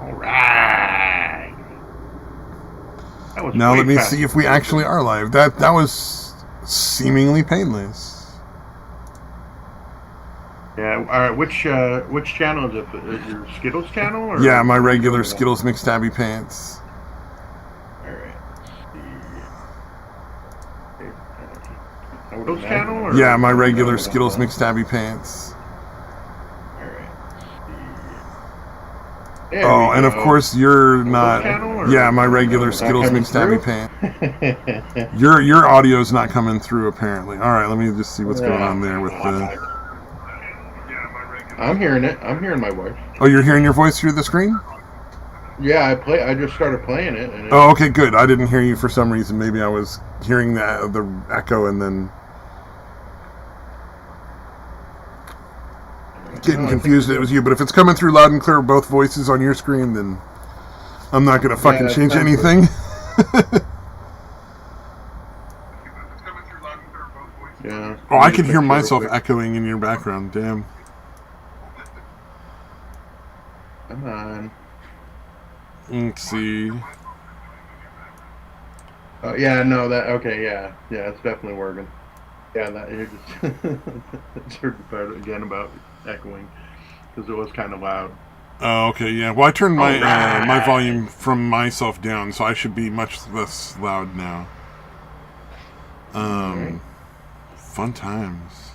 All right. That was Now way let me faster see if we than actually are live. That was seemingly painless. Yeah. All right. Which channel is it? Your Skittles channel? Or Yeah, my which regular one you want? Skittles McStabby Pants. All right. Skittles channel? Or Yeah, my which regular one? Skittles McStabby Pants. All right. Oh, and of course you're not. Yeah, my regular Skittles McStabby Pants. Your audio's not coming through apparently. All right, let me just see what's going on there with the. I'm hearing it. I'm hearing my voice. Oh, you're hearing your voice through the screen? Yeah, I just started playing it. And Oh, okay, good. I didn't hear you for some reason. Maybe I was hearing the echo and then getting confused. It was you, but if it's coming through loud and clear, both voices on your screen, then I'm not gonna fucking change anything. Yeah. Oh, I can hear myself echoing in your background. Damn. Come on. Let's see. Oh yeah, no, that okay, yeah, it's definitely working. Yeah, that you just it's heard the part again about echoing because it was kind of loud. Oh, okay, yeah. Well, I turned my my volume from myself down, so I should be much less loud now. Fun times.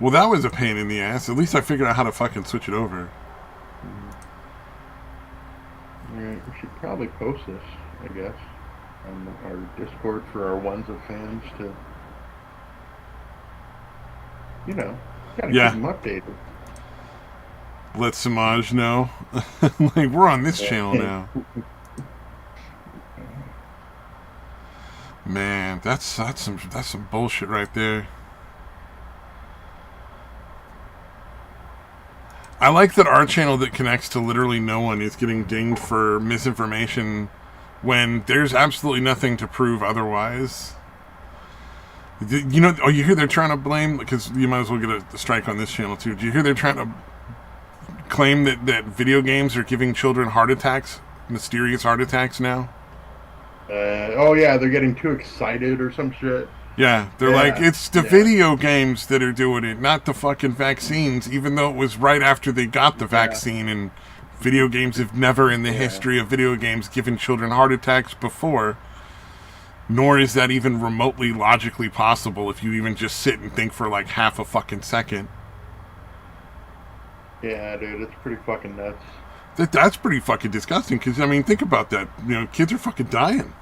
Well, that was a pain in the ass. At least I figured out how to fucking switch it over. Alright, we should probably post this, I guess, on our Discord for our ones of fans to, gotta keep them updated. Let Samaj know. Like, we're on this channel now. Man, that's some bullshit right there. I like that our channel that connects to literally no one is getting dinged for misinformation when there's absolutely nothing to prove otherwise. You know, you hear they're trying to blame, because you might as well get a strike on this channel too. Do you hear they're trying to claim that video games are giving children heart attacks, mysterious heart attacks now? Oh yeah, they're getting too excited or some shit. Yeah, they're like, it's the video games that are doing it, not the fucking vaccines, even though it was right after they got the vaccine, and video games have never in the history of video games given children heart attacks before, nor is that even remotely logically possible if you even just sit and think for like half a fucking second. Yeah, dude, it's pretty fucking nuts. That's pretty fucking disgusting, because, I mean, think about that. Kids are fucking dying.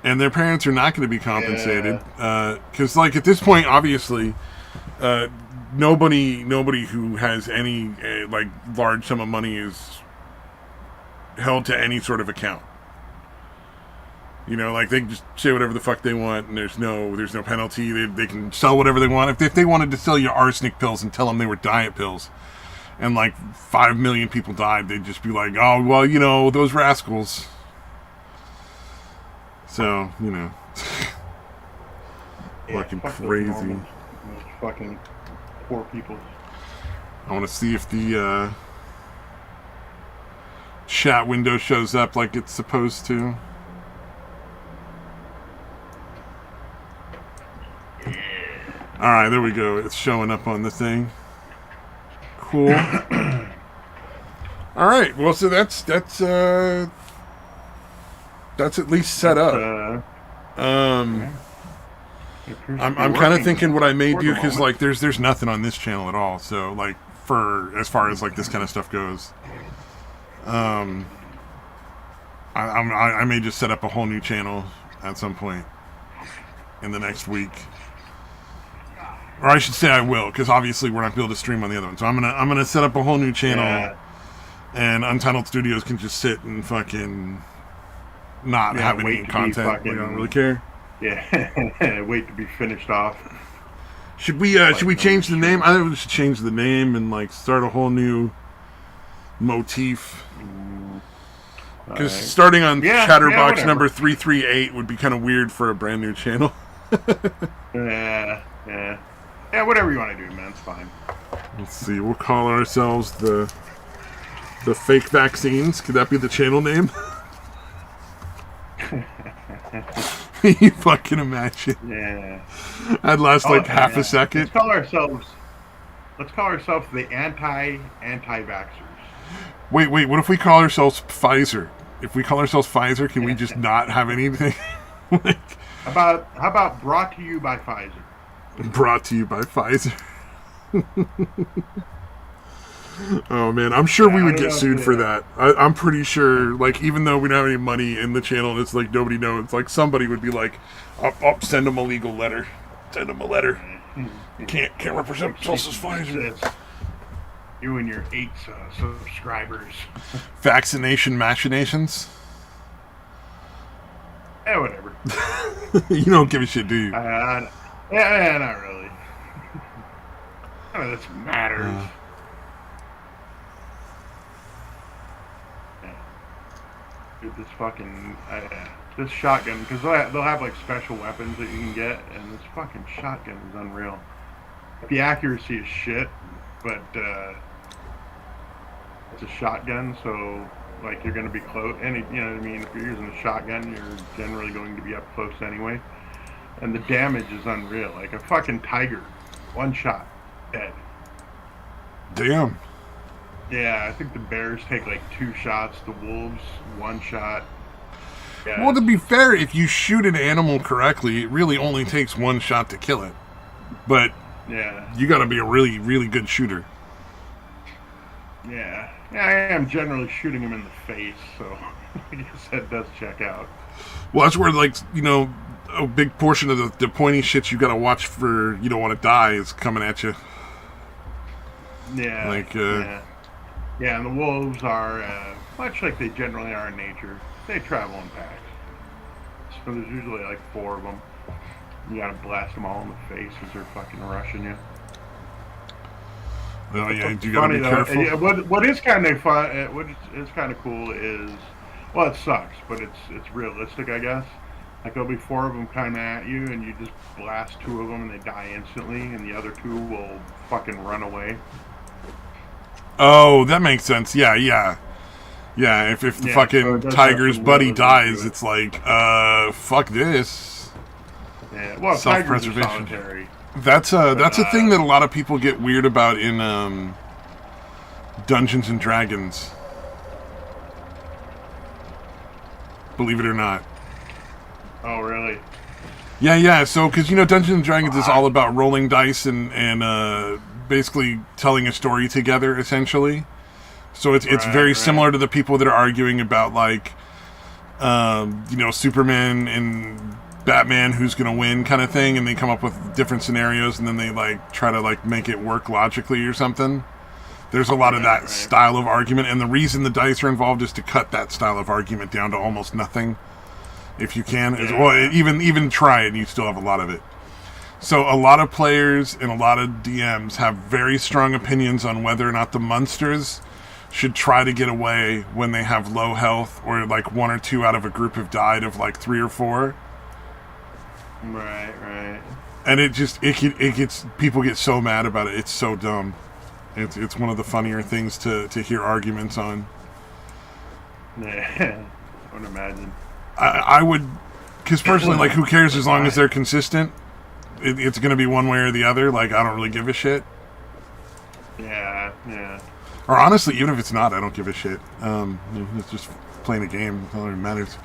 And their parents are not going to be compensated. Because, like, at this point, obviously, nobody who has any, large sum of money is held to any sort of account. Like, they can just say whatever the fuck they want, and there's no penalty. They can sell whatever they want. If they wanted to sell you arsenic pills and tell them they were diet pills, and, 5 million people died, they'd just be like, oh, well, those rascals. So, fucking crazy. Fucking poor people. I want to see if the chat window shows up like it's supposed to. Alright, there we go. It's showing up on the thing. Cool. Alright, well, so that's at least set up. I'm kind of thinking what I may do, because there's nothing on this channel at all. So for as far as this kind of stuff goes, I may just set up a whole new channel at some point in the next week, or I should say I will, because obviously we're not going to be able to stream on the other one. So I'm gonna set up a whole new channel, and Untitled Studios can just sit and fucking not have any content. We don't really care. Yeah, wait to be finished off. Should we change the name? I think we should change the name and start a whole new motif. Because starting on Chatterbox number 338 would be kind of weird for a brand new channel. Yeah, whatever you want to do, man, it's fine. Let's see. We'll call ourselves the The fake vaccines. Could that be the channel name? You fucking imagine. Yeah. I'd last like half a second. Let's call ourselves the anti-vaxxers. Wait, what if we call ourselves Pfizer? If we call ourselves Pfizer, can we just not have anything? Like, how about brought to you by Pfizer? Brought to you by Pfizer. Oh man, I'm sure we would get sued for that. I'm pretty sure, like, even though we don't have any money in the channel and it's like nobody knows, like somebody would be like, I'll send them a legal letter. Send them a letter. You can't represent yourself as Pfizer. You and your 8 subscribers. Vaccination machinations? Yeah, whatever. You don't give a shit, do you? Yeah, not really. None of this matters. Dude, this fucking this shotgun, because they'll have like special weapons that you can get, and this fucking shotgun is unreal. The accuracy is shit, but it's a shotgun, so like you're going to be close. You know what I mean? If you're using a shotgun, you're generally going to be up close anyway, and the damage is unreal. Like a fucking tiger, one shot, dead. Damn. Yeah, I think the bears take like 2 shots. The wolves, 1 shot. Yeah. Well, to be fair, if you shoot an animal correctly, it really only takes 1 shot to kill it. But yeah, you got to be a really, really good shooter. Yeah, I am generally shooting him in the face, so I guess that does check out. Well, that's where, like, you know, a big portion of the pointy shit you got to watch for you don't want to die is coming at you. Yeah. Like, Yeah, and the wolves are, much like they generally are in nature, they travel in packs. So there's usually like 4 of them. You gotta blast them all in the face as they're fucking rushing you. Oh yeah, you gotta be careful. Yeah, what is kind of fun, what is kind of cool is, well, it sucks, but it's realistic, I guess. Like there'll be 4 of them coming at you, and you just blast 2 of them, and they die instantly, and the other 2 will fucking run away. Oh, that makes sense. Yeah. If the fucking tiger's buddy dies, it's like, fuck this. Yeah, well, Self-preservation. Tigers are solitary. That's a thing that a lot of people get weird about in Dungeons and Dragons. Believe it or not. Oh, really? Yeah. So, because you know, Dungeons and Dragons is all about rolling dice and basically telling a story together, essentially. So it's very similar to the people that are arguing about, like, you know, Superman and Batman, who's going to win kind of thing, and they come up with different scenarios, and then they, like, try to, like, make it work logically or something. There's a lot of that style of argument, and the reason the dice are involved is to cut that style of argument down to almost nothing, if you can. Well, even try it, and you still have a lot of it. So a lot of players and a lot of DMs have very strong opinions on whether or not the monsters should try to get away when they have low health, or like 1 or 2 out of a group have died of like 3 or 4. Right. And it gets people get so mad about it. It's so dumb. It's one of the funnier things to hear arguments on. Yeah, I would imagine. I would, because personally, like, who cares as long as they're consistent? It's going to be one way or the other. Like, I don't really give a shit. Yeah. Or honestly, even if it's not, I don't give a shit. It's just playing a game. It really matters.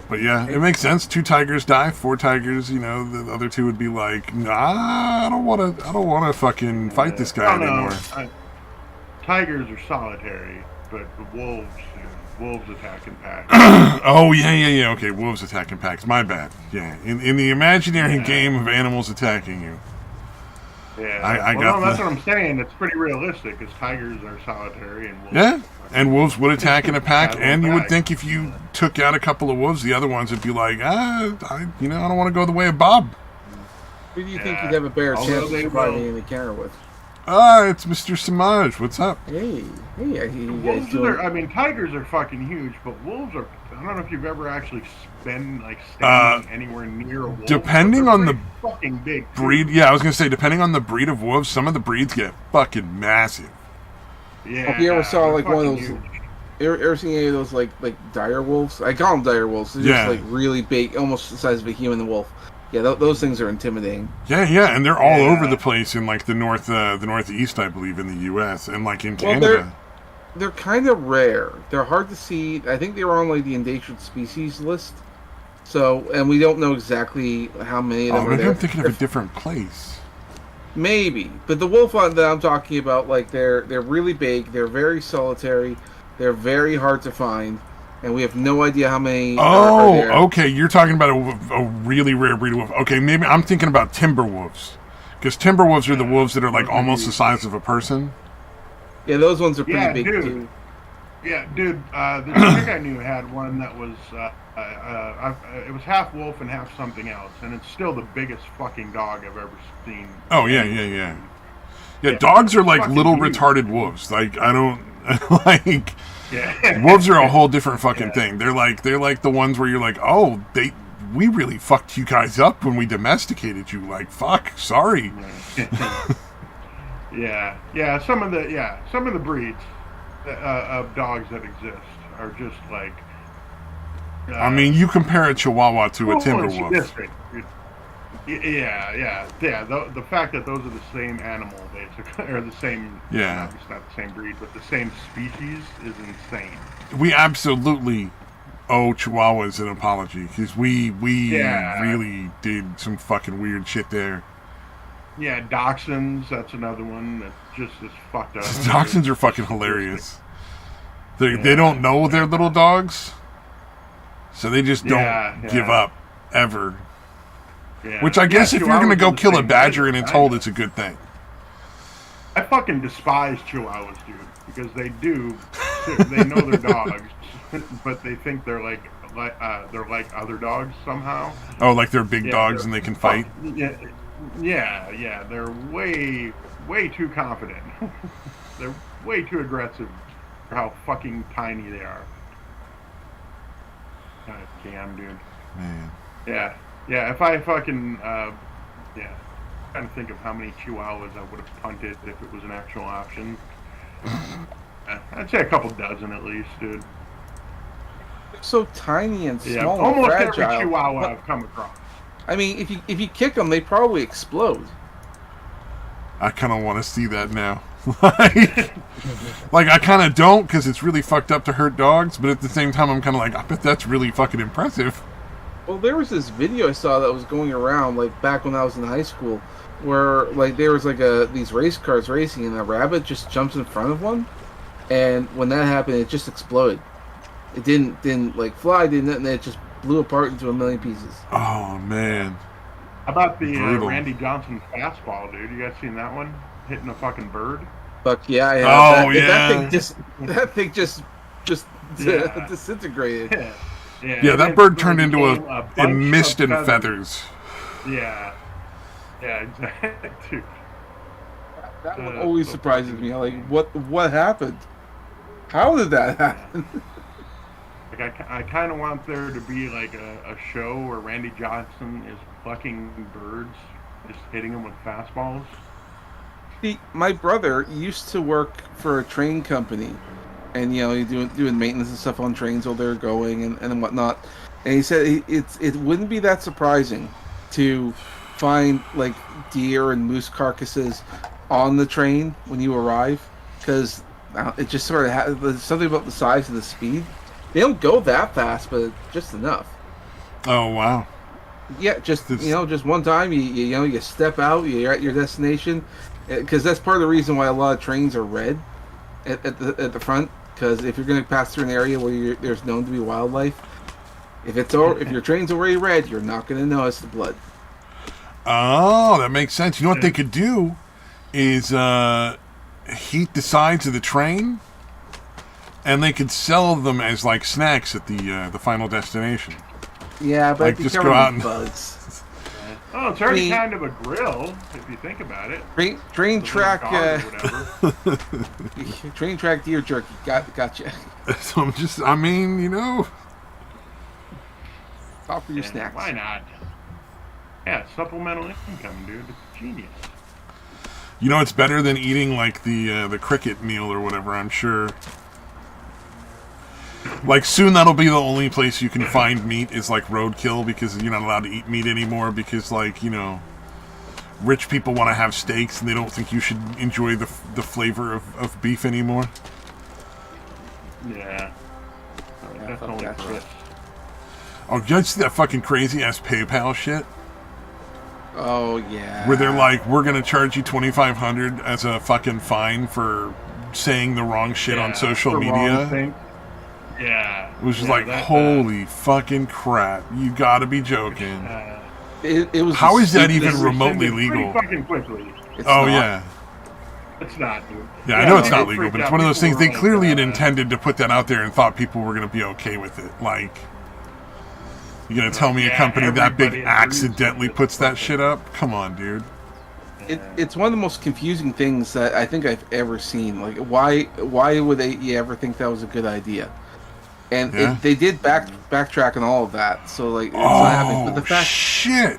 But yeah, it makes sense. 2 tigers die, 4 tigers. You know, the other 2 would be like, nah, I don't want to fucking fight this guy anymore. Tigers are solitary, but the wolves attack in packs. Oh yeah. Okay, wolves attack in packs. My bad. Yeah, in the imaginary game of animals attacking you. Yeah, I got that's what I'm saying. It's pretty realistic, because tigers are solitary and wolves. Yeah, and wolves would attack in a pack, and you would think if you took out a couple of wolves, the other ones would be like, I don't want to go the way of Bob. Who do you think you'd have a better chance of surviving an encounter with? It's Mr. Samaj. What's up? Hey, you guys doing? Tigers are fucking huge, but wolves are. I don't know if you've ever actually been like standing anywhere near a wolf. Depending on the fucking big breed, yeah, I was gonna say depending on the breed of wolves, some of the breeds get fucking massive. Yeah. If you ever saw they're like one of fucking those, huge. ever seen any of those like dire wolves? I call them dire wolves. They're just like really big, almost the size of a human wolf. Yeah, those things are intimidating. Yeah, and they're all over the place in like the northeast, I believe, in the U.S. and like in Canada. They're kind of rare. They're hard to see. I think they were on like the endangered species list. So, and we don't know exactly how many of them are maybe there. I'm thinking of a different place. Maybe, but the wolf that I'm talking about, like they're really big. They're very solitary. They're very hard to find, and we have no idea how many. Are there. Okay. You're talking about a really rare breed of wolf. Okay, maybe I'm thinking about timber wolves, because timber wolves are the wolves that are like almost the size of a person. Yeah, those ones are pretty big too. Yeah, dude. The chick I knew had one that was it was half wolf and half something else, and it's still the biggest fucking dog I've ever seen. Oh yeah. Dogs are like little retarded wolves. Like I don't like. Yeah. Wolves are a whole different fucking thing. They're like the ones where you're like, oh, we really fucked you guys up when we domesticated you. Like, fuck, sorry. Yeah. Some of the breeds of dogs that exist are just like. I mean, you compare a Chihuahua to a timber wolf. Yeah. The fact that those are the same animal, basically, or the same. Yeah. Obviously not the same breed, but the same species is insane. We absolutely owe Chihuahuas an apology because we really did some fucking weird shit there. Yeah, dachshunds. That's another one that just is fucked up. Dachshunds are fucking hilarious. They don't know they're little dogs, so they just don't give up ever. Yeah. Which I guess if you're gonna go kill a badger in its hole, it's a good thing. I fucking despise Chihuahuas, dude, because they know they're dogs, but they think they're like other dogs somehow. Oh, like they're big dogs and they can fight. Yeah, they're way too confident. They're way too aggressive for how fucking tiny they are. God damn, dude. Man. Yeah. If I fucking trying to think of how many Chihuahuas I would have punted if it was an actual option. I'd say a couple dozen at least, dude. They're so tiny and small and almost fragile. Every Chihuahua I've come across. I mean, if you kick them, they probably explode. I kind of want to see that now. like I kind of don't because it's really fucked up to hurt dogs, but at the same time, I'm kind of like, I bet that's really fucking impressive. Well, there was this video I saw that was going around, like back when I was in high school, where like there was like these race cars racing, and a rabbit just jumps in front of one, and when that happened, it just exploded. It didn't like fly, and it just blew apart into a million pieces. Oh man! How about the Randy Johnson fastball, dude? You guys seen that one hitting a fucking bird? Fuck yeah! I have. Oh That thing just disintegrated. Yeah, that bird turned into a mist and feathers. Yeah, exactly. Dude. That one always surprises me. Like, what happened? How did that happen? Like, I kind of want there to be like a show where Randy Johnson is plucking birds, just hitting them with fastballs. See, my brother used to work for a train company. And he's doing maintenance and stuff on trains while they're going and whatnot. And he said it wouldn't be that surprising to find like deer and moose carcasses on the train when you arrive, because it just sort of there's something about the size and the speed. They don't go that fast, but just enough. Oh wow! Yeah, just one time you step out, you're at your destination, because that's part of the reason why a lot of trains are red at the front. Because if you're going to pass through an area where there's known to be wildlife, if your train's already red, you're not going to notice the blood. Oh, that makes sense. You know what they could do is heat the sides of the train, and they could sell them as like snacks at the final destination. Yeah, but like just go out and bugs. Oh, it's already kind of a grill if you think about it. Train track, train track deer jerky. Gotcha. So Top for your snacks. Why not? Yeah, supplemental income, dude. It's genius. You know, it's better than eating like the cricket meal or whatever. I'm sure. Like soon, that'll be the only place you can find meat is like roadkill because you're not allowed to eat meat anymore because like rich people want to have steaks and they don't think you should enjoy the flavor of beef anymore. Yeah. That's fuck only that for shit. us. Oh, did you see that fucking crazy ass PayPal shit? Oh yeah. Where they're like, we're gonna charge you $2,500 as a fucking fine for saying the wrong shit on social the wrong media. thing. Yeah. It was just Yeah, like, that, holy fucking crap! You gotta be joking. It was. How is that the even stupidest- remotely Pretty legal? fucking quickly. It's Oh not. yeah. It's not, dude. Yeah, I know it's people not legal, freaked but it's out. one of those People things. They were like, clearly had intended to put that out there and thought people were going to be okay with it. Like, you're going to tell me a Yeah, company that big everybody agrees accidentally with puts that something. shit up? Come on, dude. It's one of the most confusing things that I think I've ever seen. Like, why would you ever think that was a good idea? And Yeah. they did backtrack on all of that. So like, it's not happening. But Oh, the fact, shit.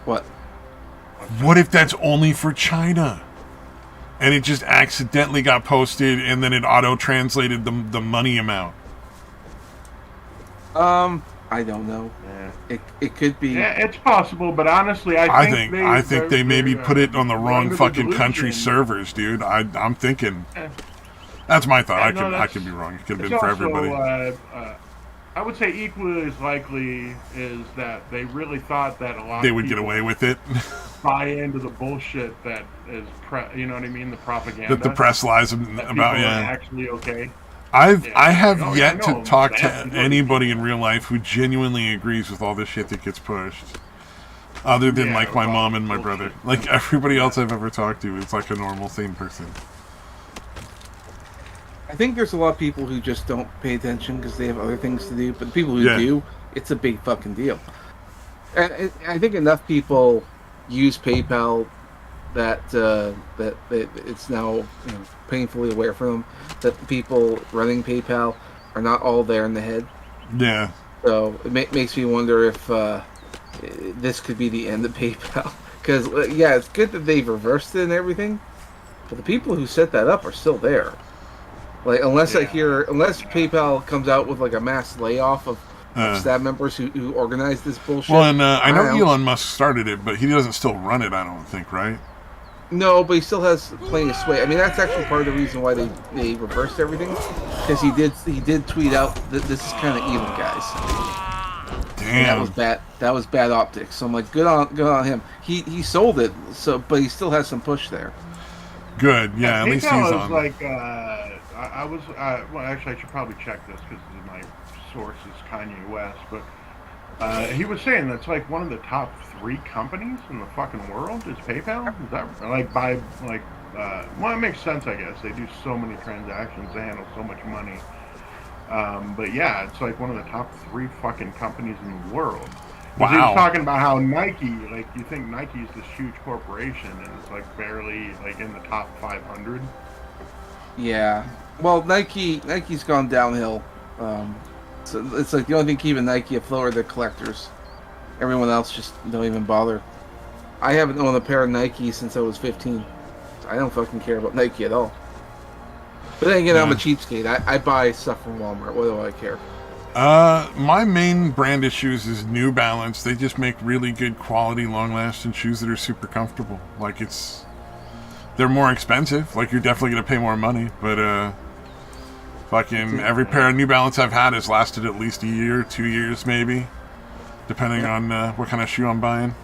what? What if that's only for China? And it just accidentally got posted and then it auto-translated the money amount. I don't know. Yeah. It could be. Yeah, it's possible, but honestly, I think they maybe put it on the wrong under fucking delusion. country servers, dude. I'm thinking. Yeah. That's my thought. Yeah, no, I could be wrong. It could have It's been for also, everybody. I would say equally as likely is that they really thought that a lot They of would get people away with it. buy into the bullshit that is, you know what I mean, the propaganda. That the press lies that about. people are Yeah. actually okay. I have Oh, yeah, yet I to know. talk to That's good. anybody in real life who genuinely agrees with all this shit that gets pushed. Other than Yeah, like my well, mom and my brother. bullshit. Like everybody else I've ever talked to, it's like a normal sane person. I think there's a lot of people who just don't pay attention because they have other things to do. But the people who Yeah. do, it's a big fucking deal. And I think enough people use PayPal that it's now painfully aware for them that the people running PayPal are not all there in the head. Yeah. So it makes me wonder if this could be the end of PayPal. Because yeah, it's good that they've reversed it and everything, but the people who set that up are still there. Like unless PayPal comes out with like a mass layoff of staff members who organized this bullshit. Well, and I know don't- Elon Musk started it, but he doesn't still run it, I don't think, right? No, but he still has plenty of sway. I mean, that's actually part of the reason why they reversed everything, because he did tweet out that this is kind of evil, guys. And that was Damn. bad. That was bad optics. So I'm like, good on him. He sold it, but he still has some push there. Good. Yeah, at least he's PayPal is on. like, I was, well, actually, I should probably check this because my source is Kanye West, but he was saying that's like one of the top 3 companies in the fucking world is PayPal. Is that like by like? Well, it makes sense, I guess. They do so many transactions, they handle so much money. But yeah, it's like one of the top 3 fucking companies in the world. 'Cause he Wow. was talking about how Nike, like, you think Nike's this huge corporation and it's like barely like in the top 500. Yeah. Well, Nike's gone downhill. So it's like the only thing keeping Nike afloat are the collectors. Everyone else just don't even bother. I haven't owned a pair of Nike since I was 15. I don't fucking care about Nike at all. But then again, I'm a Yeah. cheapskate. I buy stuff from Walmart. What do I care? My main brand of shoes is New Balance. They just make really good quality, long-lasting shoes that are super comfortable. Like they're more expensive. Like you're definitely gonna pay more money, but fucking every pair of New Balance I've had has lasted at least a year, 2 years maybe, depending on what kind of shoe I'm buying.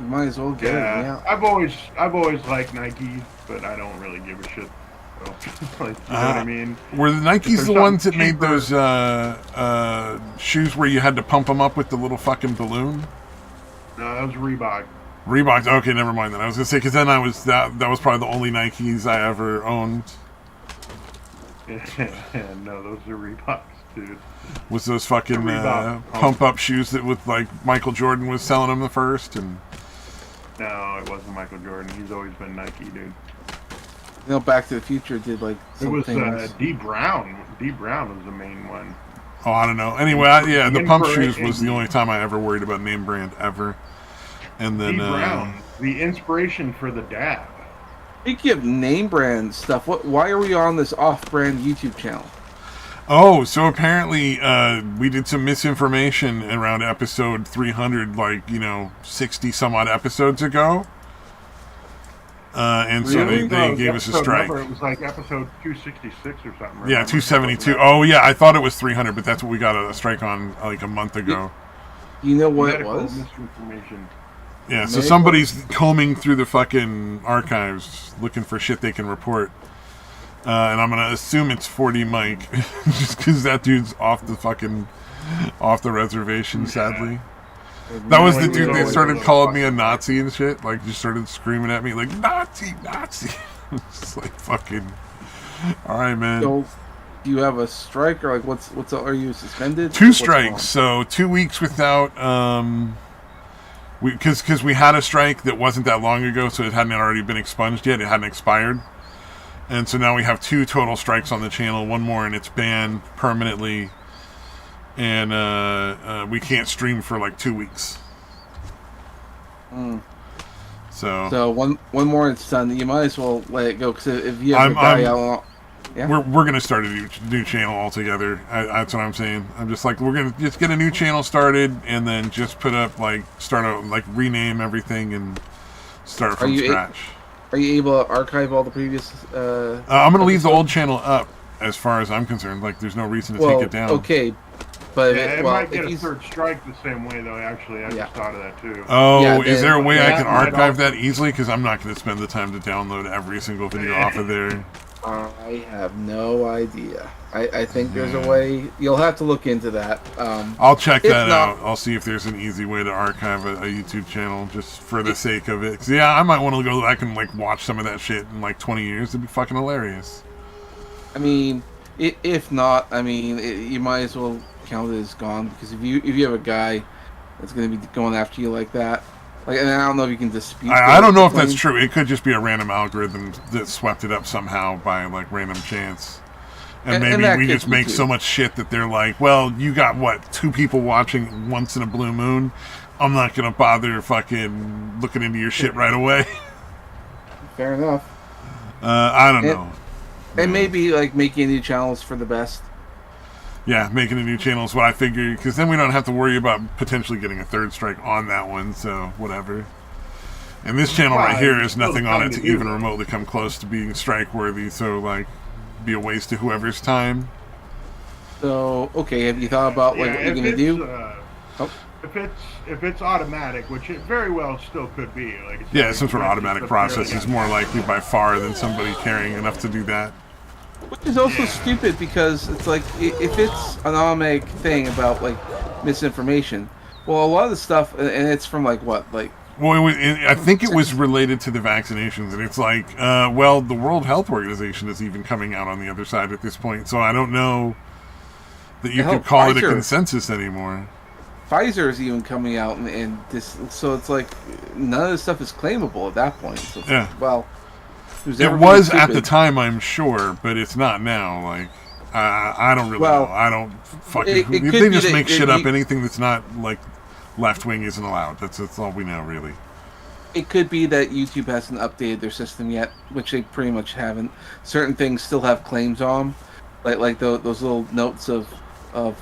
You might as well get it. Yeah. I've always liked Nike, but I don't really give a shit. So, like, you know what I mean? Were the Nikes there's the ones that something made those shoes where you had to pump them up with the little fucking balloon? No, that was Reebok. Reeboks. Okay, never mind then. I was gonna say because then that was probably the only Nikes I ever owned. No, those are Reeboks, dude. Was those fucking Reebok. pump up shoes that with like Michael Jordan was selling them the first and No, it wasn't Michael Jordan. He's always been Nike, dude. You know, Back to the Future did like It some was things. D Brown. D Brown was the main one. oh I don't know. Anyway, the pump shoes was the Inspiration. only time I ever worried about name brand ever. And then D Brown. the inspiration for the dab. Speaking of name brand stuff, why are we on this off-brand YouTube channel? Oh, so apparently we did some misinformation around episode 300, 60 some odd episodes ago. And so Really? they gave us a strike. Number, it was like episode 266 or something. Remember? Yeah, 272. Oh, yeah, I thought it was 300, but that's what we got a strike on like a month ago. You know what it Medical was? misinformation. Yeah, so somebody's combing through the fucking archives looking for shit they can report. And I'm going to assume it's 4D Mike, just because that dude's off the reservation, sadly. That was the dude that started calling me a Nazi and shit. Like, just started screaming at me, like, Nazi, Nazi. It's like, fucking, all right, man. So, do you have a strike, or like, what's are you suspended? 2 strikes, so 2 weeks without, because we had a strike that wasn't that long ago, so it hadn't already been expunged yet. It hadn't expired. And so now we have 2 total strikes on the channel. 1 more, and it's banned permanently. And we can't stream for like 2 weeks. So one more, it's done. You might as well let it go, because if you have a guy out, we're gonna start a new channel altogether. That's what I'm saying. I'm just like, we're gonna just get a new channel started, and then just put up rename everything and start from scratch. Are you able to archive all the previous? I'm gonna leave the old channel up, as far as I'm concerned. Like, there's no reason to take it down. Okay. But it might get a third strike the same way, though. Actually, I just thought of that too. Oh, is there a way I can archive that easily? Because I'm not going to spend the time to download every single video off of there. I have no idea. I think there's a way. You'll have to look into that. I'll check that out. I'll see if there's an easy way to archive a YouTube channel just for the sake of it. 'Cause, I might want to go back and watch some of that shit in 20 years. It'd be fucking hilarious. I mean, if not, you might as well count it as gone, because if you have a guy that's going to be going after you like that, and I don't know if you can dispute. I don't know if that's true. It could just be a random algorithm that swept it up somehow by random chance, and maybe we just make so much shit that they're like, well, you got 2 people watching once in a blue moon. I'm not going to bother fucking looking into your shit right away. Fair enough. I don't know. And maybe making new channels for the best. Yeah, making a new channel is what I figure, because then we don't have to worry about potentially getting a third strike on that one, so whatever. And this channel right here is nothing on it to even remotely come close to being strike-worthy, so, be a waste of whoever's time. So, okay, have you thought about what you're going to do? If it's automatic, which it very well still could be. Some sort of automatic process is more likely by far than somebody caring enough to do that. Which is also stupid, because it's if it's an automatic thing about misinformation, well, a lot of the stuff, and it's from what. Well, I think it was related to the vaccinations, and it's the World Health Organization is even coming out on the other side at this point, so I don't know that you could call it a consensus anymore. Pfizer is even coming out, and this, so it's none of this stuff is claimable at that point. So it was at the time, I'm sure, but it's not now. I don't really know. I don't fucking. They just make shit up. Anything that's not left wing isn't allowed. That's all we know, really. It could be that YouTube hasn't updated their system yet, which they pretty much haven't. Certain things still have claims on, those little notes of they'll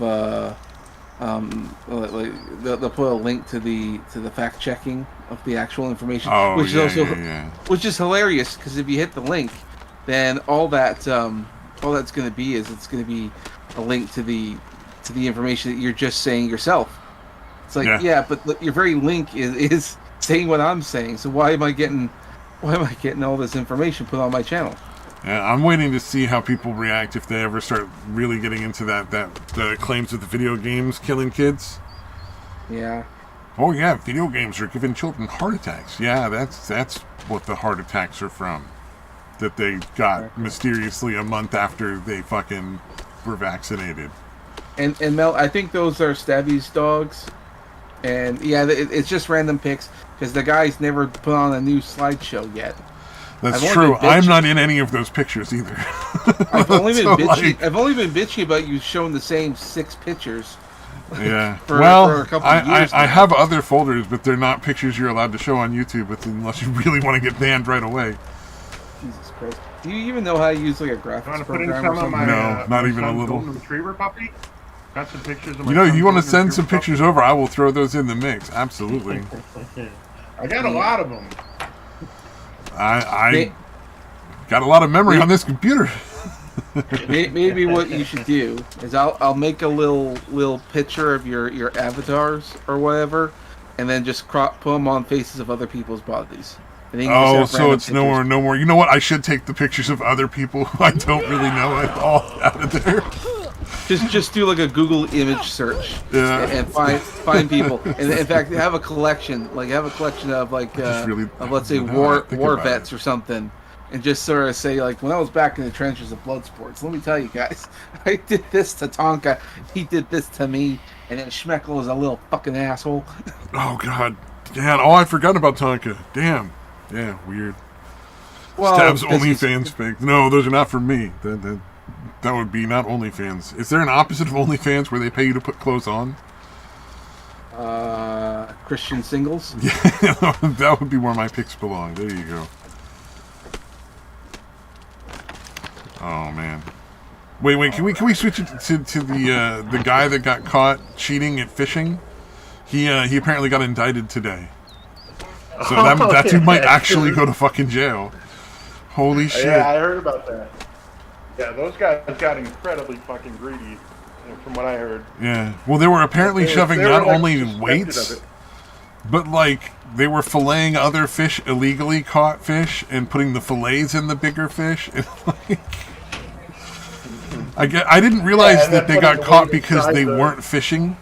put a link to the fact checking of the actual information, which is hilarious, because if you hit the link, then all that's going to be is it's going to be a link to the information that you're just saying yourself. It's but your very link is saying what I'm saying. So why am I getting all this information put on my channel? Yeah, I'm waiting to see how people react if they ever start really getting into the claims of the video games killing kids. Yeah. Oh yeah, video games are giving children heart attacks. Yeah, that's what the heart attacks are from. That they got mysteriously a month after they fucking were vaccinated. And Mel, I think those are Stabby's dogs. And it's just random pics, because the guy's never put on a new slideshow yet. That's true. I'm not in any of those pictures either. I've only been bitching about you showing the same 6 pictures Yeah. for Well, a couple of years I now. have other folders, but they're not pictures you're allowed to show on YouTube unless you really want to get banned right away. Jesus Christ. Do you even know how to use like a You want graphics to put in program or some of something? my, No, not my even a son's little. golden retriever puppy? Got some pictures of my You know, son's you want to golden send some retriever pictures over, I will throw those in the mix. Absolutely. puppy? I got a lot of them. I got a lot of memory on this computer. Maybe what you should do is I'll make a little picture of your avatars or whatever, and then just put them on faces of other people's bodies. And then you Oh, just have so random it's no pictures. more. You know what? I should take the pictures of other people who I don't really know at all out of there. Just do like a Google image search and find people. And in fact, have a collection of like really- of let's say now war I think war about vets it. or something, and just sort of say like, when I was back in the trenches of blood sports, let me tell you guys, I did this to Tonka, he did this to me, and then Schmeckel is a little fucking asshole. Oh God, Dad! Oh, I forgot about Tonka. Damn. Yeah, weird. Stabs because he's- OnlyFans pics. No, those are not for me. That would be not OnlyFans. Is there an opposite of OnlyFans where they pay you to put clothes on? Christian singles. Yeah, that would be where my pics belong. There you go. Oh man. Wait. Can we switch it to the guy that got caught cheating at fishing? He apparently got indicted today. So that dude might actually go to fucking jail. Holy shit. Yeah, I heard about that. Yeah, those guys got incredibly fucking greedy, from what I heard. Yeah. Well, they were apparently They were- shoving they were, not like, only suspected weights, of it. but like they were filleting other fish, illegally caught fish, and putting the fillets in the bigger fish. And like, I didn't realize and that then they got putting the caught weight because inside they the- weren't fishing.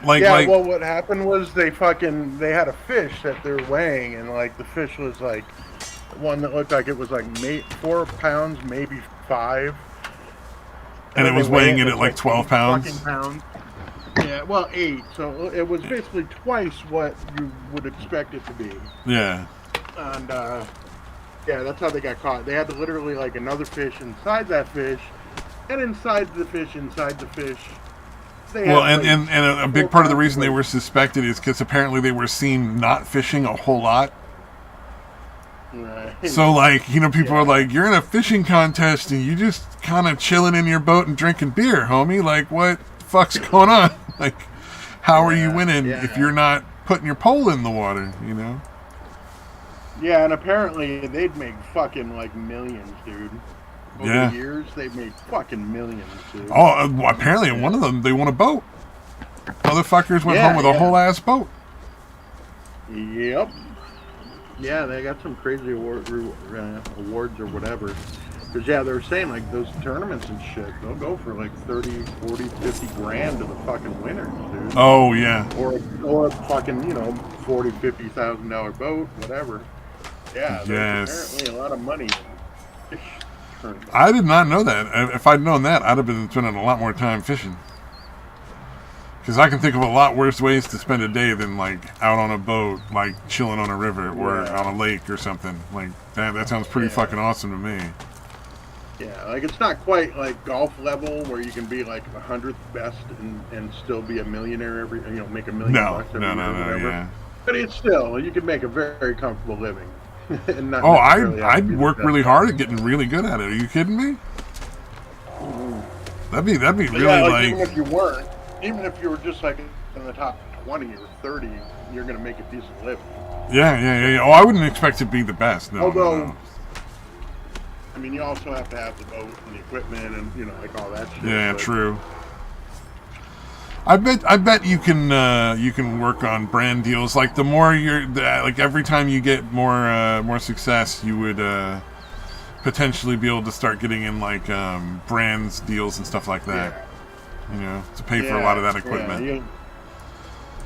Like, Yeah, like, well, what happened was they had a fish that they're weighing, and like the fish was like one that looked like it was like 4 pounds, maybe 5. and it then was they weigh weighing it, in and at it's like 12 pounds. fucking pounds. Yeah, well, 8. So it was basically twice what you would expect it to be. Yeah. And yeah, that's how they got caught. They had to literally like another fish inside that fish, and inside the fish, inside the fish. They Well, had, and like, a big 4 part of the pounds reason they weight. were suspected is because apparently they were seen not fishing a whole lot. Right. So, like, you know, people are like, you're in a fishing contest and you just kind of chilling in your boat and drinking beer, homie. Like, what the fuck's going on? Like, how are you winning if you're not putting your pole in the water, you know? Yeah, and apparently they'd make fucking like millions, dude. Over Yeah. the years, they've made fucking millions, dude. Oh, well, apparently in one of them, they won a boat. Motherfuckers went home with a whole ass boat. Yep. Yeah, they got some crazy awards or whatever. Because, yeah, they were saying, like, those tournaments and shit, they'll go for, like, 30, 40, 50 grand to the fucking winners, dude. Oh, yeah. Or a fucking, you know, $40,000, $50,000 boat, whatever. Yeah, there's Yes. apparently a lot of money in fish tournaments. I did not know that. If I'd known that, I'd have been spending a lot more time fishing. Because I can think of a lot worse ways to spend a day than, like, out on a boat, like, chilling on a river or on a lake or something. Like, that sounds pretty fucking awesome to me. Yeah, like, it's not quite, like, golf level where you can be, like, 100th best and still be a millionaire make $1 million No, bucks every no, year or whatever. yeah. But it's still, you can make a very comfortable living. And not Oh, necessarily have to be I'd the work best. really hard at getting really good at it. Are you kidding me? That'd be But really yeah, like even if you weren't, even if you were just, like, in the top 20 or 30, you're going to make a decent living. yeah. Oh, I wouldn't expect to be the best. No, Although, no. I mean, you also have to have the boat and the equipment and, like, all that shit. Yeah, but- true. I bet you can work on brand deals. Like the more like every time you get more success, you would potentially be able to start getting in like brands deals and stuff like that. You know, to pay for a lot of that equipment.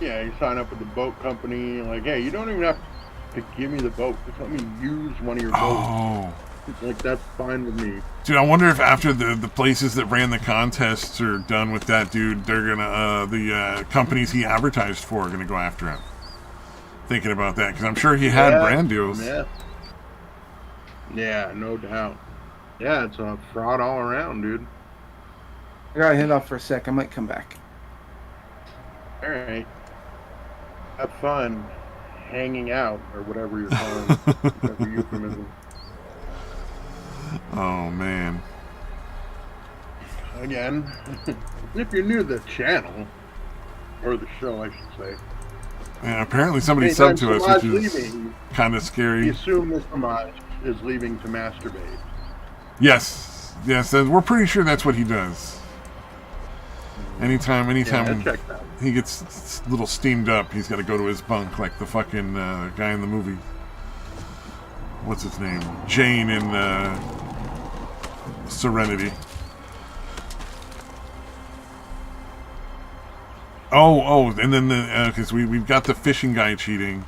You sign up with the boat company, like, hey, you don't even have to give me the boat. Just let me use one of your boats. Oh, Like, that's fine with me. dude, I wonder if after the places that ran the contests are done with that dude, they're gonna the companies he advertised for are gonna go after him. Thinking about that, because I'm sure he had brand deals. Yeah, no doubt. Yeah, it's a fraud all around, dude. I gotta head off for a sec. I might come back. All right. Have fun hanging out, or whatever you're calling it. Whatever euphemism. Oh, man. Again, if you're new to the channel, or the show, I should say. Yeah, apparently somebody Anytime subbed to us, Samaj which is leaving, kind of we scary. assume that Samaj is leaving to masturbate. Yes. Yes, we're pretty sure that's what he does. Anytime Yeah, check that. he gets a little steamed up, he's got to go to his bunk like the fucking guy in the movie. What's his name? Jane in Serenity. Oh, and then because we've got the fishing guy cheating.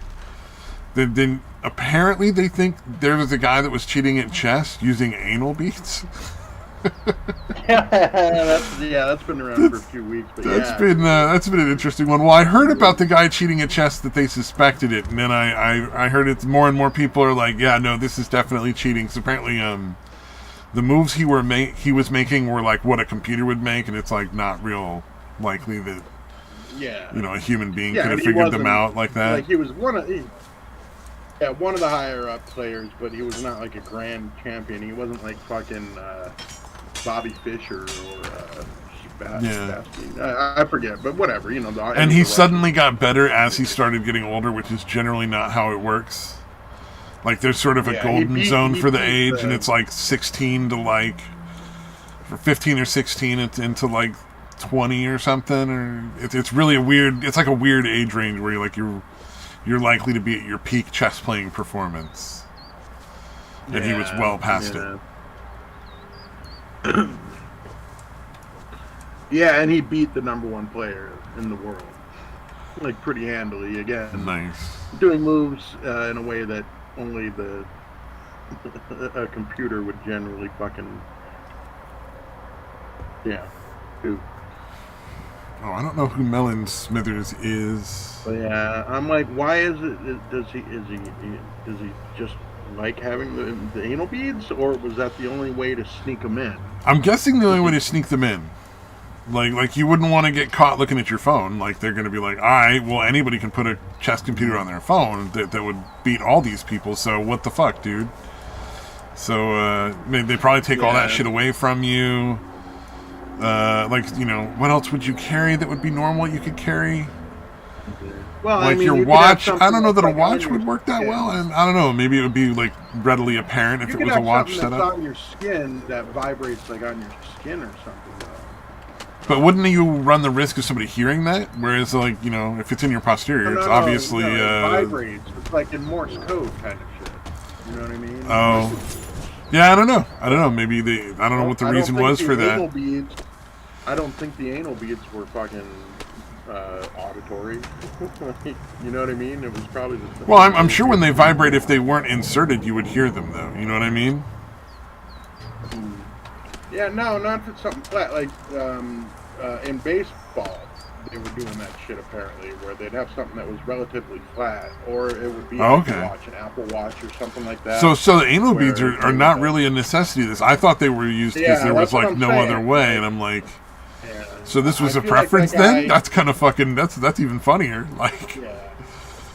Then apparently they think there was a guy that was cheating at chess using anal beads. that's been around for a few weeks. But that's been an interesting one. Well, I heard about the guy cheating at chess that they suspected it, and then I heard it's more and more people are like, yeah, no, this is definitely cheating. So apparently, the moves he was making were like what a computer would make, and it's like not real likely that a human being could have figured them out like that. Like he was one of the higher up players, but he was not like a grand champion. He wasn't like fucking Bobby Fischer or Sebastian. I forget, but whatever. And he suddenly got better as he started getting older, which is generally not how it works. Like there's sort of a golden zone for the age, and it's like 16 to like, for 15 or 16 into like 20 or something, or it's really a weird. It's like a weird age range where you're likely to be at your peak chess playing performance, and he was well past it. Yeah, and he beat the number one player in the world, like pretty handily. Again, nice, doing moves in a way that only a computer would generally fucking do. Oh, I don't know who Melon Smithers is. But yeah, I'm like, why is it? Does he just like having the anal beads, or was that the only way to sneak them in? I'm guessing the only way to sneak them in. Like you wouldn't want to get caught looking at your phone. Like they're going to be like, all right, well anybody can put a chess computer on their phone that would beat all these people. So what the fuck, dude? So they probably take all that shit away from you. What else would you carry that would be normal you could carry? Well, like your watch. I don't know that a watch would work that well, and I don't know. Maybe it would be like readily apparent if it was a watch setup. That's on your skin that vibrates like on your skin or something. Though. But wouldn't you run the risk of somebody hearing that? Whereas, like if it's in your posterior, it's obviously it vibrates. It's like in Morse code kind of shit. You know what I mean? Oh. Yeah, I don't know. Maybe I don't know what the reason was for that. I don't think the anal beads were fucking auditory. You know what I mean? It was probably the. Well, I'm sure when they vibrate, if they weren't inserted, you would hear them, though. You know what I mean? Yeah, no, not for something flat. Like in baseball, they were doing that shit apparently, where they'd have something that was relatively flat, or it would be like a watch, an Apple Watch or something like that. So the anal beads are not really a necessity of this. I thought they were used because there was like no other way, and I'm like, so this was a preference then? That's kind of fucking, that's even funnier. Like,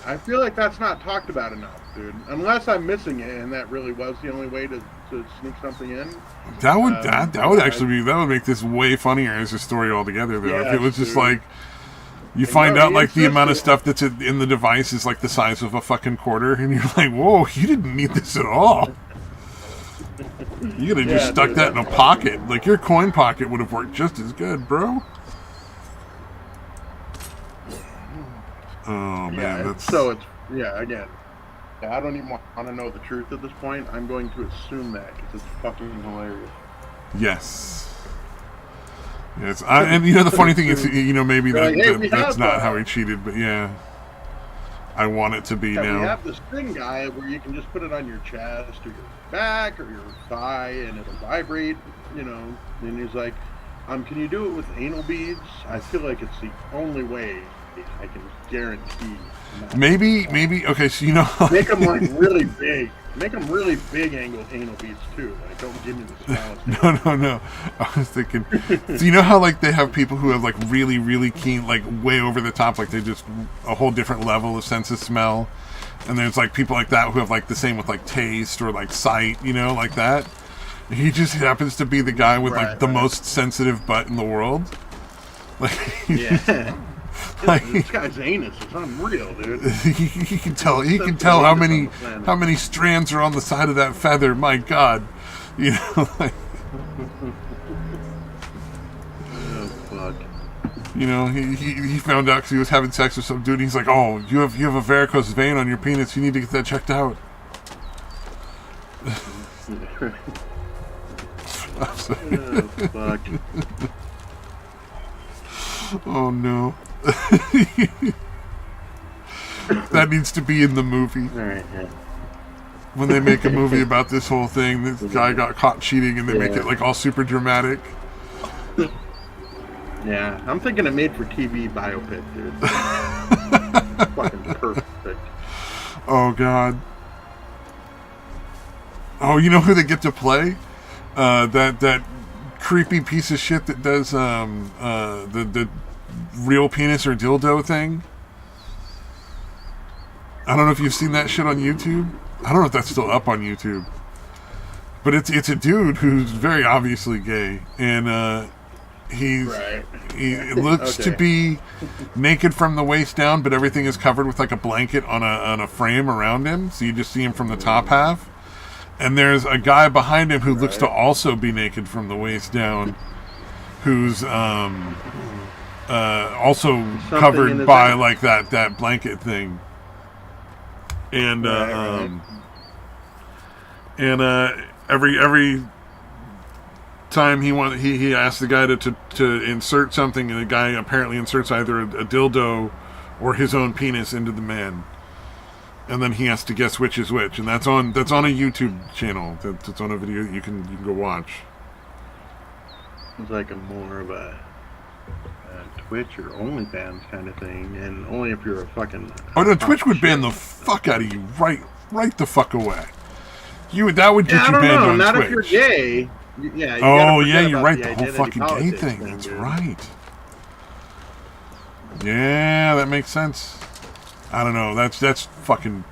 I feel like that's not talked about enough, dude. Unless I'm missing it, and that really was the only way to sneak something in. That would make this way funnier as a story altogether, though. If it was just like, you find out like the amount of stuff that's in the device is like the size of a fucking quarter, and you're like, whoa, you didn't need this at all. You could have just stuck that in a pocket. Like your coin pocket would have worked just as good, bro. Oh man, again. I don't even want to know the truth at this point. I'm going to assume that because it's fucking hilarious. Yes. And the funny thing is, maybe that's not how he cheated, but yeah. I want it to be now. We have this thing, guy, where you can just put it on your chest or your back or your thigh and it'll vibrate, And he's like, can you do it with anal beads? I feel like it's the only way I can guarantee. Maybe. Okay, so make them like really big, Make them really big angle anal beads too. Like, don't give me the smallest. No. I was thinking. So you know how like they have people who have like really, really keen, like way over the top, like they just a whole different level of sense of smell, and there's like people like that who have like the same with like taste or like sight, you know, like that. He just happens to be the guy with like the most sensitive butt in the world. Like, yeah. This guy's anus is unreal, dude. he can tell. He can tell how many strands are on the side of that feather. My God, you know, like. Oh fuck. You know, he found out because he was having sex with some dude. And he's like, "Oh, you have a varicose vein on your penis. You need to get that checked out." Oh fuck. Oh no. That needs to be in the movie. All right. Yeah. When they make a movie about this whole thing, this guy got caught cheating, and they make it like all super dramatic. Yeah, I'm thinking a made-for-TV biopic, dude. Fucking perfect. Oh God. Oh, you know who they get to play? That creepy piece of shit that does the real penis or dildo thing. I don't know if you've seen that shit on YouTube. I don't know if that's still up on YouTube. But it's a dude who's very obviously gay, and he looks to be naked from the waist down, but everything is covered with like a blanket on a frame around him, so you just see him from the top half. And there's a guy behind him who looks to also be naked from the waist down, who's also covered by like that blanket thing. And every time he asks the guy to insert something, and the guy apparently inserts either a dildo or his own penis into the man, and then he has to guess which is which, and that's on a YouTube channel. That's on a video that you can go watch. It's like a more of a Twitch or OnlyFans kind of thing, and only if you're a fucking. Oh no, Twitch would ban the fuck out of you right the fuck away. That would get you banned on not Twitch. If you're gay. Yeah. You're right. The whole fucking gay thing. That's right. Yeah, that makes sense. I don't know. That's fucking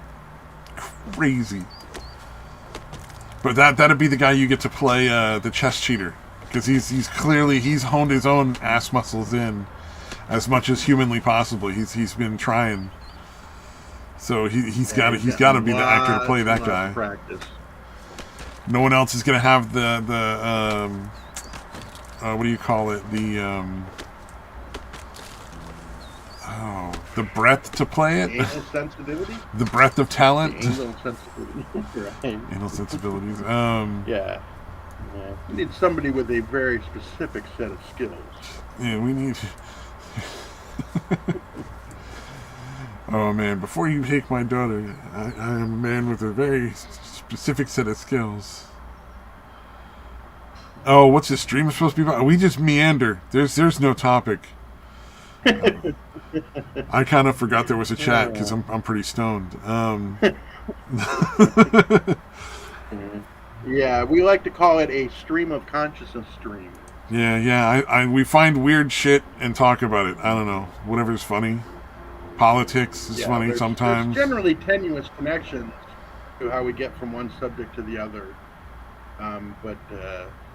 crazy. But that'd be the guy you get to play the chess cheater, because he's clearly honed his own ass muscles in as much as humanly possible. He's been trying. So he's got to be the actor to play that guy. Practice. No one else is going to have the what do you call it? The breadth to play it. Anal sensitivity. The breadth of talent. Anal sensitivity. Right. Anal sensibilities. Yeah. We need somebody with a very specific set of skills. Yeah, we need. Oh man! Before you take my daughter, I am a man with a very specific set of skills. Oh, what's this stream supposed to be about? We just meander. There's no topic. I kind of forgot there was a chat because I'm pretty stoned. Yeah, we like to call it a stream of consciousness stream. Yeah. We find weird shit and talk about it. I don't know. Whatever's funny. Politics is funny sometimes. There's generally tenuous connections to how we get from one subject to the other. But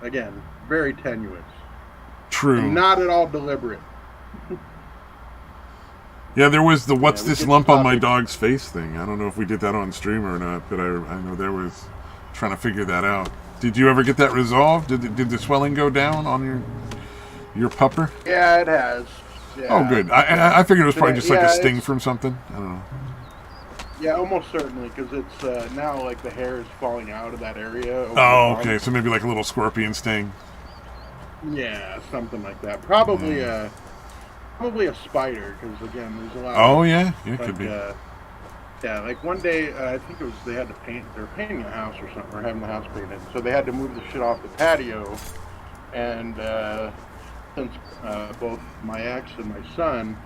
again, very tenuous. True. And not at all deliberate. Yeah, there was the what's this lump on my dog's face thing. I don't know if we did that on stream or not, but I know there was trying to figure that out. Did you ever get that resolved? Did the swelling go down on your pupper? Yeah, it has. Yeah. Oh, good. I figured it was probably just like a sting from something. I don't know. Yeah, almost certainly, because it's now like the hair is falling out of that area. Oh, okay. So maybe like a little scorpion sting. Yeah, something like that. Probably a spider, because again, there's a lot. Oh yeah, it could be. Yeah, like one day, I think it was they were painting a house or something, or having the house painted, so they had to move the shit off the patio, and since both my ex and my son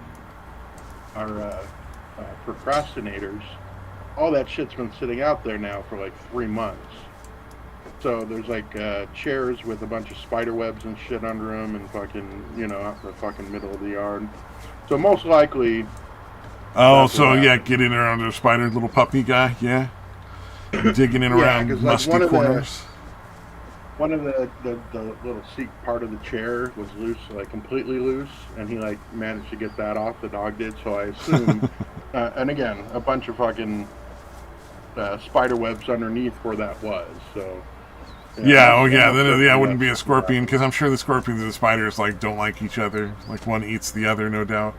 are procrastinators, all that shit's been sitting out there now for like 3 months. So there's like chairs with a bunch of spider webs and shit under them, and fucking, out the fucking middle of the yard. So most likely. Oh, so yeah, get in around the spider, little puppy guy, yeah, digging in around musty corners. One of the little seat part of the chair was loose, like completely loose, and he like managed to get that off. The dog did, so I assume. And again, a bunch of fucking spider webs underneath where that was. So. Yeah, then it wouldn't be a scorpion, because I'm sure the scorpions and the spiders like don't like each other. Like one eats the other, no doubt.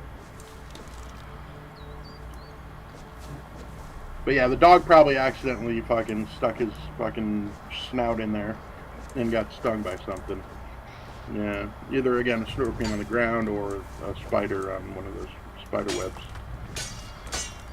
But yeah, the dog probably accidentally fucking stuck his fucking snout in there and got stung by something. Yeah, either again a scorpion on the ground or a spider on one of those spider webs.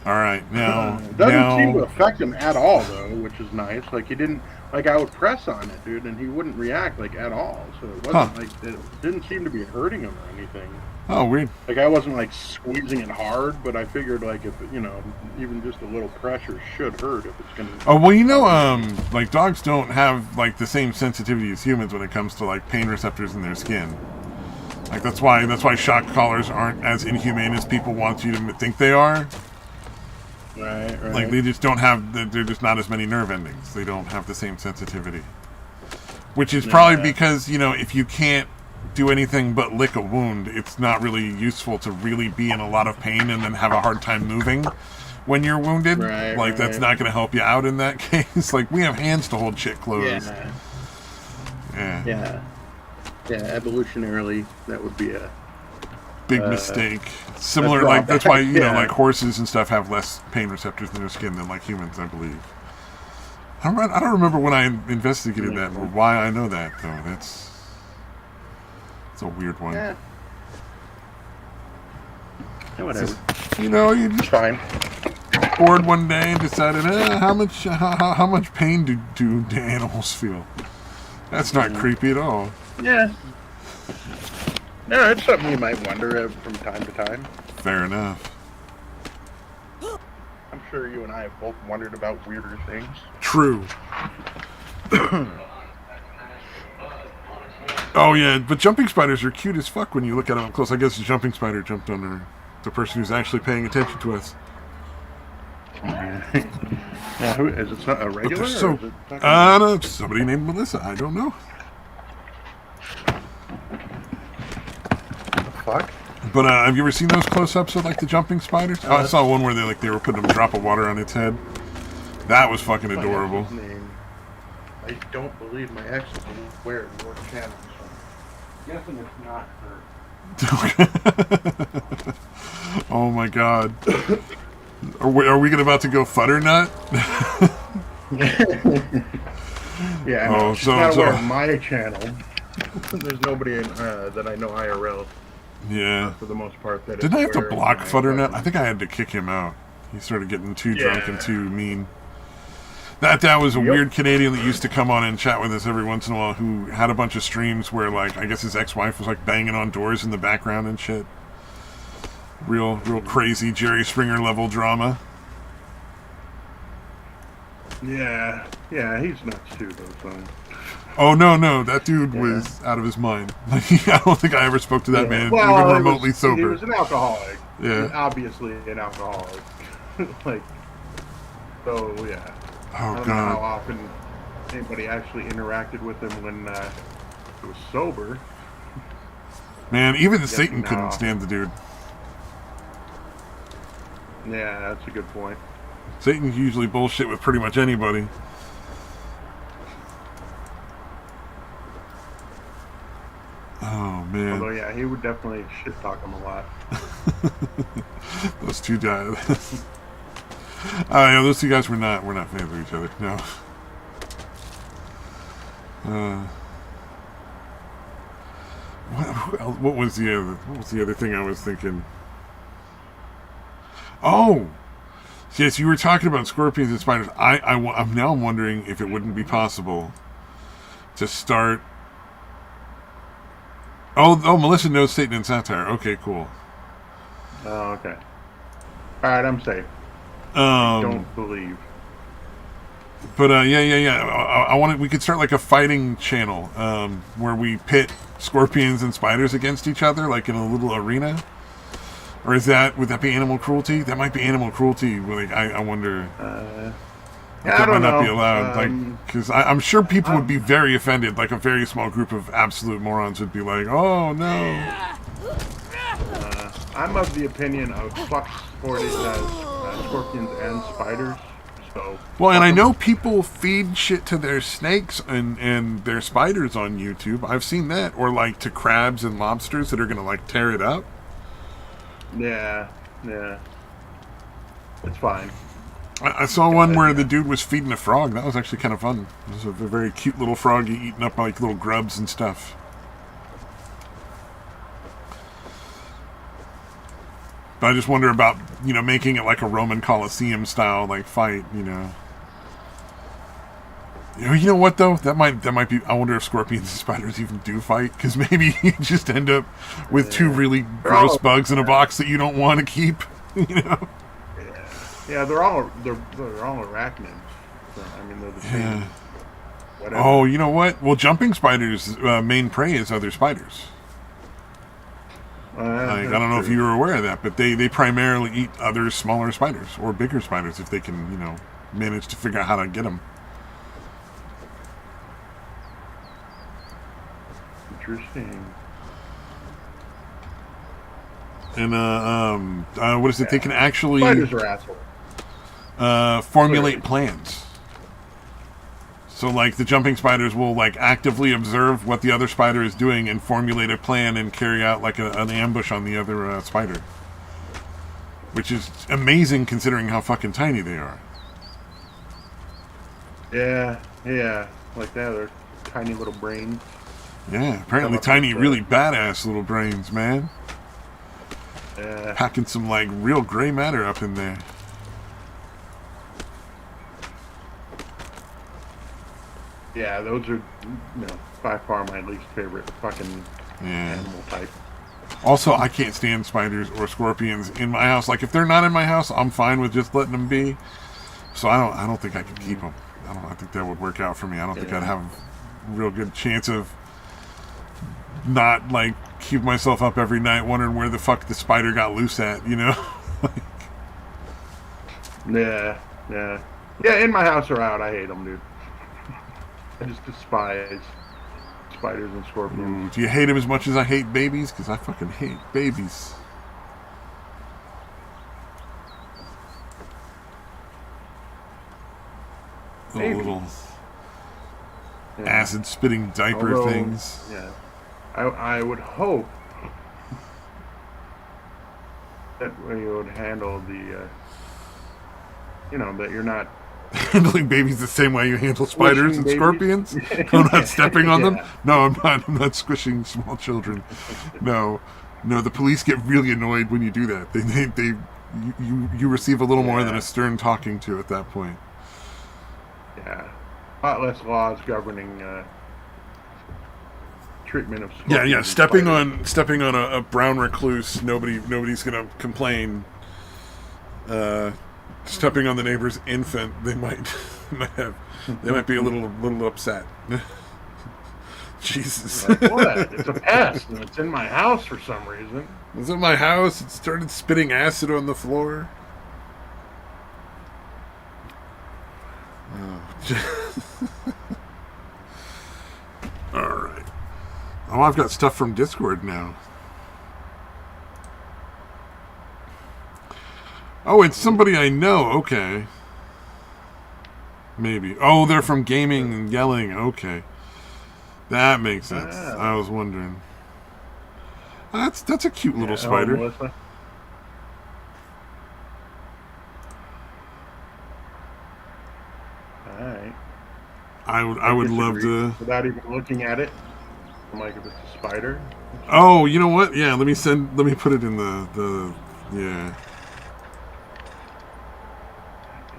All right, now it doesn't seem to affect him at all, though, which is nice. Like he didn't, like I would press on it, dude, and he wouldn't react like at all. So it wasn't like it didn't seem to be hurting him or anything. Oh, weird. Like I wasn't like squeezing it hard, but I figured like if even just a little pressure should hurt if it's gonna. Oh well, like dogs don't have like the same sensitivity as humans when it comes to like pain receptors in their skin. Like that's why shock collars aren't as inhumane as people want you to think they are. Right. Like they just don't have. They're just not as many nerve endings. They don't have the same sensitivity. Which is probably because if you can't do anything but lick a wound, it's not really useful to really be in a lot of pain and then have a hard time moving when you're wounded. That's not going to help you out in that case. Like we have hands to hold shit closed. Yeah. Evolutionarily, that would be a big mistake. Similar, like that's why like horses and stuff have less pain receptors in their skin than like humans, I believe. I don't remember when I investigated that or why I know that though. It's a weird one. Yeah, whatever. You just fine. Bored one day and decided, how much pain do animals feel? That's not creepy at all. Yeah. No, it's something you might wonder from time to time. Fair enough. I'm sure you and I have both wondered about weirder things. True. Oh yeah, but jumping spiders are cute as fuck when you look at them up close. I guess the jumping spider jumped on the person who's actually paying attention to us. Yeah, who is it? A regular? No, somebody named Melissa. I don't know. Fuck. But have you ever seen those close-ups of like the jumping spiders? I saw one where they were putting a drop of water on its head. That was fucking adorable. I don't believe my ex is aware of your channel. So I'm guessing it's not her. Oh my god. Are we about to go futter nut? Yeah, no, she's not aware of my channel. There's nobody that I know IRL. Yeah. For the most part. Didn't I have to block Futternut? I think I had to kick him out. He started getting too drunk and too mean. That was a weird Canadian that used to come on and chat with us every once in a while who had a bunch of streams where, like, I guess his ex-wife was, like, banging on doors in the background and shit. Real crazy Jerry Springer level drama. Yeah, he's nuts too, though, so. Oh, no, that dude was out of his mind. I don't think I ever spoke to that man, even remotely sober. He was an alcoholic. Yeah. Obviously an alcoholic. Like, so, yeah. Oh, I don't know how often anybody actually interacted with him when he was sober. Man, even Satan couldn't stand the dude. Yeah, that's a good point. Satan usually bullshit with pretty much anybody. Oh, man. Although, yeah, he would definitely shit talk him a lot. Those two guys. Those two guys were not fans of each other. No. What was the other thing I was thinking? Oh, yes, you were talking about scorpions and spiders. I'm now wondering if it wouldn't be possible to start. Oh, Melissa knows Satan and satire. Okay, cool. Oh, okay. All right, I'm safe. I don't believe. But yeah. I wanted. We could start like a fighting channel where we pit scorpions and spiders against each other, like in a little arena. Or would that be animal cruelty? That might be animal cruelty. Like I wonder. Yeah, I don't might know. not be allowed. Because I'm sure people would be very offended. Like a very small group of absolute morons would be like, "Oh no." I'm of the opinion of fuck sporting scorpions and spiders. So. Well, and I know people feed shit to their snakes and their spiders on YouTube. I've seen that, or like to crabs and lobsters that are gonna like tear it up. Yeah. It's fine. I saw one where the dude was feeding a frog. That was actually kind of fun. It was a very cute little frog eating up like little grubs and stuff. But I just wonder about, making it like a Roman Colosseum style like fight, You know what though? That might be. I wonder if scorpions and spiders even do fight, because maybe you just end up with two really gross bugs in a box that you don't want to keep. Yeah, they're all arachnids. So, I mean, they're the same. Whatever. Oh, you know what? Well, jumping spiders' main prey is other spiders. I don't know if you were aware of that, but they primarily eat other smaller spiders or bigger spiders if they can, manage to figure out how to get them. Interesting. And what is it? They can actually spiders are assholes. Formulate plans. So, like, the jumping spiders will, like, actively observe what the other spider is doing and formulate a plan and carry out, like, an ambush on the other spider. Which is amazing considering how fucking tiny they are. Yeah. Like that, they're tiny little brains. Yeah, apparently tiny, really badass little brains, man. Yeah. Packing some, like, real gray matter up in there. Yeah, those are, by far my least favorite fucking animal type. Also, I can't stand spiders or scorpions in my house. Like, if they're not in my house, I'm fine with just letting them be. So I don't think I could keep them. I think that would work out for me. I don't think I'd have a real good chance of not, like, keep myself up every night wondering where the fuck the spider got loose at, Yeah, in my house or out, I hate them, dude. I just despise spiders and scorpions. Do you hate them as much as I hate babies? Because I fucking hate babies. Little acid-spitting diaper things. Yeah. I would hope that you would handle the, that you're not handling babies the same way you handle spiders and scorpions. I'm not stepping on them. No, I'm not. I'm not squishing small children. No. The police get really annoyed when you do that. You receive a little more than a stern talking to at that point. Yeah, a lot less laws governing treatment of scorpions. Yeah. Stepping on a brown recluse. Nobody's gonna complain. Stepping on the neighbor's infant, they might be a little upset. Jesus. Like, what? It's a pest, and it's in my house for some reason. It's in my house. It started spitting acid on the floor. Oh. All right. Oh, I've got stuff from Discord now. Oh, it's somebody I know. Okay. Maybe. Oh, they're from gaming and yelling. Okay. That makes sense. I was wondering. That's a cute little spider. Melissa. All right. I would love to. Without even looking at it, I'm like, if it's a spider. Oh, you know what? Yeah, let me put it in the yeah.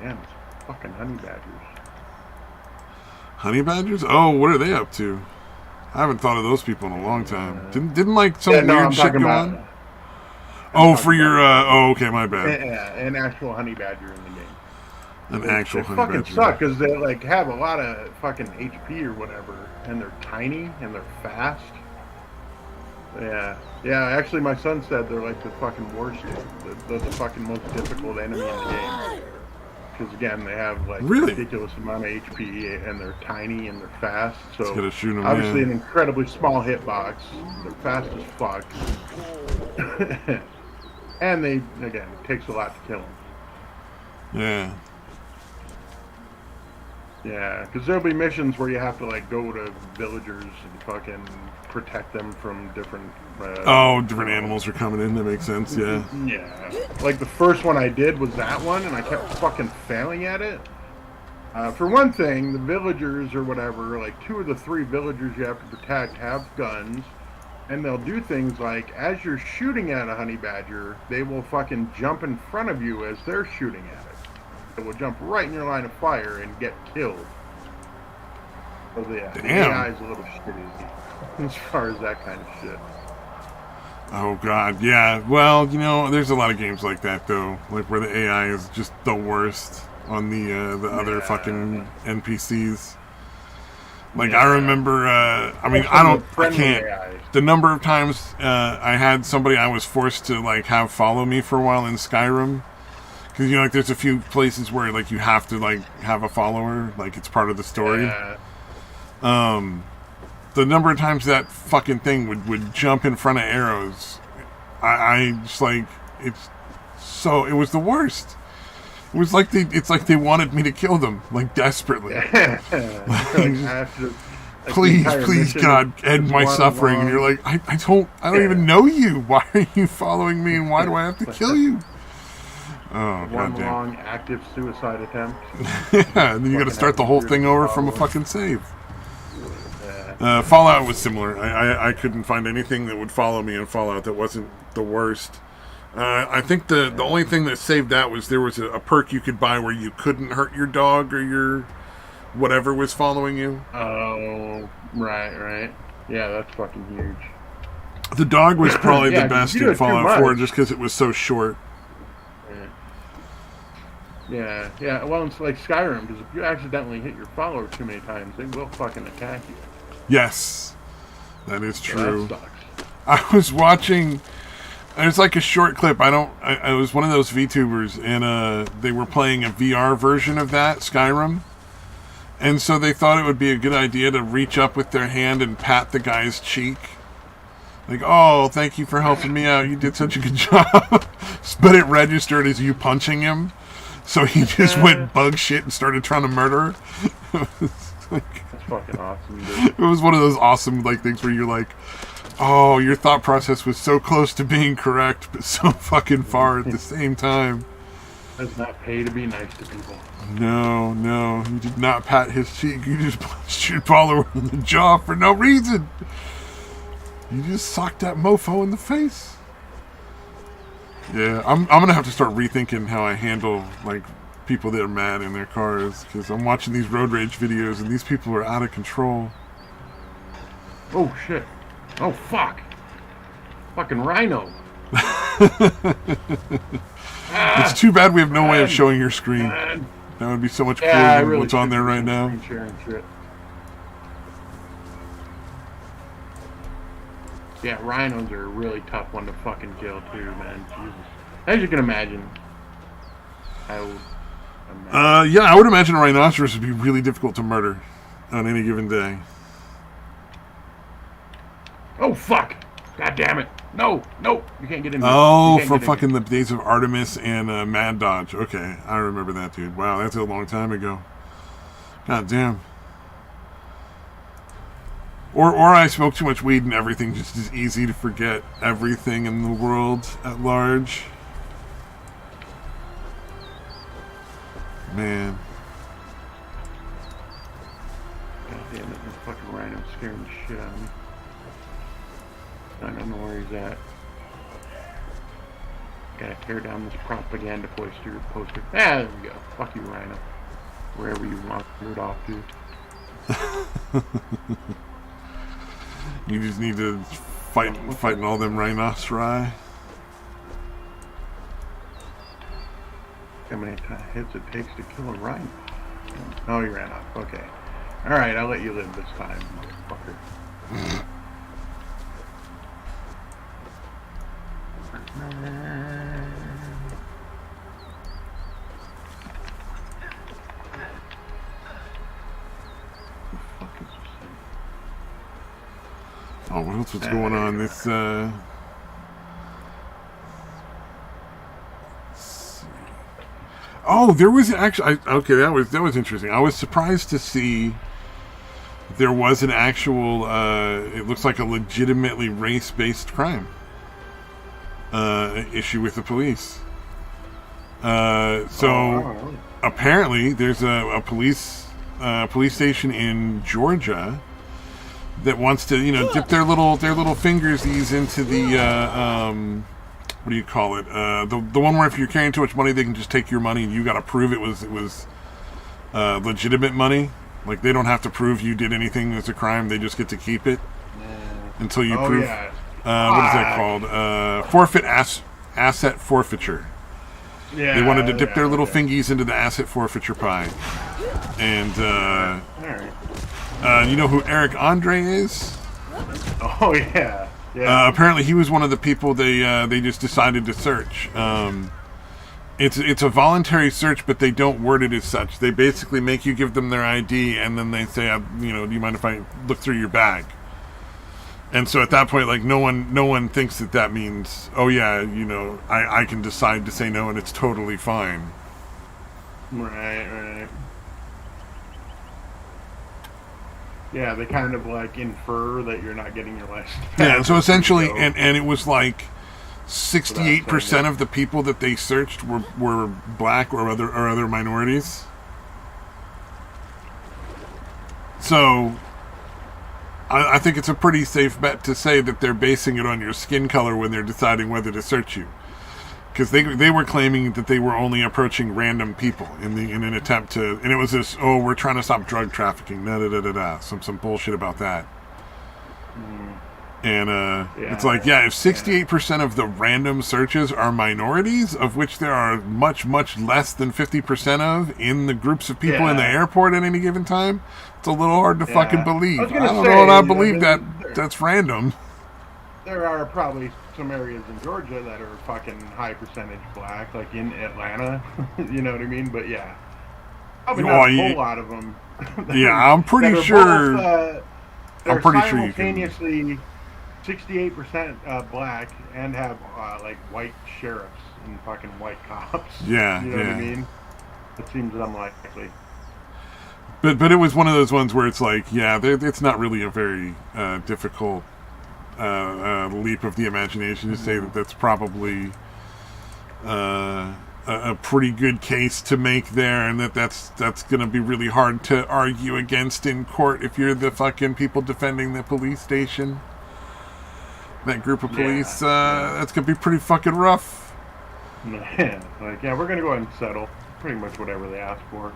Damn, it's fucking honey badgers. Honey badgers? Oh, what are they up to? I haven't thought of those people in a long time. Didn't like some weird shit go on? Oh, for your oh, okay, my bad. Yeah, an actual honey badger in the game. An actual They honey fucking badger. suck because they like have a lot of fucking HP or whatever, and they're tiny and they're fast. Yeah. Actually, my son said they're like the fucking worst. They're the fucking most difficult enemy in the game. Because again, they have like Really? ridiculous amount of HP, and they're tiny and they're fast. So Just gotta shoot 'em, obviously, yeah. an incredibly small hitbox. They're fast as fuck, and they again, it takes a lot to kill them. Yeah. Yeah, because there'll be missions where you have to like go to villagers and fucking protect them from different. Different animals are coming in. That makes sense. Yeah. Yeah, like the first one I did was that one, and I kept fucking failing at it. For one thing, the villagers or whatever, like 2 of the 3 villagers you have to protect have guns, and they'll do things like as you're shooting at a honey badger, they will fucking jump in front of you as they're shooting at it. It will jump right in your line of fire and get killed. So yeah, the Damn. AI is a little shitty as far as that kind of shit. Oh god, yeah. Well, there's a lot of games like that though, like where the AI is just the worst on the other fucking NPCs. Like I remember, I can't. AI. The number of times I had somebody I was forced to like have follow me for a while in Skyrim, because like there's a few places where like you have to like have a follower, like it's part of the story. Yeah. The number of times that fucking thing would jump in front of arrows, I just like it was the worst. It was like they wanted me to kill them like desperately. Please, God, end my suffering. And you're like, I don't even know you. Why are you following me? And why do I have to kill you? Oh, one goddamn. long active suicide attempt. Yeah, and then you got to start the whole thing over from a fucking save. Fallout was similar. I couldn't find anything that would follow me in Fallout that wasn't the worst. I think the only thing that saved that was there was a perk you could buy where you couldn't hurt your dog or your whatever was following you. Oh, right. Yeah, that's fucking huge. The dog was probably Yeah, the 'cause best you do in it too Fallout 4 much. just because it was so short. Yeah. Well, it's like Skyrim, because if you accidentally hit your follower too many times, they will fucking attack you. Yes, that is So true. that sucks. I was watching. It's like a short clip. I was one of those VTubers, and they were playing a VR version of that Skyrim, and so they thought it would be a good idea to reach up with their hand and pat the guy's cheek, like, "Oh, thank you for helping me out. You did such a good job." But it registered as you punching him, so he just went bug shit and started trying to murder her. That's fucking awesome, dude. It was one of those awesome like things where you're like, oh, your thought process was so close to being correct, but so fucking far at the same time. Does not pay to be nice to people. No, you did not pat his cheek. You just punched your follower in the jaw for no reason. You just socked that mofo in the face. Yeah, I'm gonna have to start rethinking how I handle like people that are mad in their cars, because I'm watching these road rage videos and these people are out of control. Oh shit. Oh fuck. Fucking Rhino. It's too bad we have no way of showing your screen. Man. That would be so much cooler Yeah, I than really what's on should there do right some now. screen sharing shit. Yeah, rhinos are a really tough one to fucking kill too, man. Jesus. As you can imagine. I would imagine. Yeah, I would imagine a rhinoceros would be really difficult to murder on any given day. Oh fuck! God damn it! No! You can't get in. Oh, from fucking the days of Artemis and Mad Dodge. Okay, I remember that, dude. Wow, that's a long time ago. God damn. Or I smoke too much weed and everything just is easy to forget everything in the world at large. Man. God damn it! This fucking rhino's scaring the shit out of me. I don't know where he's at. Gotta tear down this propaganda poster. Ah, there we go. Fuck you, Rhino. Wherever you want it off to. You just need to fighting all them rhinoceri. How many hits it takes to kill a rhino? Oh, he ran off. Okay. Alright, I'll let you live this time, motherfucker. Oh, what else was going on? This, oh, there was actually, okay, that was interesting. I was surprised to see there was an actual, it looks like a legitimately race-based crime issue with the police. Apparently there's a police station in Georgia that wants to, dip their little fingersies into the what do you call it? The one where if you're carrying too much money, they can just take your money and you got to prove it was legitimate money. Like they don't have to prove you did anything as a crime; they just get to keep it until you prove. Yeah. What is that called? Asset forfeiture. Yeah. They wanted to dip their little fingies into the asset forfeiture pie, and all right. You know who Eric Andre is? Oh yeah, yeah. Apparently, he was one of the people they just decided to search. It's a voluntary search, but they don't word it as such. They basically make you give them their ID, and then they say, do you mind if I look through your bag? And so at that point, like no one thinks that means, oh yeah, I can decide to say no, and it's totally fine. Right. Yeah, they kind of like infer that you're not getting your license. Yeah, and so essentially, and it was like 68% of the people that they searched were black or other minorities. So I think it's a pretty safe bet to say that they're basing it on your skin color when they're deciding whether to search you. Because they were claiming that they were only approaching random people in an attempt to, and it was this, we're trying to stop drug trafficking, some bullshit about that. And it's like, if 68% of the random searches are minorities, of which there are much, much less than 50% of in the groups of people in the airport at any given time, it's a little hard to fucking believe. I don't know if I believe that's random. There are probably some areas in Georgia that are fucking high percentage black, like in Atlanta. You know what I mean? But yeah, probably not a whole lot of them. I'm pretty sure. I'm pretty sure you can. 68% black and have like white sheriffs and fucking white cops. Yeah, you know what I mean? It seems unlikely. But it was one of those ones where it's like, it's not really a very difficult leap of the imagination to say that that's probably a pretty good case to make there, and that's going to be really hard to argue against in court if you're the fucking people defending the police station. That group of police, that's going to be pretty fucking rough. Yeah, we're going to go ahead and settle pretty much whatever they ask for.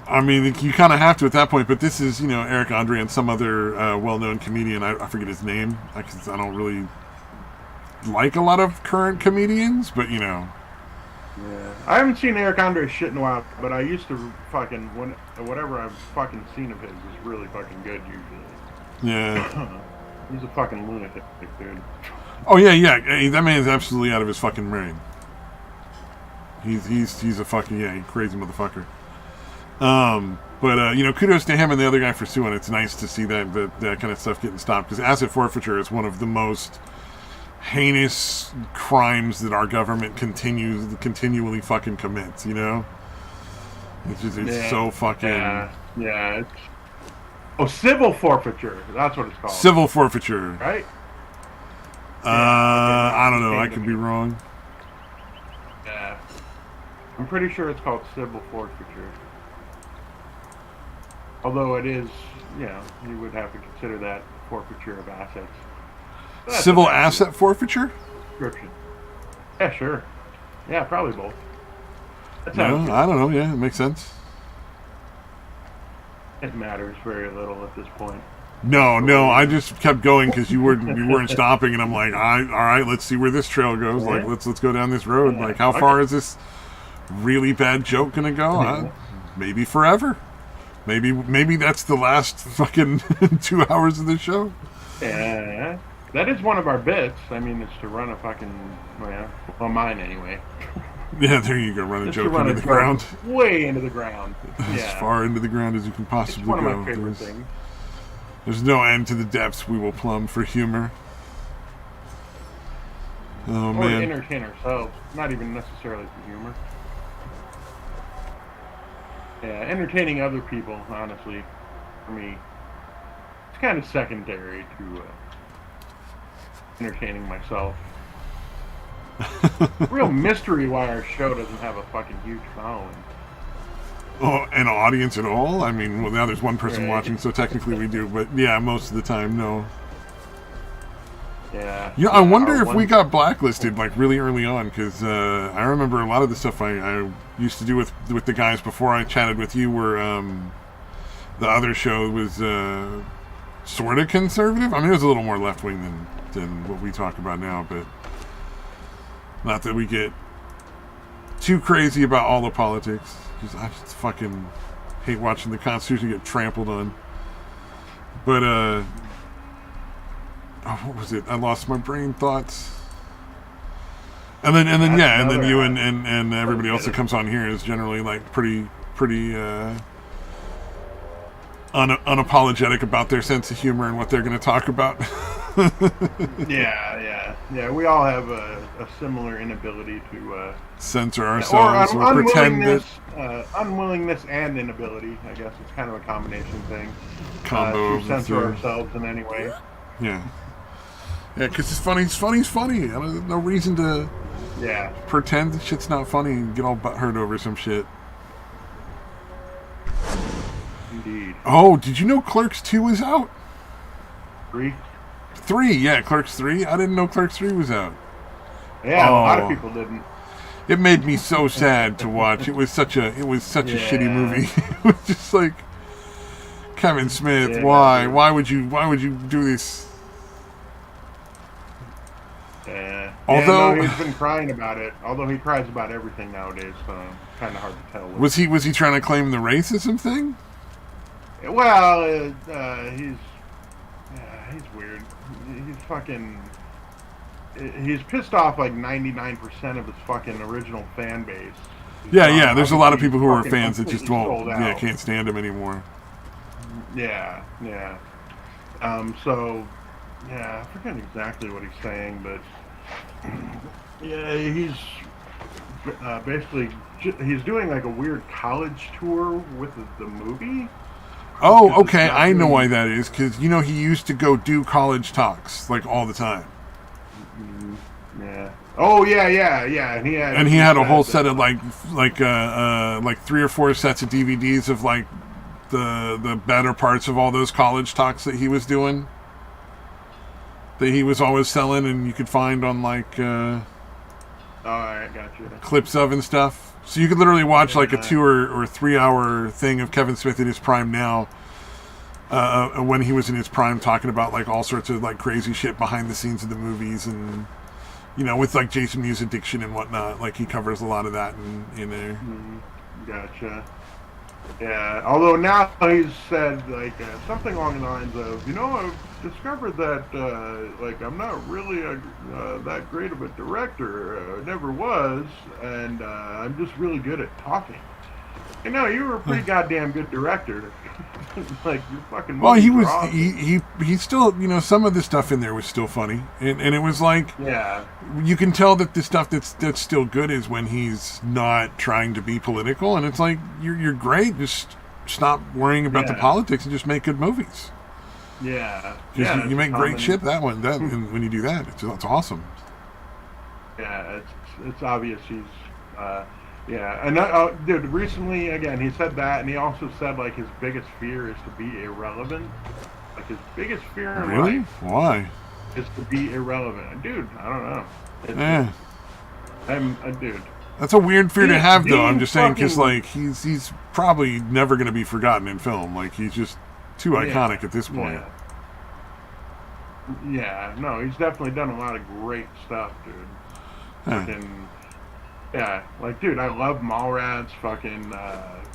I mean, you kind of have to at that point, but this is, Eric Andre and some other well-known comedian. I forget his name. I don't really like a lot of current comedians, but, Yeah. I haven't seen Eric Andre shit in a while, but I used to fucking, whatever I've fucking seen of his is really fucking good usually. Yeah. He's a fucking lunatic, dude. Oh, yeah. That man is absolutely out of his fucking brain. He's a fucking, crazy motherfucker. But kudos to him and the other guy for suing. It's nice to see that kind of stuff getting stopped, because asset forfeiture is one of the most heinous crimes that our government continually fucking commits. It's so fucking civil forfeiture. That's what it's called. Civil forfeiture, right? I don't know. I could be wrong. Yeah, I'm pretty sure it's called civil forfeiture. Although it is, you would have to consider that forfeiture of assets. Civil asset forfeiture? Description. Yeah, sure. Yeah, probably both. I don't know. Yeah, it makes sense. It matters very little at this point. No, I just kept going because you weren't stopping, and I'm like, all right, let's see where this trail goes. Like, let's go down this road. Like, how far is this? really bad joke gonna go? Maybe forever. Maybe that's the last fucking 2 hours of the show. Yeah, that is one of our bits. I mean, it's to run a fucking, well, mine anyway. Yeah, there you go. Run a joke run into the ground. Way into the ground. As far into the ground as you can possibly it's one go. Of my favorite things. There's no end to the depths we will plumb for humor. Oh, or man. to entertain ourselves, not even necessarily for humor. Yeah, entertaining other people, honestly, for me, it's kind of secondary to entertaining myself. Real mystery why our show doesn't have a fucking huge following. Oh, an audience at all? I mean, well, now there's one person watching, so technically we do, but yeah, most of the time, no. Yeah. You know, I wonder if we got blacklisted like really early on, because I remember a lot of the stuff I used to do with the guys before I chatted with you were the other show was sort of conservative. I mean, it was a little more left wing than what we talk about now, but not that we get too crazy about all the politics. I just fucking hate watching the Constitution get trampled on. But what was it? I lost my brain thoughts. And then you and everybody else that comes on here is generally like pretty unapologetic about their sense of humor and what they're going to talk about. Yeah. We all have a similar inability to censor ourselves or pretend that unwillingness and inability. I guess it's kind of a combination thing. Combo to censor ourselves in any way. Yeah. Yeah, because it's funny. No reason to pretend that shit's not funny and get all butthurt over some shit. Indeed. Oh, did you know Clerks 2 is out? 3, yeah, Clerks 3. I didn't know Clerks 3 was out. Yeah, a lot of people didn't. It made me so sad to watch. It was such a shitty movie. It was just like, Kevin Smith, why? Why would you do this? Yeah. Although he's been crying about it. Although he cries about everything nowadays, so kind of hard to tell. Was he trying to claim the racism thing? Well, he's weird. He's fucking. He's pissed off like 99% of his fucking original fan base. Yeah. There's a lot of people who are fans that just can't stand him anymore. Yeah. So, I forget exactly what he's saying, but he's basically he's doing like a weird college tour with the movie. Oh, okay. I know why that is, because he used to go do college talks like all the time. Yeah. Oh yeah. And he had a whole set of like 3 or 4 sets of DVDs of like the better parts of all those college talks that he was doing, that he was always selling, and you could find on like all right, gotcha. clips of and stuff. So you could literally watch like a 2 or 3 hour thing of Kevin Smith in his prime now, when he was in his prime, talking about like all sorts of like crazy shit behind the scenes of the movies, and with like Jason Mewes' addiction and whatnot. Like he covers a lot of that in there. Gotcha. Yeah, although now he's said like something along the lines of, I've discovered that like I'm not really that great of a director, never was, and I'm just really good at talking. You were a pretty goddamn good director. Like your fucking. Well, he was awesome. he still some of the stuff in there was still funny, and it was like you can tell that the stuff that's still good is when he's not trying to be political, and it's like you're great, just stop worrying about the politics and just make good movies. You make great shit. And when you do that, it's awesome. Yeah, it's obvious he's. And dude, recently, again, he said that, and he also said, like, his biggest fear is to be irrelevant. Like, his biggest fear in life Why? is to be irrelevant. Dude, I don't know. Dude. That's a weird fear to have, though. I'm just saying, because, like, he's probably never going to be forgotten in film. Like, he's just too iconic at this point. Yeah, no, he's definitely done a lot of great stuff, dude. Yeah, like, dude, I love Mallrats. Fucking,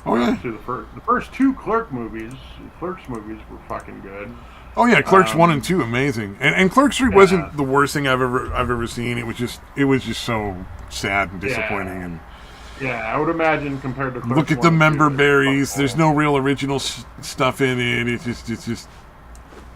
Oh yeah. obviously the first two Clerks movies were fucking good. Oh yeah, Clerks 1 and Um, 2, amazing, and Clerks 3 yeah, wasn't the worst thing I've ever seen. It was just so sad and disappointing. yeah, And yeah. I would imagine compared to look Clerks at the one and two, member it's fucking berries. There's no awful. real original stuff in it.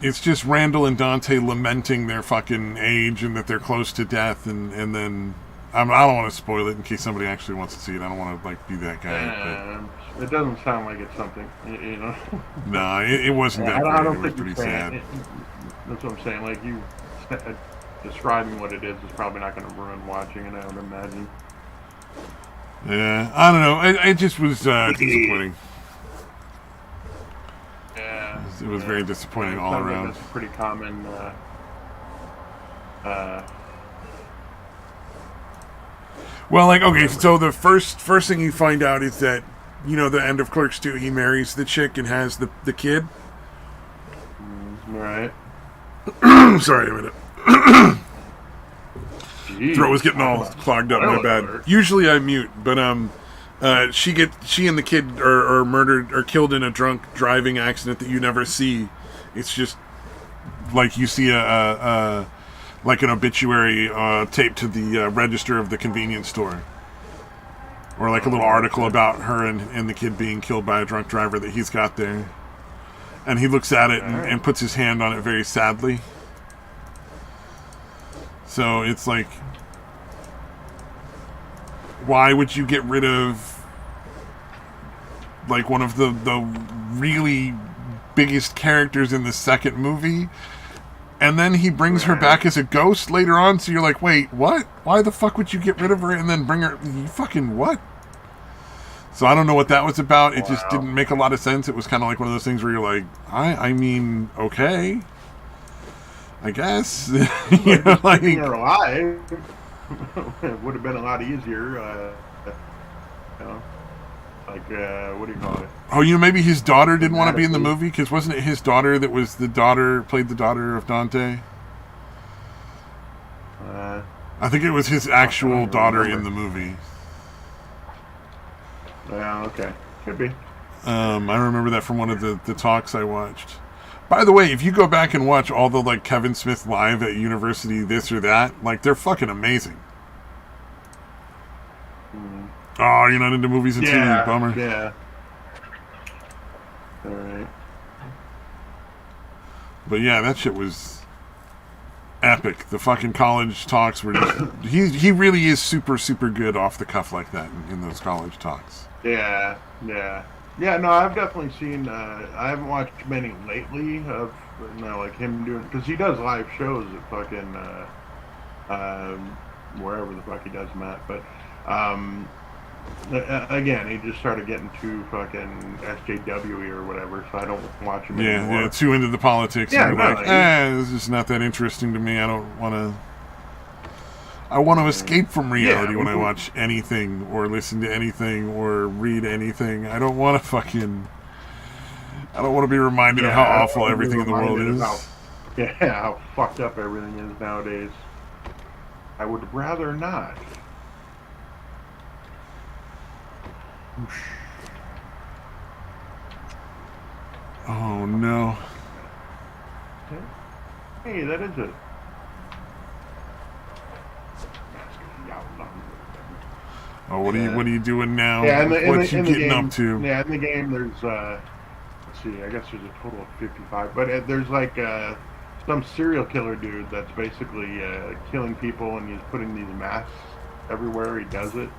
It's just Randall and Dante lamenting their fucking age and that they're close to death, and then I don't want to spoil it in case somebody actually wants to see it. I don't want to like be that guy, It doesn't sound like it's something, you know. but no, it wasn't that I great. It don't was think you're pretty saying. sad. That's what I'm saying. Like you describing what it is probably not going to ruin watching it. I would imagine. Yeah, I don't know. It just was disappointing. Yeah, It was very disappointing it all sounds like around. that's a pretty common. Uh, Well, like, okay, so the first thing you find out is that, the end of Clerks 2, he marries the chick and has the kid. right. Sorry a minute. Jeez, Throat was getting all clogged up. My spoiler bad. alert. Usually I mute, but she and the kid are murdered or killed in a drunk driving accident that you never see. It's just like you see a like an obituary taped to the register of the convenience store, or like a little article about her and the kid being killed by a drunk driver that he's got there, and he looks at it and puts his hand on it very sadly. So it's like, why would you get rid of like one of the really biggest characters in the second movie, and then he brings her back as a ghost later on, so you're like, wait, what? Why the fuck would you get rid of her and then bring her? You fucking what? So I don't know what that was about. It just didn't make a lot of sense. It was kind of like one of those things where you're like, I mean, okay, I guess. You know, like, Keeping her alive it would have been a lot easier. You know, like what do you call it? oh, maybe his daughter didn't want to be in the movie, because wasn't it his daughter that was played the daughter of Dante? I think it was his actual daughter in the movie. Yeah, okay, could be. I remember that from one of the talks I watched. By the way, if you go back and watch all the like Kevin Smith live at University this or that, like they're fucking amazing. Oh, you're not into movies and TV, bummer. Yeah. All right. But yeah, that shit was epic. The fucking college talks were just, he really is super good off the cuff like that in those college talks. Yeah. No, I've definitely seen. I haven't watched many lately of like him doing, because he does live shows at fucking wherever the fuck he does them at. But again, he just started getting too fucking SJW or whatever, so I don't watch him anymore. Yeah, too into the politics. Yeah, and like, this is not that interesting to me. I don't want to. I want to escape from reality when I watch anything or listen to anything or read anything. I don't want to be reminded of how awful everything in the world is. How fucked up everything is nowadays. I would rather not. Oh no. Hey, that is it. Oh, what are you doing now? Yeah, what you getting game, up to? Yeah, in the game there's let's see, I guess there's a total of 55, but there's like some serial killer dude that's basically killing people, and he's putting these masks everywhere he does it.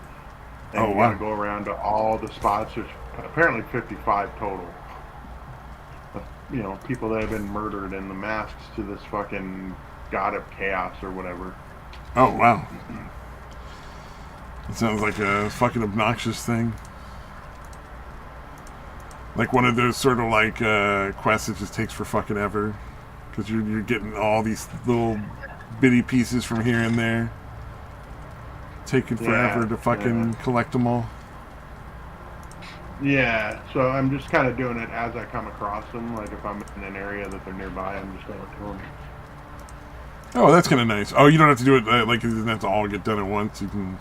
And you gotta go around to all the spots. There's apparently 55 total. People that have been murdered, and the masks to this fucking god of chaos or whatever. Oh wow. It sounds like a fucking obnoxious thing. Like one of those sort of like quests that just takes for fucking ever, because you're getting all these little bitty pieces from here and there, taking forever to fucking collect them all. Yeah, so I'm just kind of doing it as I come across them. Like if I'm in an area that they're nearby, I'm just going to kill them. Oh, that's kind of nice. Oh, you don't have to do it like it doesn't have to all get done at once. You can.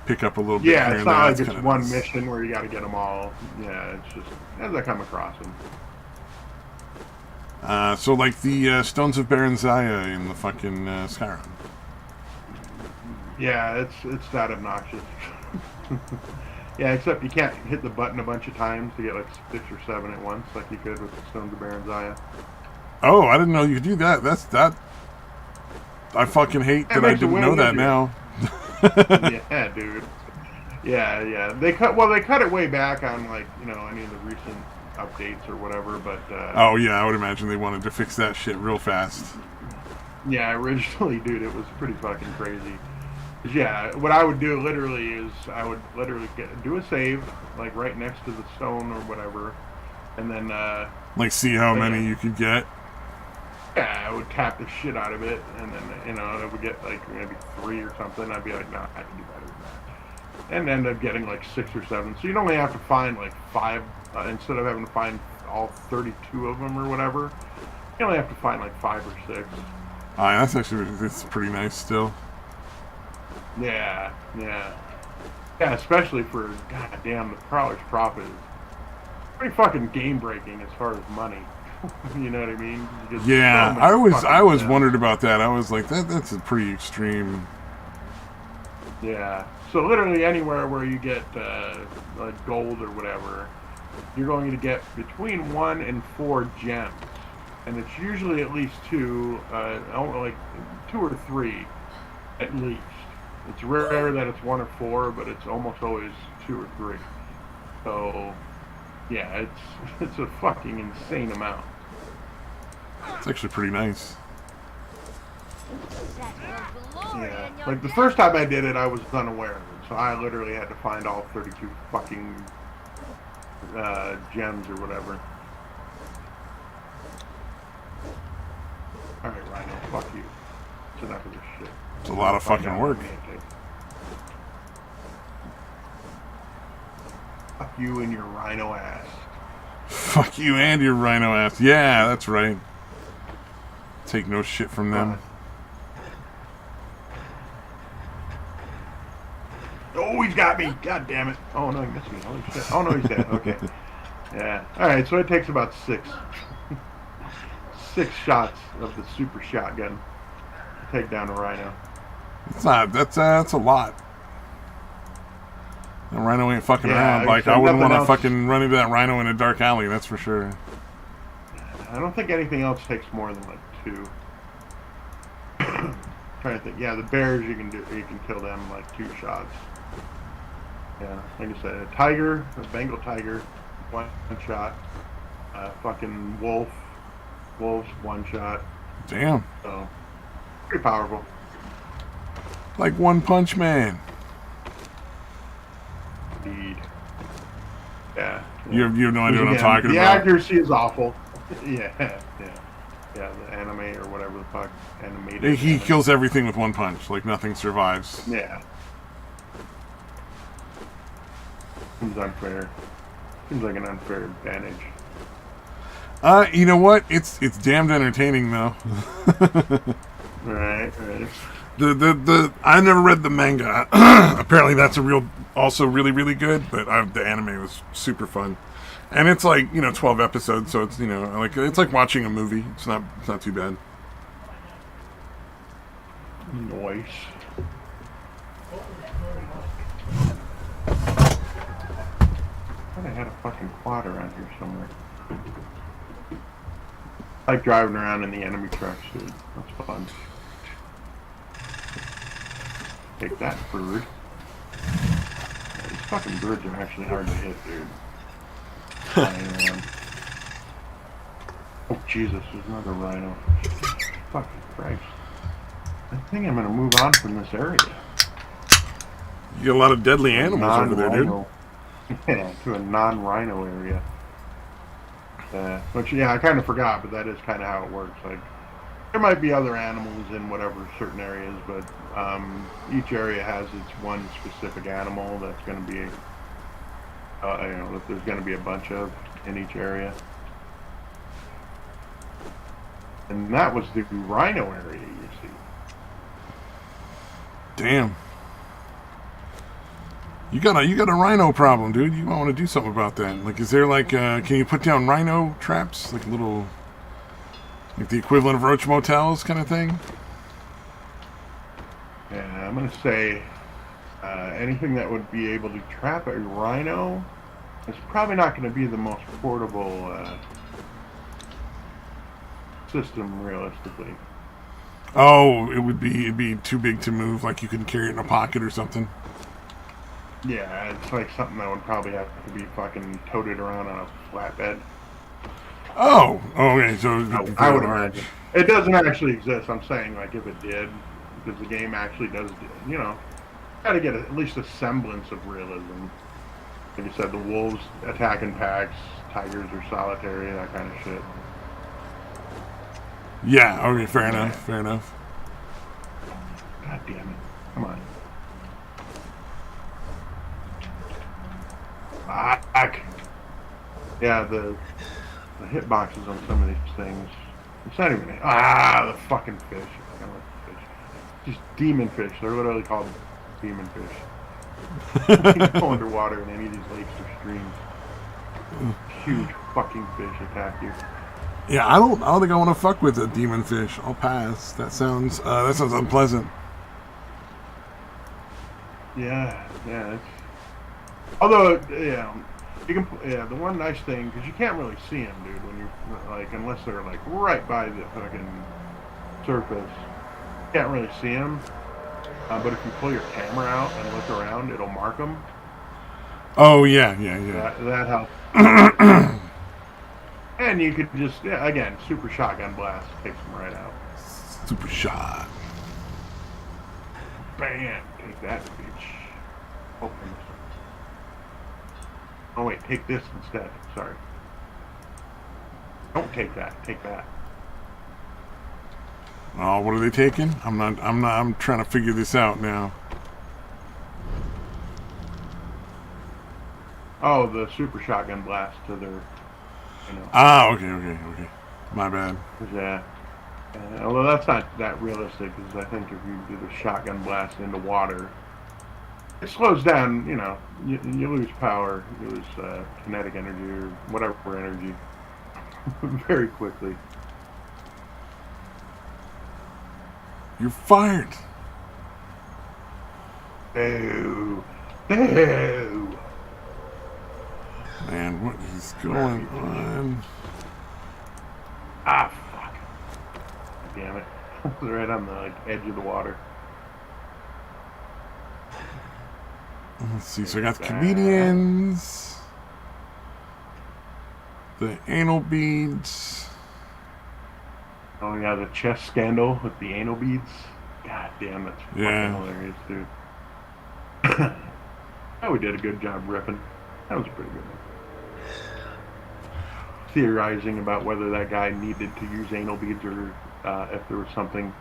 pick up a little bit Yeah, here it's and there. not like That's it's kinda one nice. mission where you got to get them all. Yeah, it's just as I come across them. So like the Stones of Baron Zaya in the fucking Skyrim. Yeah, it's that obnoxious. Yeah, except you can't hit the button a bunch of times to get like 6 or 7 at once, like you could with the Stones of Baron Zaya. Oh, I didn't know you could do that. That. I fucking hate That that I makes it didn't way know that easier. now. Yeah, dude. Yeah. They cut it way back on like any of the recent updates or whatever, but Oh yeah, I would imagine they wanted to fix that shit real fast. yeah, originally, dude, it was pretty fucking crazy. 'Cause, yeah, what I would do literally is I would literally do a save like right next to the stone or whatever, and then Like, see how yeah, many you could get. I would tap the shit out of it, and then I would get like maybe 3 or something. I'd be like, no, I can do better than that, and end up getting like 6 or 7. So you'd only have to find like 5 instead of having to find all 32 of them or whatever. You only have to find like 5 or 6. That's pretty nice still. Yeah. Especially for goddamn the Prowler's Profit is pretty fucking game breaking as far as money. You know what I mean? You get Yeah, so many I was fucking wondered about that. I was like, that's a pretty extreme. Yeah. So literally anywhere where you get like gold or whatever, you're going to get between 1 and 4 gems, and it's usually at least 2, like 2 or 3, at least. It's rare that it's 1 or 4, but it's almost always 2 or 3. So, yeah, it's a fucking insane amount. It's actually pretty nice. Yeah, like the first time I did it, I was unaware of it, so I literally had to find all 32 fucking gems or whatever. All right, Rhino, fuck you. It's enough of this shit. It's a lot of fucking work. Fuck you and your Rhino ass. Fuck you and your Rhino ass. Yeah, that's right. Take no shit from them. Oh, he's got me! God damn it! Oh no, he missed me. Holy shit! Oh no, he's dead. Okay. Yeah. All right. So it takes about 6 shots of the super shotgun to take down a Rhino. It's not. That's a lot. The Rhino ain't fucking around. Like, so I wouldn't want to else. fucking run into that Rhino in a dark alley. That's for sure. I don't think anything else takes more than like 2. Trying to think. Yeah, the bears you can kill them in like 2 shots. Yeah, like I said, a tiger, a Bengal tiger, 1 shot. Fucking wolves, 1 shot. Damn. So pretty powerful. Like One Punch Man. Indeed. Yeah. You have no idea what I'm Again, talking the about. accuracy is awful. Yeah. The anime or whatever the fuck animated. He kills everything with 1 punch. Like, nothing survives. Yeah. Seems unfair. Seems like an unfair advantage. You know what? It's damned entertaining though. Right. The I never read the manga. Apparently that's also really really good. But the anime was super fun, and it's like 12 episodes, so it's it's like watching a movie. It's not too bad. Nice. I thought I had a fucking quad around here somewhere. I like driving around in the enemy trucks, dude. That's fun. Take that, bird. Yeah, these fucking birds are actually hard to hit, dude. Oh, Jesus, there's another rhino. Fucking Christ. I think I'm gonna move on from this area. You got a lot of deadly animals over there, dude. Yeah, to a non-rhino area. Which, yeah, I kind of forgot, but that is kind of how it works. Like, there might be other animals in whatever certain areas, but each area has its one specific animal that's going to be, that there's going to be a bunch of in each area. And that was the rhino area, you see. Damn. You got a rhino problem, dude. You might want to do something about that. Like, is there like, can you put down rhino traps, like little, like the equivalent of roach motels kind of thing? Yeah, I'm gonna say anything that would be able to trap a rhino is probably not going to be the most portable system, realistically. Oh, it'd be too big to move. Like you couldn't carry it in a pocket or something. Yeah, it's like something that would probably have to be fucking toted around on a flatbed. Oh, okay. So I would imagine it doesn't actually exist. I'm saying like if it did, because the game actually does, you know, got to get at least a semblance of realism. Like you said, the wolves attack in packs, tigers are solitary, that kind of shit. Yeah. Okay. Fair enough. Fair enough. God damn it! Come on. Fuck. Yeah, the hitboxes on some of these things. It's not even the fucking fish. I don't like the fish. Just demon fish. They're literally called demon fish. You go underwater in any of these lakes or streams. Huge fucking fish attack you. Yeah, I don't think I want to fuck with a demon fish. I'll pass. That sounds unpleasant. Yeah. It's, although, yeah, you can. Yeah, the one nice thing, because you can't really see them, dude, when you're like, unless they're like right by the fucking surface, you can't really see them. But if you pull your camera out and look around, it'll mark them. Oh yeah. That helps. And you could just, again, super shotgun blast takes them right out. Super shot. Bam! Take that, bitch. Oh wait, take this instead. Sorry. Don't take that. Take that. Oh, what are they taking? I'm trying to figure this out now. Oh, the super shotgun blast to their, you know. Okay. My bad. Yeah. Although that's not that realistic, because I think if you do the shotgun blast into water, it slows down, you know, you lose power, you lose kinetic energy or whatever energy very quickly. You're fired. Boo. Man, what is going on? Ah, fuck. Damn it. It's right on the edge of the water. Let's see, so I got the comedians, the anal beads. Oh yeah, the chess scandal with the anal beads. God damn, that's fucking hilarious, dude. Oh, we did a good job ripping. That was pretty good. Theorizing about whether that guy needed to use anal beads or if there was something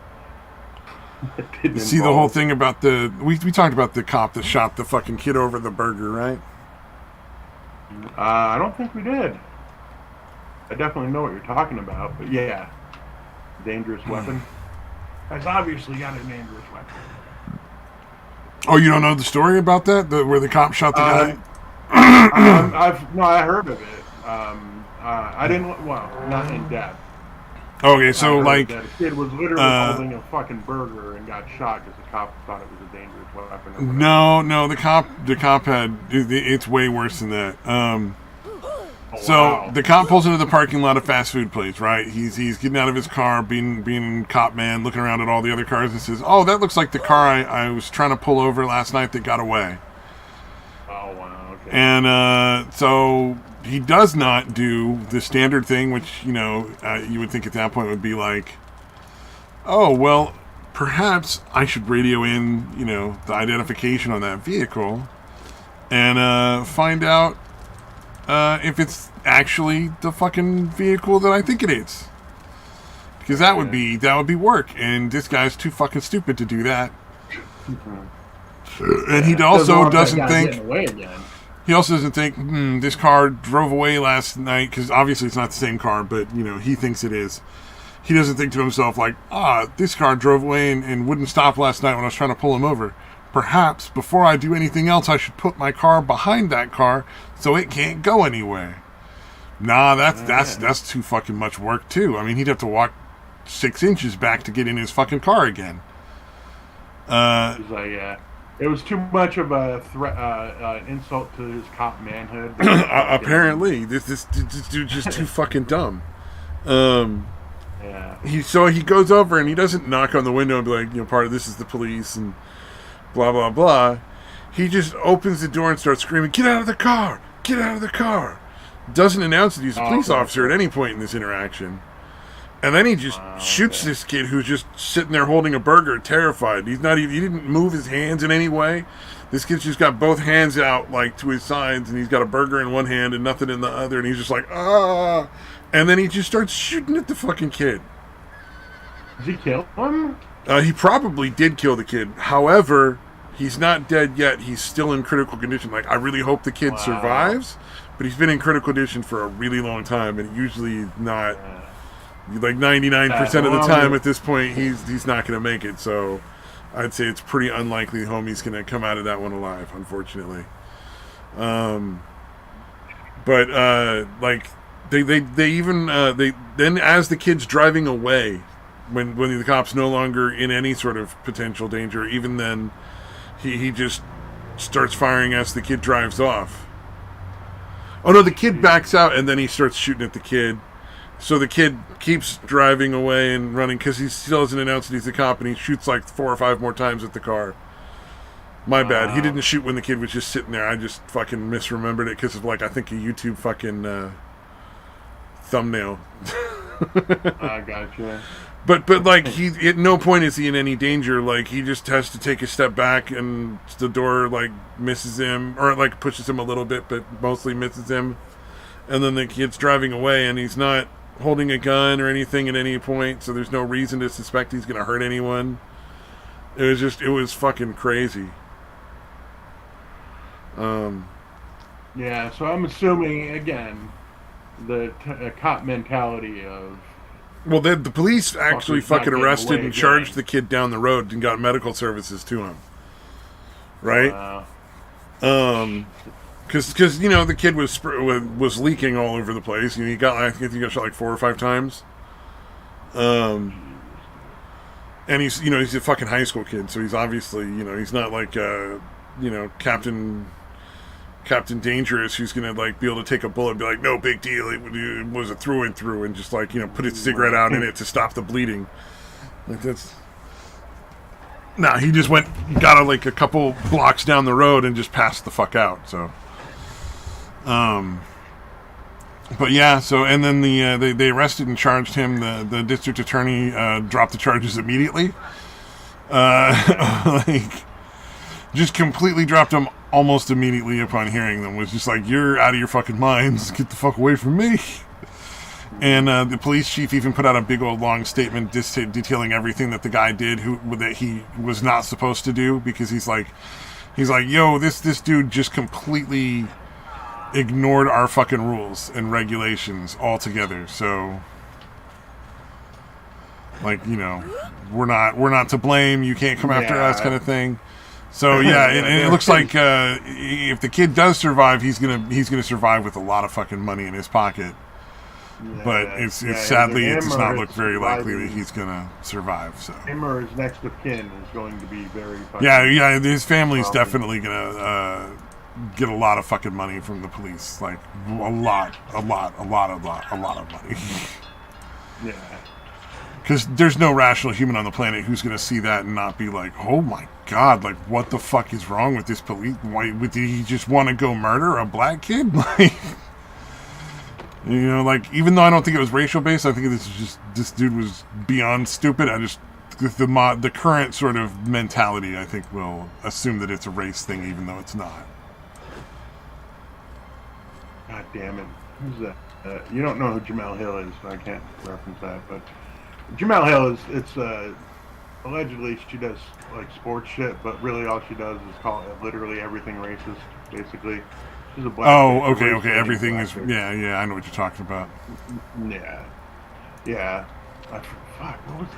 that didn't See the whole thing about we talked about the cop that shot the fucking kid over the burger, right? I don't think we did. I definitely know what you're talking about, but yeah. Dangerous weapon. Guy's obviously got a dangerous weapon. Oh, you don't know the story about that? Where the cop shot the guy? I heard of it. I didn't. Well, not in depth. Okay, so like that a kid was literally holding a fucking burger and got shot because the cop thought it was a dangerous weapon. No, the cop had it's way worse than that. The cop pulls into the parking lot of fast food place, right? He's getting out of his car, being cop man, looking around at all the other cars, and says, "Oh, that looks like the car I was trying to pull over last night that got away." Oh wow, okay. And so he does not do the standard thing, which you would think at that point would be like, "Oh well, perhaps I should radio in the identification on that vehicle and find out." If it's actually the fucking vehicle that I think it is, because that would be work, and this guy's too fucking stupid to do that. And he also doesn't think. He also doesn't think this car drove away last night, because obviously it's not the same car, but he thinks it is. He doesn't think to himself like, this car drove away and wouldn't stop last night when I was trying to pull him over. Perhaps before I do anything else, I should put my car behind that car so it can't go anywhere. Nah, that's too fucking much work too. I mean, he'd have to walk 6 inches back to get in his fucking car again. He's like, it was too much of a insult to his cop manhood. Apparently, this dude's just too fucking dumb. Yeah. He goes over and he doesn't knock on the window and be like, part of this is the police and blah blah blah. He just opens the door and starts screaming, "Get out of the car! Get out of the car!" Doesn't announce that he's a police officer at any point in this interaction. And then he just shoots this kid who's just sitting there holding a burger, terrified. He didn't move his hands in any way. This kid's just got both hands out, like, to his sides, and he's got a burger in one hand and nothing in the other, and he's just like, ah! And then he just starts shooting at the fucking kid. Did he kill him? He probably did kill the kid. However, he's not dead yet. He's still in critical condition. Like, I really hope the kid survives, but he's been in critical condition for a really long time, and usually not... Like 99% of the time at this point, he's not going to make it. So I'd say it's pretty unlikely homie's going to come out of that one alive, unfortunately. But like they even then as the kid's driving away, when the cop's no longer in any sort of potential danger, even then he just starts firing as the kid drives off. Oh no, the kid backs out and then he starts shooting at the kid. So the kid keeps driving away and running because he still hasn't announced that he's a cop, and he shoots like 4 or 5 more times at the car. My bad. He didn't shoot when the kid was just sitting there. I just fucking misremembered it because of, like, I think a YouTube fucking thumbnail. I gotcha. But like, he at no point is he in any danger. Like, he just has to take a step back, and the door, like, misses him, or, like, pushes him a little bit, but mostly misses him. And then the kid's driving away, and he's not holding a gun or anything at any point, so there's no reason to suspect he's going to hurt anyone. It was fucking crazy. Yeah, so I'm assuming, again, the cop mentality of... Well, the police actually fucking arrested and charged again. the kid down the road and got medical services to him. Right? Because the kid was leaking all over the place. I think he got shot like 4 or 5 times. And he's a fucking high school kid, so he's obviously he's not like Captain Dangerous, who's gonna like be able to take a bullet and be like, no big deal, it was a through and through, and just like put his cigarette out in it to stop the bleeding. Like that's. Nah, he just got like a couple blocks down the road and just passed the fuck out. So. But yeah, so and then they arrested and charged him. The district attorney dropped the charges immediately. Like, just completely dropped them almost immediately upon hearing them. Was just like, you're out of your fucking minds. Get the fuck away from me. And the police chief even put out a big old long statement detailing everything that the guy did that he was not supposed to do, because he's like, yo, this dude just completely ignored our fucking rules and regulations altogether. So, like, we're not to blame. You can't come after us, kind of thing. So yeah, and it looks like if the kid does survive, he's gonna survive with a lot of fucking money in his pocket. Yeah, but it's sadly it does not look very likely that he's gonna survive. So him or his next of kin is going to be very fucking his family's definitely gonna get a lot of fucking money from the police, like a lot of money. Yeah. Because there's no rational human on the planet who's going to see that and not be like, oh my god, like, what the fuck is wrong with this police? Why did he just want to go murder a black kid? Like, like, even though I don't think it was racial based, I think this dude was beyond stupid. I just, the current sort of mentality, I think, will assume that it's a race thing, even though it's not. God damn it. Who's that? You don't know who Jamel Hill is, so I can't reference that, but Jamel Hill it's allegedly she does like sports shit, but really all she does is call literally everything racist, basically. She's a black okay, everything is, yeah, I know what you're talking about. Yeah. Fuck, what was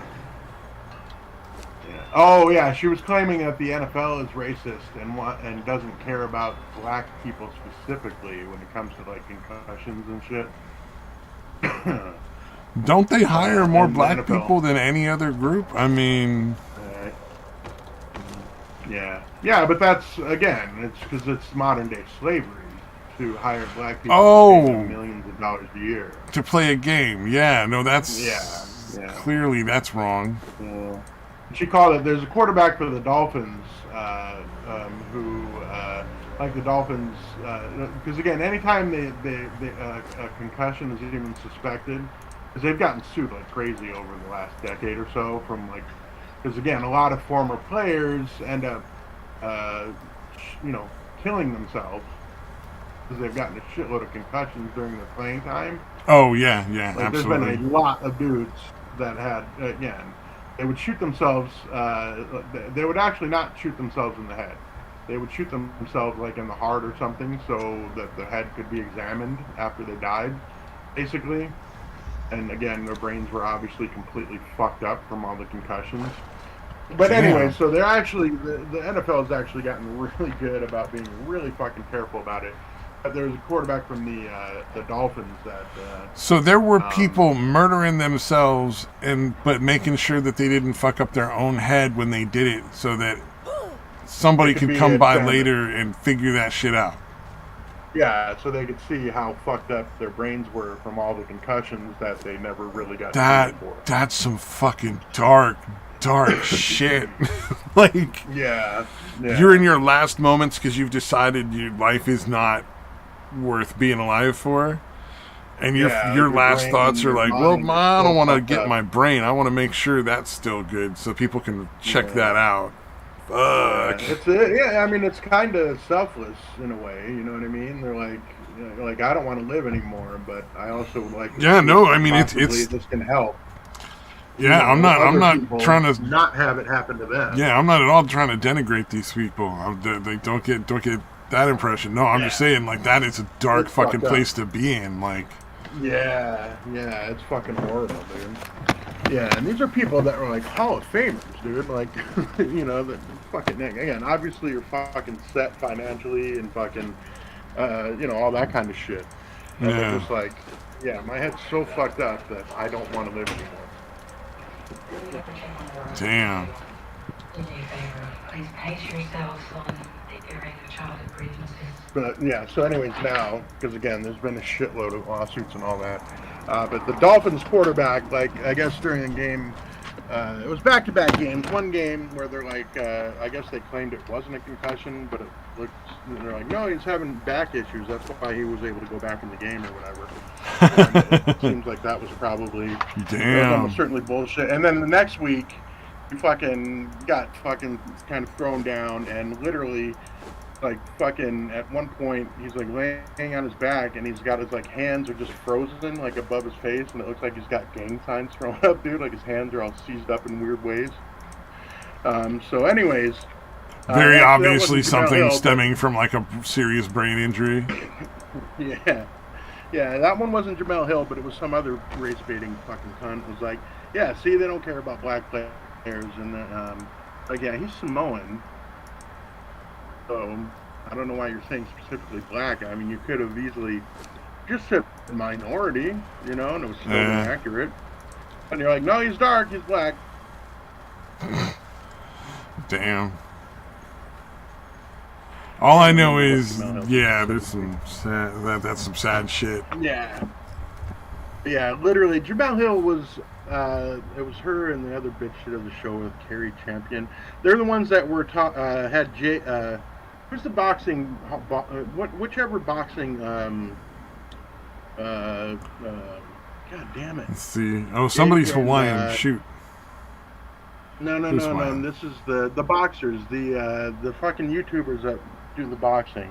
Yeah. Oh yeah, she was claiming that the NFL is racist and doesn't care about black people specifically when it comes to like concussions and shit. Don't they hire more And the black NFL. people than any other group? I mean, Yeah, yeah, but that's again, it's because it's modern day slavery to hire black people and pay them oh, millions of dollars a year. to play a game. Yeah, no, Yeah, that's yeah. clearly that's wrong. Yeah. She called it. There's a quarterback for the Dolphins who, like the Dolphins, because again, anytime a concussion is even suspected, because they've gotten sued like crazy over the last decade or so from like, because again, a lot of former players end up, uh, you know, killing themselves because they've gotten a shitload of concussions during their playing time. Oh yeah, yeah, Like there's been absolutely. a lot of dudes that had again, they would shoot themselves. They would actually not shoot themselves in the head. They would shoot themselves like in the heart or something, so that the head could be examined after they died, basically. And again, their brains were obviously completely fucked up from all the concussions. But anyway, Damn. so they're actually the NFL has actually gotten really good about being really fucking careful about it. But there was a quarterback from the Dolphins that So there were um, people murdering themselves and but making sure that they didn't fuck up their own head when they did it, so that it somebody could could be come by examined. later and figure that shit out. Yeah, so they could see how fucked up their brains were from all the concussions that they never really got treated for. That's some fucking dark shit. Like Yeah, you're in yeah, your last moments because you've decided your life is not worth being alive for, and yeah. your Like your last thoughts brain, are your like, well, mind is I don't so want to fucked get up. my brain. I want to make sure that's still good so people can check Yeah, that out. yeah. Fuck. Yeah. I mean, it's kind of selfless in a way. You know what I mean? They're like, you know, like I don't want to live anymore, but I also would like to Yeah, see if no, I mean possibly it's this can help. yeah. I'm Other not trying people to. not have it happen to them. Yeah, I'm not at all trying to denigrate these people. They don't get that impression. No, I'm just Yeah, saying like that is a dark it's fucking fucked up. place to be in. Like, Yeah, yeah, it's fucking horrible, dude. Yeah, and these are people that are like Hall of Famers, dude. Like, the fucking again. Obviously, you're fucking set financially and fucking, all that kind of shit. And they're yeah, just like, yeah, my head's so fucked up that I don't want to live anymore. damn. Do me a favor. Please pace yourself, son. If you're in a childhood grievances. But yeah, so anyways, now because again, there's been a shitload of lawsuits and all that. But the Dolphins quarterback, like I guess during the game, it was back-to-back games. One game where they're like, I guess they claimed it wasn't a concussion, but it looked. They're like, no, he's having back issues. That's why he was able to go back in the game or whatever. And it seems like that was almost Damn. certainly bullshit. And then the next week, he fucking got fucking kind of thrown down and literally like fucking at one point he's like laying on his back and he's got his like hands are just frozen like above his face and it looks like he's got gang signs thrown up, dude. Like his hands are all seized up in weird ways. So anyways, Very that obviously wasn't Jamel something Hill, but stemming from like a serious brain injury. yeah, yeah, that one wasn't Jamel Hill, but it was some other race baiting fucking cunt. It was like, yeah, see, they don't care about black players, and then, like, yeah, he's Samoan, so I don't know why you're saying specifically black. I mean, you could have easily just said minority, and it was still Yeah. inaccurate. And you're like, no, he's dark, he's black. Damn. All I know What is, Jamel Hill yeah, there's specifically. some sad, that's some sad shit. Yeah. Yeah, literally, Jamel Hill was. It was her and the other bitch shit of the show with Carrie Champion. They're the ones that were had Jay. Who's the boxing? Whichever boxing. Uh, uh, God damn it, Let's see. Oh, Jake somebody's and Hawaiian. Shoot. no, no, Who's no, no. Hawaiian? This is the boxers, the fucking YouTubers that do the boxing.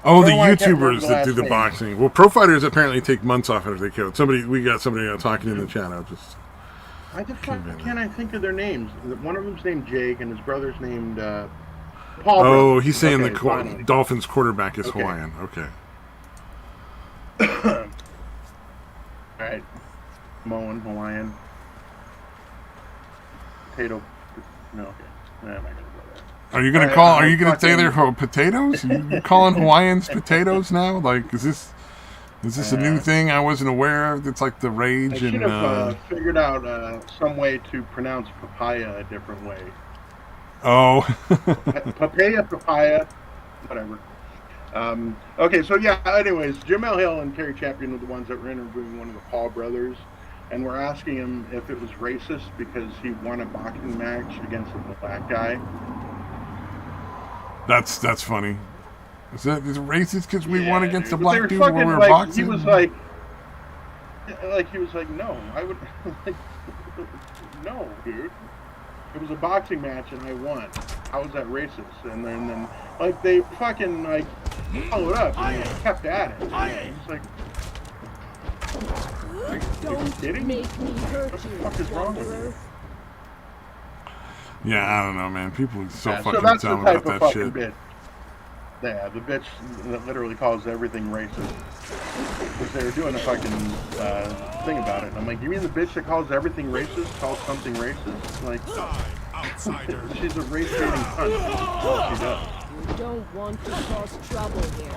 Oh, I the don't know why I can't remember YouTubers the that do last the name. boxing. Well, pro fighters apparently take months off after they kill. We got somebody talking in the chat. I'll just Why the fuck convey that. can't I think of their names? One of them's named Jake, and his brother's named Paul Oh, Brothers. he's saying Okay, finally. Dolphins quarterback is Okay. Hawaiian. Okay. All right. Samoan, Hawaiian, potato, No, okay. I'm not gonna go there. Are you gonna Are you gonna say they're potatoes? You calling Hawaiians potatoes now? Like, is this a new thing I wasn't aware of? It's like the rage. I should have figured out some way to pronounce papaya a different way. Oh. Papaya, whatever. Okay, so yeah. Anyways, Jamel Hill and Terry Champion were the ones that were interviewing one of the Paul brothers, and we're asking him if it was racist because he won a boxing match against a black guy. That's funny. Is it racist because we won against a But black dude when we were boxing? He was like, no, I would, like, no, dude. It was a boxing match and I won. How is that racist? And then like, they fucking, like, followed up and they kept at it. It's like, are you kidding? What the fuck is wrong with you? Yeah, I don't know, man. People are so fucking so that's dumb the type about of that fucking shit. bitch. Yeah, the bitch that literally calls everything racist. Because they were doing a fucking thing about it. And I'm like, you mean the bitch that calls everything racist calls something racist? Like, she's a race-baiting cunt. That's all she does. You don't want to cause trouble here.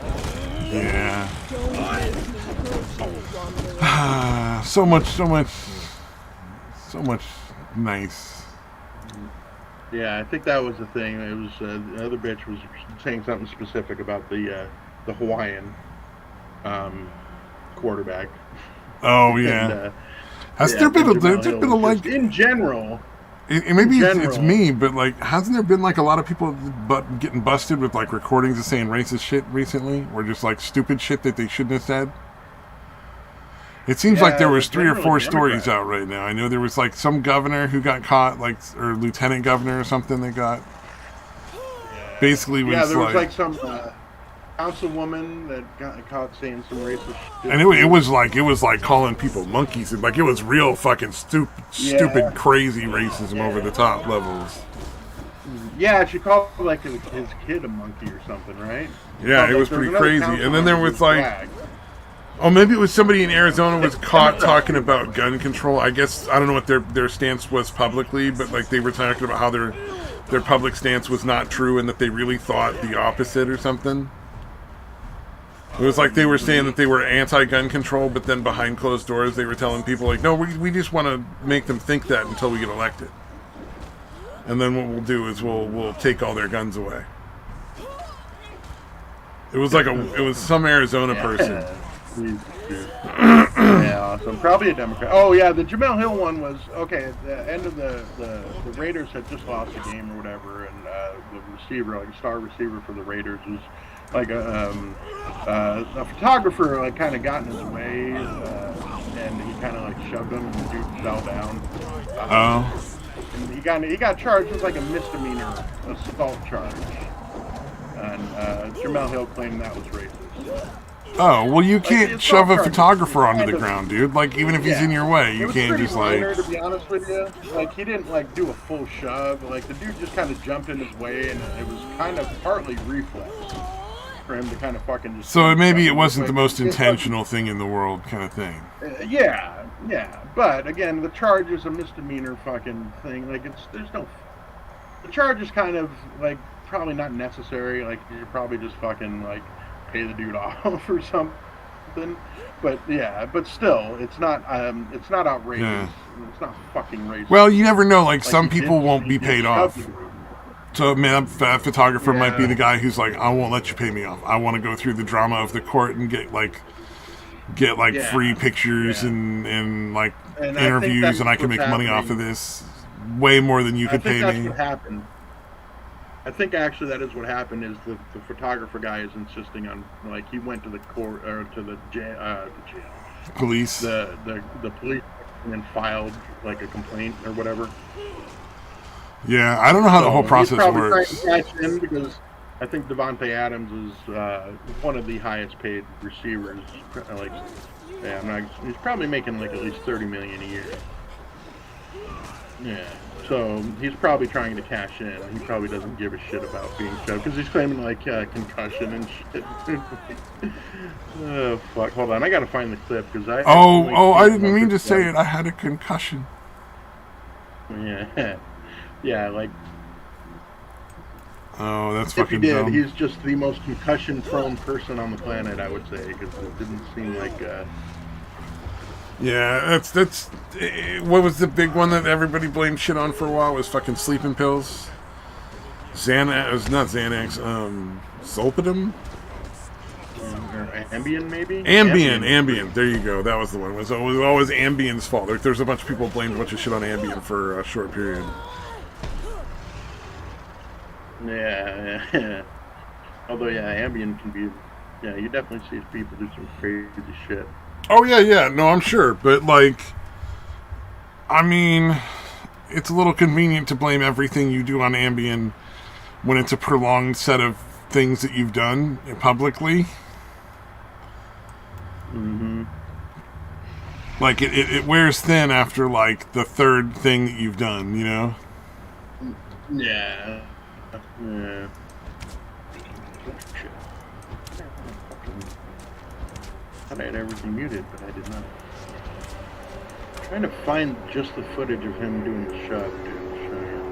Yeah. Don't make me hurt you, Wanderer. so much nice. Yeah, I think that was the thing. It was the other bitch was saying something specific about the Hawaiian quarterback. Oh yeah. And, Has there been a like in general? Maybe it's me, but like, hasn't there been like a lot of people getting busted with like recordings of saying racist shit recently, or just like stupid shit that they shouldn't have said? It seems like there was 3 or 4 stories out right now. I know there was like some governor who got caught, like, or lieutenant governor or something that got basically was there was like some councilwoman that got caught saying some racist shit. And it was like calling people monkeys, and like it was real fucking stupid, crazy racism over the top levels. Yeah, she called like his kid a monkey or something, right? Yeah, it was pretty crazy. And then there was like, oh, maybe it was somebody in Arizona was caught talking about gun control. I guess, I don't know what their stance was publicly, but like they were talking about how their public stance was not true and that they really thought the opposite or something. It was like they were saying that they were anti-gun control, but then behind closed doors they were telling people like, no, we just want to make them think that until we get elected. And then what we'll do is we'll take all their guns away. It was like it was some Arizona person. Yeah, awesome. Probably a Democrat. Oh yeah, the Jamel Hill one was okay. At the end of the Raiders had just lost a game or whatever, and the receiver, like a star receiver for the Raiders, was like a photographer, like kind of got in his way, and he kind of like shoved him, and the dude fell down. And he got charged with like a misdemeanor assault charge, and Jamel Hill claimed that was racist. Oh, well, you can't shove a photographer onto the ground, dude. Like, even if he's in your way, you can't just, like... Minor, to be honest with you. Like, he didn't, like, do a full shove. Like, the dude just kind of jumped in his way, and it was kind of partly reflex for him to kind of fucking just... So maybe it wasn't the most intentional thing in the world kind of thing. Yeah. But, again, the charge is a misdemeanor fucking thing. Like, there's no... The charge is kind of, like, probably not necessary. Like, you're probably just fucking, like... pay the dude off or something, but still, it's not outrageous. Yeah. It's not fucking racist. Well, you never know. Like some people won't be paid off. So, man, a photographer might be the guy who's like, I won't let you pay me off. I want to go through the drama of the court and get free pictures and interviews, and I can make money off of this way more than you could pay me. That's what happened. I think actually that is what happened. Is the photographer guy is insisting on, like, he went to the court or to the jail, police, the police, and filed like a complaint or whatever. Yeah, I don't know how the whole process works. He's probably trying to catch in because I think Devontae Adams is one of the highest paid receivers. Like, he's probably making like at least $30 million a year. Yeah. So he's probably trying to cash in. He probably doesn't give a shit about being shoved because he's claiming like concussion and shit. Oh fuck! Hold on, I gotta find the clip because I. I didn't mean to say it. I had a concussion. Yeah. Yeah, like Oh, that's if he fucking did, dumb. he's just the most concussion-prone person on the planet, I would say, because it didn't seem like. Yeah, that's. What was the big one that everybody blamed shit on for a while? Was fucking sleeping pills. Xanax, it was not Xanax. Zolpidem. Or Ambien, maybe? Ambien. There you go. That was the one. It was always Ambien's fault. There's a bunch of people blamed a bunch of shit on Ambien for a short period. Yeah. Although, yeah, Ambien can be. Yeah, you definitely see people do some crazy shit. Oh yeah. No, I'm sure, but like, I mean, it's a little convenient to blame everything you do on Ambien when it's a prolonged set of things that you've done publicly. Mm-hmm. Like it wears thin after like the third thing that you've done, you know? Yeah. Yeah. I thought I had everything muted, but I did not. I'm trying to find just the footage of him doing the shove, dude. Show you.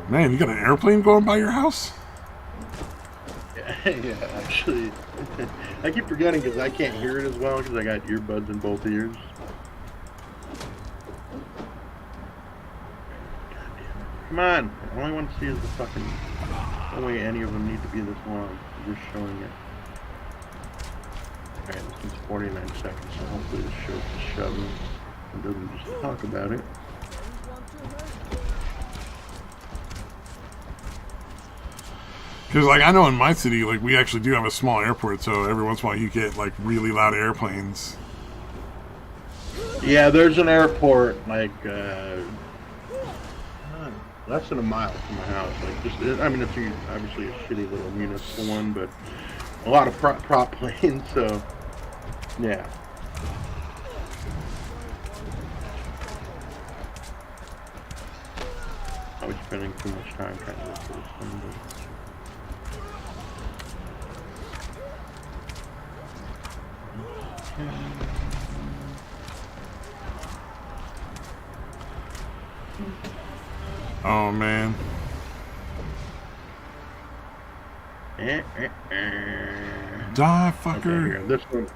Man, you got an airplane going by your house? Yeah, actually. I keep forgetting because I can't hear it as well because I got earbuds in both ears. Come on! All I want to see is the fucking. No way any of them need to be this long. I'm just showing it. Alright, this one's 49 seconds, so hopefully this shows the shoving and doesn't just talk about it. Because, like, I know in my city, like, we actually do have a small airport, so every once in a while you get, like, really loud airplanes. Yeah, there's an airport, like, less than a mile from my house. Like, just, I mean, it's obviously a shitty little municipal one, but a lot of prop planes, so, yeah. I was spending too much time trying to look for this thing, but... Oh, man. Die, fucker. Okay, here, this one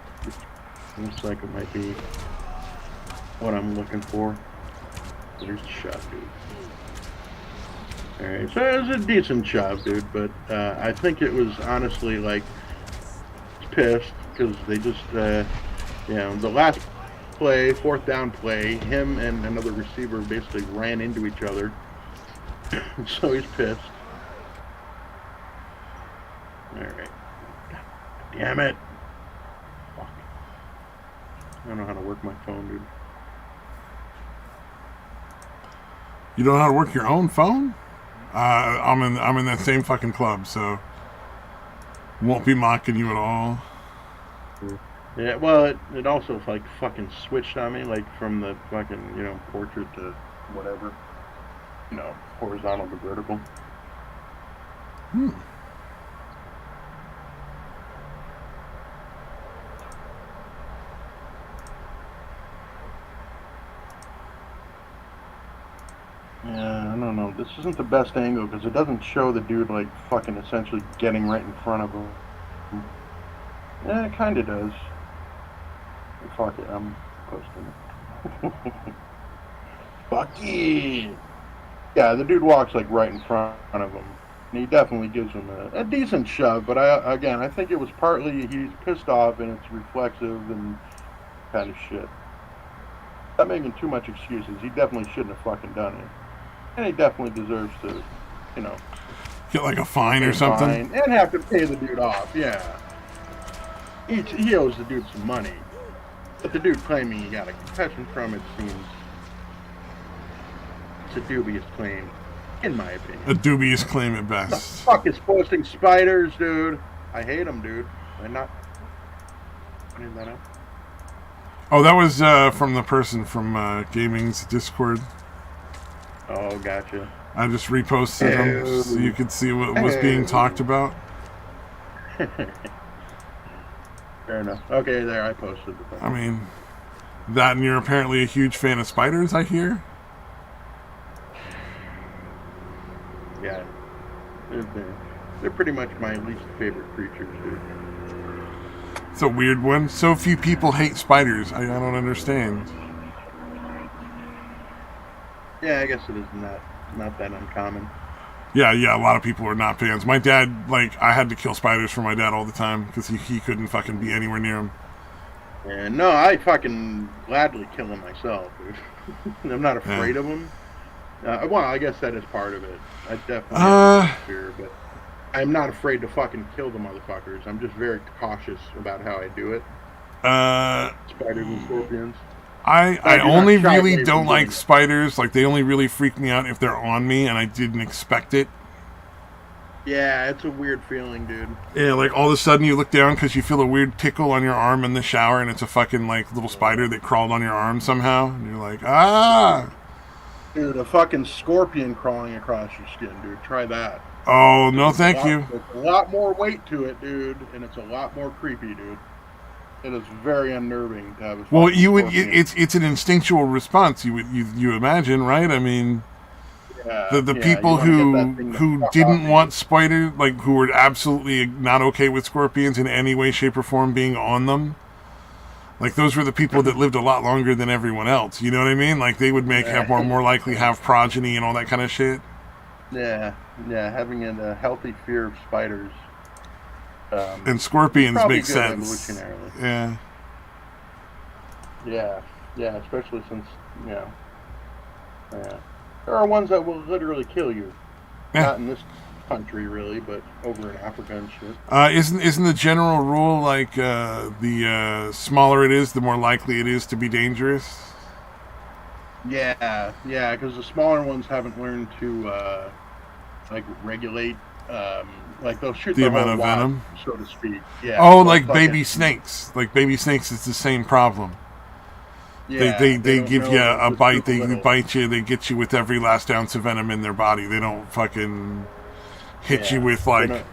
looks like it might be what I'm looking for. There's the shot, dude. Alright, so it was a decent job, dude, but I think it was honestly like pissed because they just, you know, the last play, fourth down play, him and another receiver basically ran into each other. So he's pissed. Alright. Damn it. Fuck. I don't know how to work my phone, dude. You don't know how to work your own phone? I'm in that same fucking club, so won't be mocking you at all. Yeah, well, it also like fucking switched on me, like from the fucking, you know, portrait to whatever, you know, horizontal to vertical. Yeah, I don't know. This isn't the best angle because it doesn't show the dude like fucking essentially getting right in front of him. Yeah, it kind of does. Fuck it, I'm posting it. Fuck yeah! Yeah, the dude walks like right in front of him. And he definitely gives him a decent shove, but I think it was partly he's pissed off and it's reflexive and kind of shit. Not making too much excuses. He definitely shouldn't have fucking done it. And he definitely deserves to, you know, get like a fine or something, and have to pay the dude off. Yeah, he owes the dude some money, but the dude claiming he got a concussion from it seems it's a dubious claim, in my opinion. a dubious claim at The best. fuck is posting spiders, dude? I hate them, dude. I'm not putting that up. Oh, that was from the person from gaming's Discord. Oh, gotcha. I just reposted them so you could see what was being talked about. Fair enough. Okay, there, I posted the thing. I mean, that and you're apparently a huge fan of spiders, I hear. They're pretty much my least favorite creatures, dude. It's a weird one. So few people hate spiders. I don't understand. Yeah, I guess it is not that uncommon. Yeah, a lot of people are not fans. My dad, like, I had to kill spiders for my dad all the time because he couldn't fucking be anywhere near them. Yeah, no, I fucking gladly kill them myself, dude. I'm not afraid of them. Well, I guess that is part of it. I definitely have fear, but I'm not afraid to fucking kill the motherfuckers. I'm just very cautious about how I do it. Spiders and scorpions. I only really don't like spiders. Like, they only really freak me out if they're on me and I didn't expect it. Yeah, it's a weird feeling, dude. Yeah, like all of a sudden you look down because you feel a weird tickle on your arm in the shower and it's a fucking, like, little spider that crawled on your arm somehow. And you're like, ah! Dude, a fucking scorpion crawling across your skin, dude. Try that. Oh, no thank you. There's a lot more weight to it, dude, and it's a lot more creepy, dude. It is very unnerving to have a Well, you would. scorpion. It's an instinctual response. You imagine, right? I mean, the people who didn't want spiders, like who were absolutely not okay with scorpions in any way, shape, or form being on them. Like those were the people that lived a lot longer than everyone else. You know what I mean? Like they would have more likely have progeny and all that kind of shit. Yeah, having a healthy fear of spiders. And scorpions make sense. Evolutionarily. Yeah, especially since, there are ones that will literally kill you. Yeah. Not in this country, really, but over in Africa and shit. Isn't the general rule like the smaller it is, the more likely it is to be dangerous? Yeah, because the smaller ones haven't learned to regulate. Like they'll shoot the the amount whole of wad, venom, so to speak. Yeah. Oh, like baby snakes. Like baby snakes is the same problem. Yeah, they give you a just bite. too They little. bite you. They get you with every last ounce of venom in their body. They don't fucking hit you with like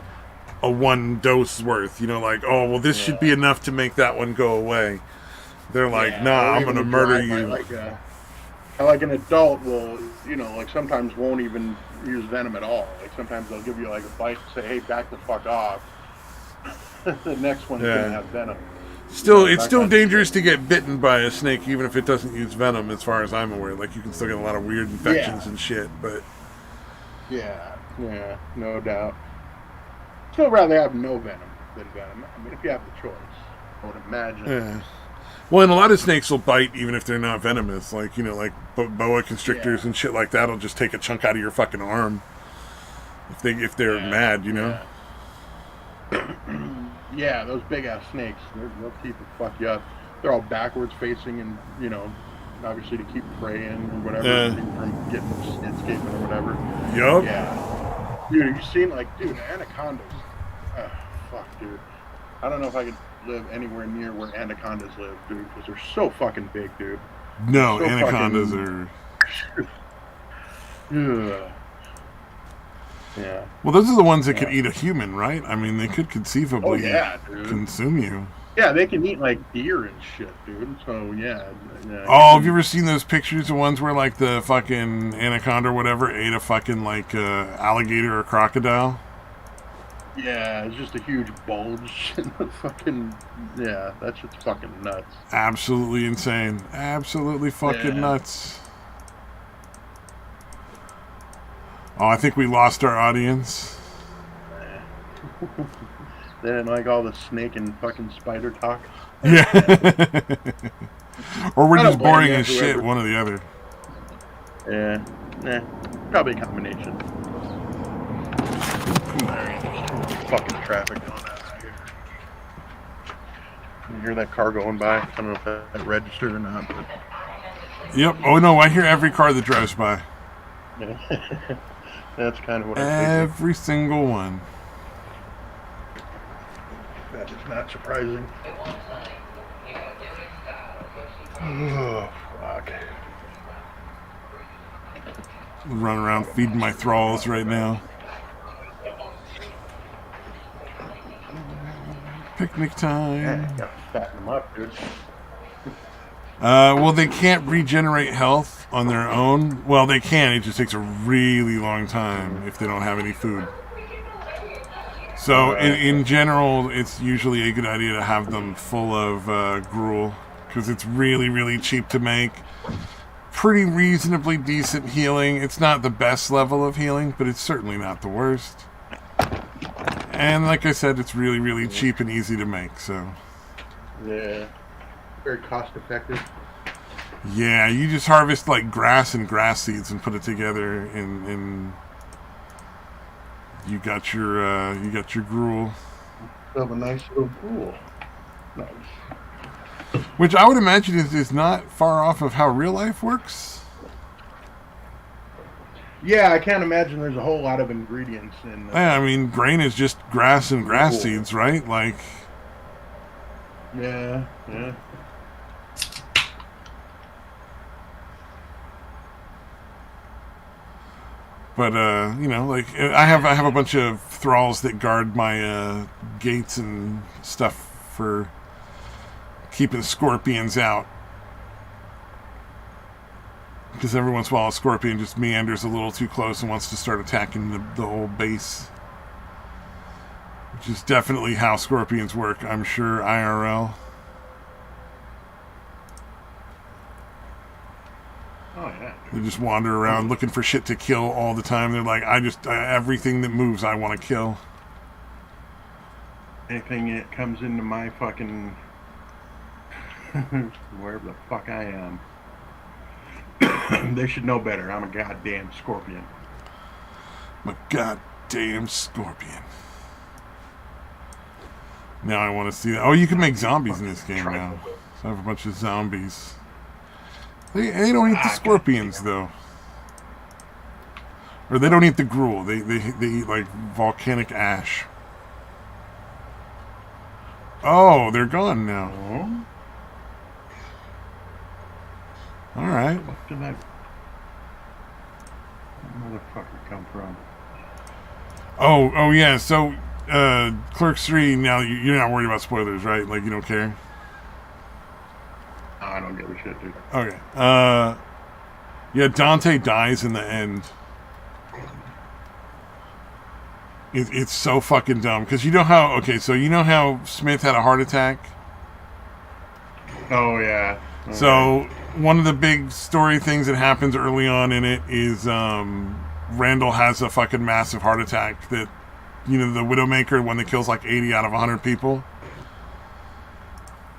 a one dose worth. You know, like, oh well, this should be enough to make that one go away. They're like, nah, I'm gonna murder you. Like an adult will, like sometimes won't even use venom at all. Like sometimes they'll give you like a bite and say, hey, back the fuck off. The next one's gonna have venom. It's still dangerous to get bitten by a snake, even if it doesn't use venom, as far as I'm aware. Like you can still get a lot of weird infections and shit, but yeah, no doubt. Still rather have no venom than venom. I mean, if you have the choice, I would imagine. Yeah. Well, and a lot of snakes will bite even if they're not venomous. Like, like boa constrictors and shit like that will just take a chunk out of your fucking arm if they're mad, Yeah, yeah, those big ass snakes, they'll keep it fuck you up. They're all backwards facing and, obviously to keep prey in or whatever, keep from getting escaping or whatever. Yup. Yeah. Dude, have you seen, anacondas? Fuck, dude. I don't know if I could live anywhere near where anacondas live, dude, because they're so fucking big, dude. No, so anacondas are... Yeah. Well, those are the ones that could eat a human, right? I mean, they could conceivably consume you. Yeah, they can eat, deer and shit, dude. So, yeah. Oh, have you ever seen those pictures of ones where, the fucking anaconda or whatever ate a fucking, alligator or crocodile? Yeah, it's just a huge bulge in the fucking... Yeah, that's just fucking nuts. Absolutely insane. Absolutely fucking nuts. Oh, I think we lost our audience. They didn't like all the snake and fucking spider talk. Yeah. Or we're just boring as shit, one or the other. Yeah. Probably a combination. Fucking traffic going out here. You hear that car going by? I don't know if that registered or not. But... Yep. Oh no, I hear every car that drives by. That's kind of what I think. Every single one. That is not surprising. Oh, fuck. Run around feeding my thralls right now. Picnic time. Yeah, you gotta fatten them up, dude. Well, they can't regenerate health on their own. Well, they can. It just takes a really long time if they don't have any food. So Right. in general, it's usually a good idea to have them full of gruel because it's really, really cheap to make. Pretty reasonably decent healing. It's not the best level of healing, but it's certainly not the worst. And like I said, it's really, really cheap and easy to make. So Yeah. Very cost effective. yeah, you just harvest like grass and grass seeds and put it together, and you got your gruel. Have a nice little pool. Nice. Which I would imagine is not far off of how real life works. Yeah, I can't imagine there's a whole lot of ingredients in. Yeah, I mean, grain is just grass and grass Cool. seeds, right? Like, Yeah, yeah. but like I have a bunch of thralls that guard my gates and stuff for keeping scorpions out. Because every once in a while, a scorpion just meanders a little too close and wants to start attacking the whole base. Which is definitely how scorpions work, I'm sure, IRL. Oh yeah. They just wander around looking for shit to kill all the time. They're like, everything that moves, I want to kill. Anything that comes into my fucking wherever the fuck I am. They should know better. I'm a goddamn scorpion. I'm a goddamn scorpion. Now I want to see that. Oh, you can make zombies in this game now. So I have a bunch of zombies. They don't eat the scorpions though, or they don't eat the gruel. They eat like volcanic ash. Oh, they're gone now. Oh, All right. what did that motherfucker come from? Oh yeah. So Clerks 3. Now you're not worried about spoilers, right? Like you don't care. Oh, I don't give a shit, dude. Okay. Yeah, Dante dies in the end. It's so fucking dumb because you know how. Okay, so you know how Smith had a heart attack. Oh yeah. Okay. So one of the big story things that happens early on in it is Randall has a fucking massive heart attack that, the Widowmaker, one that kills like 80 out of 100 people.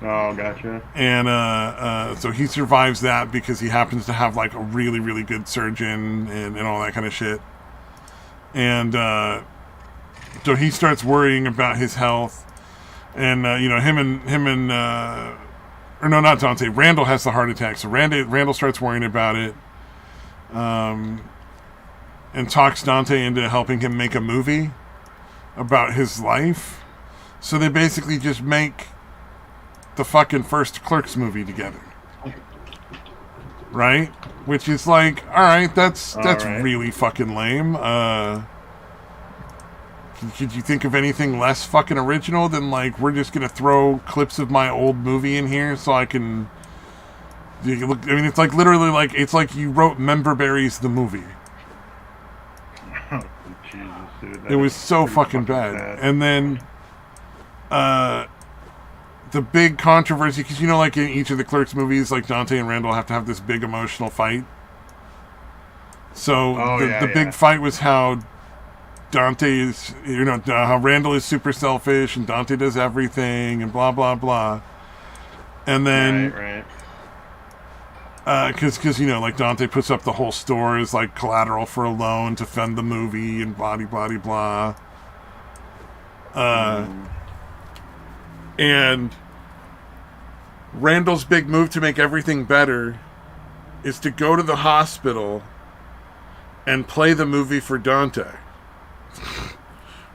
Oh, gotcha. And so he survives that because he happens to have like a really, really good surgeon and all that kind of shit. And so he starts worrying about his health. And, or no, not Dante. Randall has the heart attack. So Randall starts worrying about it. And talks Dante into helping him make a movie about his life. So they basically just make the fucking first Clerks movie together. Right? Which is like, alright, that's right. really fucking lame. Could you think of anything less fucking original than like, we're just gonna throw clips of my old movie in here so I can look? I mean, it's like literally like, it's like you wrote Memberberries the movie. Oh, Jesus, dude. It was so fucking bad. And then the big controversy, because like in each of the Clerks movies, like Dante and Randall have to have this big emotional fight. So the big fight was how Dante is, how Randall is super selfish and Dante does everything and blah blah blah. And then right. because like Dante puts up the whole store as like collateral for a loan to fund the movie and blah blah blah. And Randall's big move to make everything better is to go to the hospital and play the movie for Dante.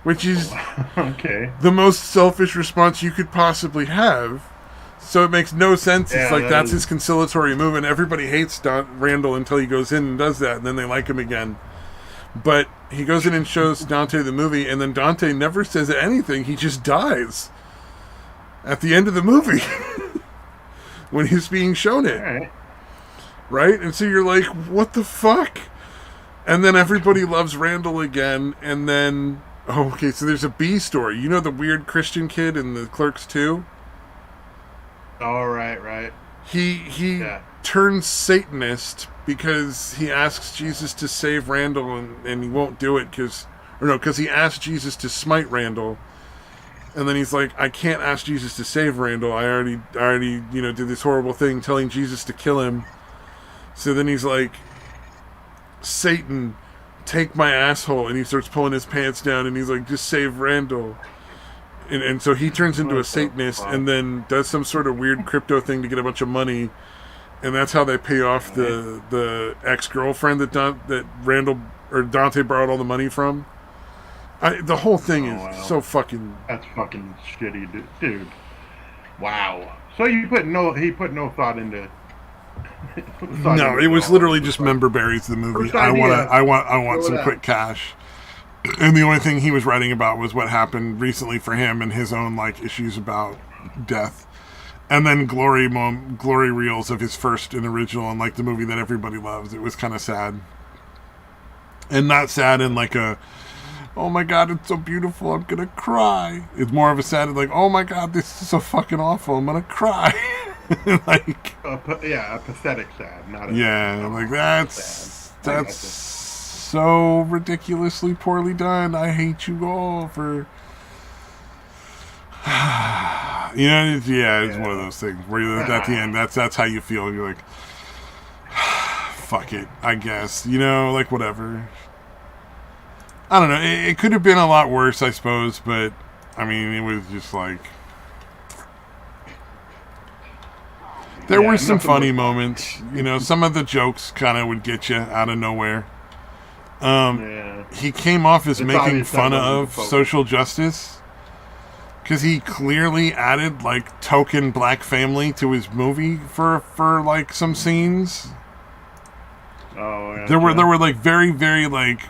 Which is Okay. the most selfish response you could possibly have. So it makes no sense. It's like that's his conciliatory move, and everybody hates Randall until he goes in and does that, and then they like him again. But he goes in and shows Dante the movie, and then Dante never says anything. He just dies at the end of the movie when he's being shown it. All Right? And so you're like, what the fuck? And then everybody loves Randall again, and then Oh, okay, so there's a B story. You know the weird Christian kid in the Clerks 2? All right, right. He Yeah. turns Satanist because he asks Jesus to save Randall, and he won't do it because he asked Jesus to smite Randall, and then he's like, I can't ask Jesus to save Randall. I already did this horrible thing telling Jesus to kill him. So then he's like, Satan, take my asshole, and he starts pulling his pants down, and he's like, just save Randall. And so he turns into a Satanist and then does some sort of weird crypto thing to get a bunch of money, and that's how they pay off the ex-girlfriend that Randall or Dante borrowed all the money from. The whole thing is so fucking... That's fucking shitty, dude. Wow. So he put no thought into... No, it was literally just member berries, the movie. I want some quick cash. And the only thing he was writing about was what happened recently for him and his own like issues about death. And then glory reels of his first and original and like the movie that everybody loves. It was kind of sad. And not sad in like a, oh my god, it's so beautiful, I'm gonna cry. It's more of a sad like, oh my god, this is so fucking awful, I'm gonna cry. Like a pathetic sad, not a like that's so ridiculously poorly done. I hate you all for it's one of those things where you're at the end, that's how you feel. You're like, fuck it, I guess, like whatever. I don't know, it could have been a lot worse, I suppose, but I mean, it was just like there were some funny moments. Some of the jokes kind of would get you out of nowhere. He came off as making fun of social justice because he clearly added like token black family to his movie for like some scenes. There were like very, very like,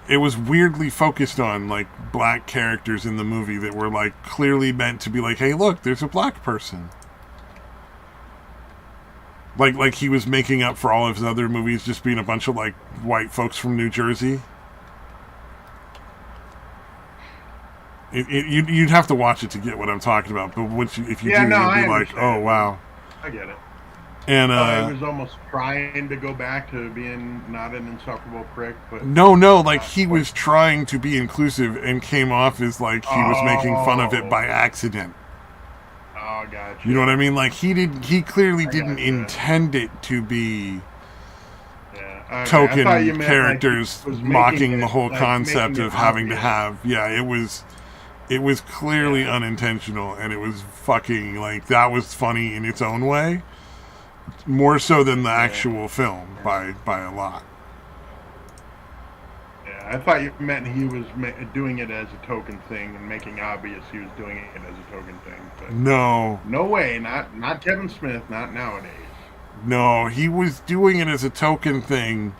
it was weirdly focused on like black characters in the movie that were like clearly meant to be like, hey, look, there's a black person. Like he was making up for all of his other movies just being a bunch of like white folks from New Jersey. You'd have to watch it to get what I'm talking about, but if you do, you'd be like, oh wow, I get it. And I was almost trying to go back to being not an insufferable prick, but no, like he was trying to be inclusive and came off as like he was making fun of it by accident. Oh, gotcha. You know what I mean? Like he clearly didn't intend it to be token characters like mocking the whole concept of having to have. Yeah, it was clearly unintentional, and it was fucking like that was funny in its own way, more so than the actual film by a lot. I thought you meant he was doing it as a token thing and making obvious he was doing it as a token thing. But no way, not Kevin Smith, not nowadays. No, he was doing it as a token thing,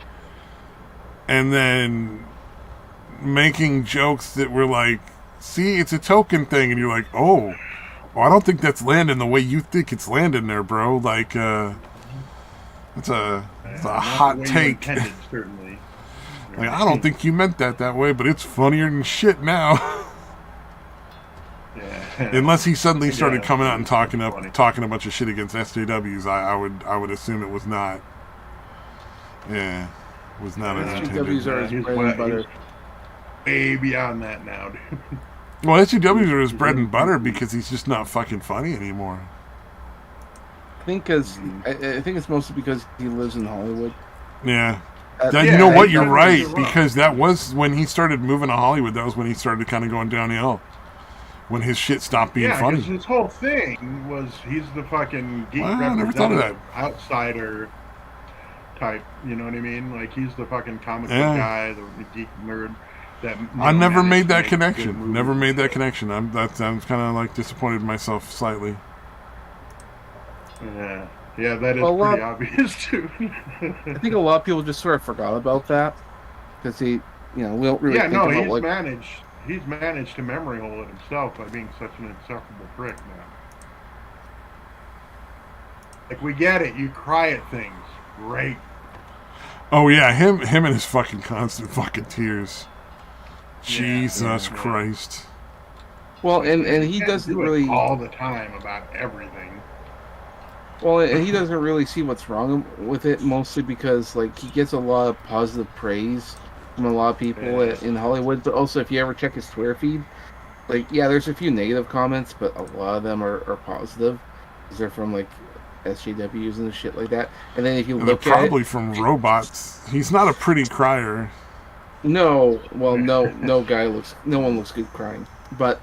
and then making jokes that were like, "See, it's a token thing," and you're like, "Oh, well, I don't think that's landing the way you think it's landing there, bro." Like, it's a hot take. Intended, certainly. Like, I don't think you meant that way, but it's funnier than shit now. Unless he suddenly started coming out and talking a bunch of shit against SJWs, I would assume it was not. Yeah, it was not as intended. SJWs are his bread and butter. Way beyond that now, dude. Well, SJWs are his bread and butter because he's just not fucking funny anymore. I think it's mostly because he lives in Hollywood. Yeah. You know what? You're right, because that was when he started moving to Hollywood. That was when he started kind of going downhill. When his shit stopped being funny. Yeah, his whole thing was he's the fucking geek I never thought of that. Outsider type. You know what I mean? Like he's the fucking comic book guy, the geek nerd. I never made that connection. Never made that connection. I'm kind of like disappointed in myself slightly. Yeah, that is pretty obvious too. I think a lot of people just sort of forgot about that because we don't really think about he's managed to memory hole it himself by being such an insufferable prick now. Like, we get it, you cry at things. Great. Oh yeah, him and his fucking constant fucking tears. Jesus Christ. Well, and he can't doesn't do it really all the time about everything. Well, and he doesn't really see what's wrong with it, mostly because like he gets a lot of positive praise from a lot of people in Hollywood. But also, if you ever check his Twitter feed, like there's a few negative comments, but a lot of them are positive because they're from like SJWs and shit like that. And then if you And they're look at probably it, from robots. He's not a pretty crier. no one looks good crying. But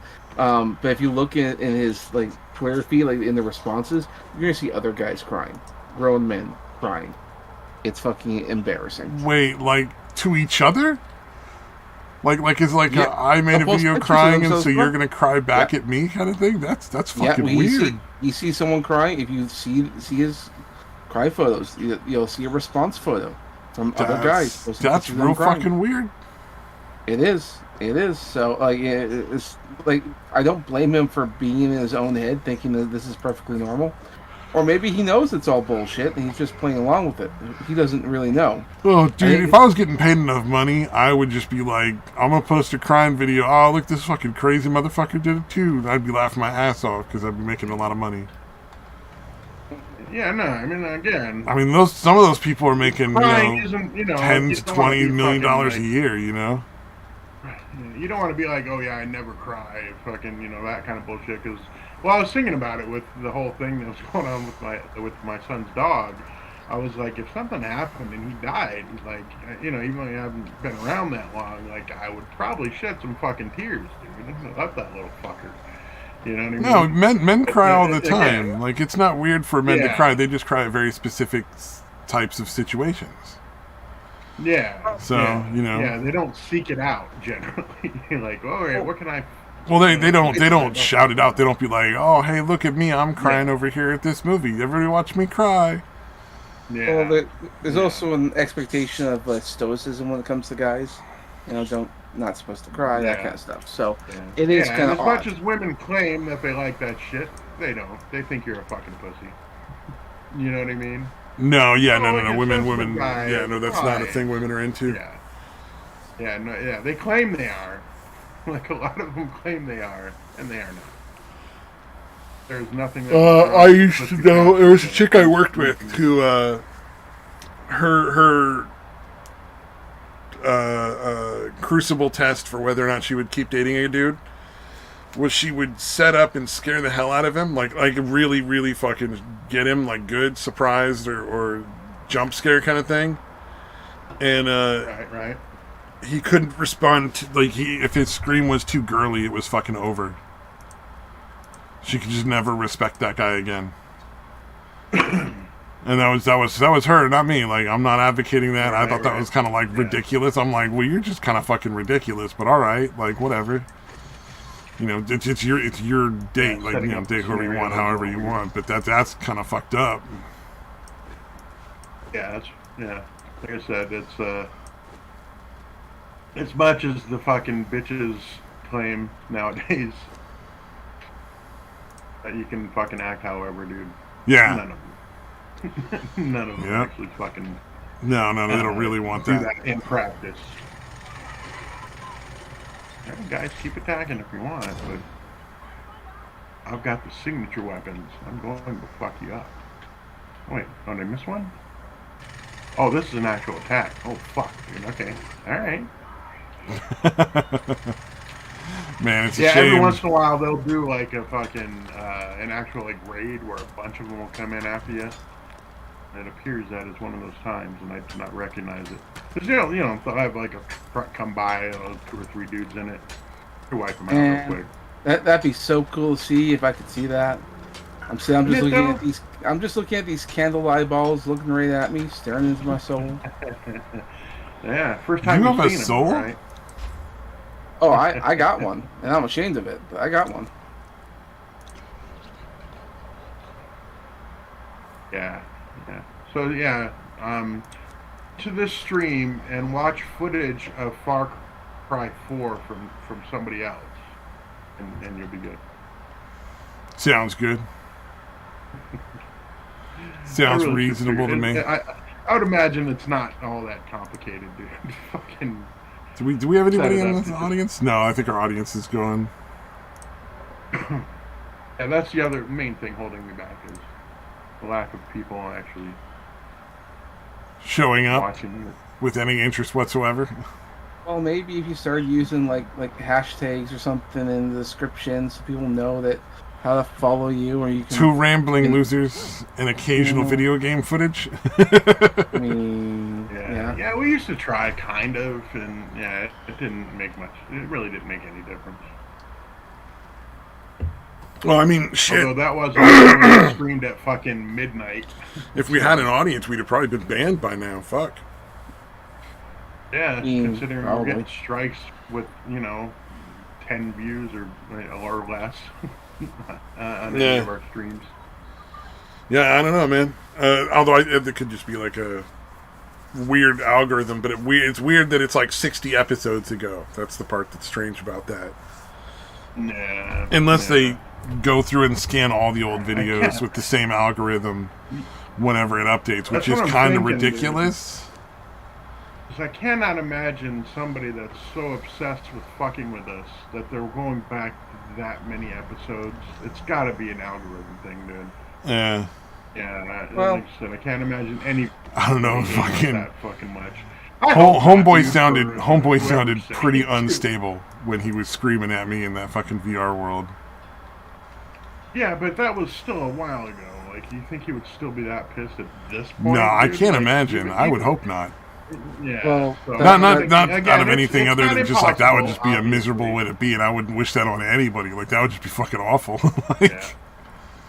if you look in his like Twitter feed, like in the responses, you're gonna see other guys crying, grown men crying. It's fucking embarrassing. Wait, like to each other? Like it's like Yeah. I made a They'll post video pictures of crying, and themselves so you're crying. gonna cry back Yeah. at me, kind of thing. That's fucking when weird. you see someone crying, if you see his cry photos, you'll see a response photo from other guys. posting That's pictures of them real crying. fucking weird. It is. So like it's like I don't blame him for being in his own head, thinking that this is perfectly normal, or maybe he knows it's all bullshit and he's just playing along with it. He doesn't really know. Oh, dude, think- if I was getting paid enough money, I would just be like, I'm gonna post a crying video. Oh, look, this fucking crazy motherfucker did it too. And I'd be laughing my ass off because I'd be making a lot of money. Yeah, no, I mean, again, I mean, some of those people are making crying isn't, you know, $10 you to don't wanna $20 be million fucking, a like, year. You know. You don't want to be like, oh yeah, I never cry, fucking, you know, that kind of bullshit. Because, well, I was thinking about it with the whole thing that was going on with my son's dog. I was like, if something happened and he died, like, you know, even though you haven't been around that long, like, I would probably shed some fucking tears, dude. I love that little fucker. You know what I mean? No, men cry all the Again, time. Like, it's not weird for men to Yeah. cry. They just cry at very specific types of situations. Yeah. So, yeah, you know. Yeah, they don't seek it out generally. Like, oh, yeah, what can I? Well, they don't shout it out. They don't be like, oh, hey, look at me, I'm crying over here at this movie. Everybody watch me cry. Yeah. Well, there's also an expectation of stoicism when it comes to guys. You know, not supposed to cry, that Yeah. kind of stuff. So Yeah. it is Yeah, kind and of as much odd. as women claim that they like that shit, they don't. They think you're a fucking pussy. You know what I mean? No, yeah, Oh, no. it's Women, just a guy. yeah, no, that's not a Why? thing women are into. Yeah. Yeah, no, yeah. They claim they are. Like a lot of them claim they are, and they are not. There's nothing. That I used to know, there was a chick I worked with who, her crucible test for whether or not she would keep dating a dude was she would set up and scare the hell out of him, like really, really fucking get him, like good, surprised or jump scare kind of thing. And Right. he couldn't respond to, like, if his scream was too girly, it was fucking over. She could just never respect that guy again. And that was her, not me. Like, I'm not advocating that. I thought that was kind of like ridiculous. I'm like, well, you're just kind of fucking ridiculous, but all right, like whatever. You know, it's your date. Like, you know, date whoever you want, however you want. But that's kind of fucked up. Yeah, like I said, it's as much as the fucking bitches claim nowadays that you can fucking act however, dude. Yeah. None of them. None of them Yep. actually fucking No, they don't really want do that. that in practice. Yeah, guys, keep attacking if you want, but I've got the signature weapons. I'm going to fuck you up. Wait, did I miss one? Oh, this is an actual attack. Oh, fuck, dude. Okay. Alright. Man, it's a Yeah, shame. every once in a while they'll do like a fucking, an actual like raid where a bunch of them will come in after you. It appears that is one of those times, and I do not recognize it. Because, you know, they'll have like a truck come by, 2 or 3 dudes in it. You wipe them out real quick. That'd be so cool to see if I could see that. I'm just looking at these candle eyeballs looking right at me, staring into my soul. Yeah, first time You you've have a seen 'em, soul? right? Oh, I got one, and I'm ashamed of it, but I got one. Yeah. So yeah, to this stream and watch footage of Far Cry 4 from somebody else, and you'll be good. Sounds good. Sounds really reasonable to and me. I would imagine it's not all that complicated, dude. Fucking Do we have anybody Set it in up the to audience? No, I think our audience is gone. Yeah, that's the other main thing holding me back is the lack of people actually Showing up watching. with any interest whatsoever. Well, maybe if you started using like hashtags or something in the description, so people know that how to follow you, or you can. Two rambling losers and occasional video game footage. I mean, Yeah, we used to try kind of, and yeah, it didn't make much. It really didn't make any difference. Well, I mean, shit. Although that was when we screamed at fucking midnight. If we had an audience, we'd have probably been banned by now. Fuck. Yeah, considering we're probably. getting strikes with 10 views or less on any of our streams. Yeah, I don't know, man. Although it could just be like a weird algorithm, but it's weird that it's like 60 episodes ago. That's the part that's strange about that. Nah. Unless they go through and scan all the old videos with the same algorithm whenever it updates, which is kind of ridiculous. I cannot imagine somebody that's so obsessed with fucking with us that they're going back to that many episodes. It's got to be an algorithm thing, dude. Yeah. Yeah, Well, like I said, I can't imagine any. I don't know, that fucking much. Homeboy sounded pretty unstable when he was screaming at me in that fucking VR world. Yeah, but that was still a while ago. Like, you think he would still be that pissed at this point? No, I dude? can't Like, imagine. I would hope not. Yeah. Well, so, Not again, out of anything it's other not than just like that would just be a impossible, miserable way to be, and I wouldn't wish that on anybody. Like that would just be fucking awful. Like, Yeah.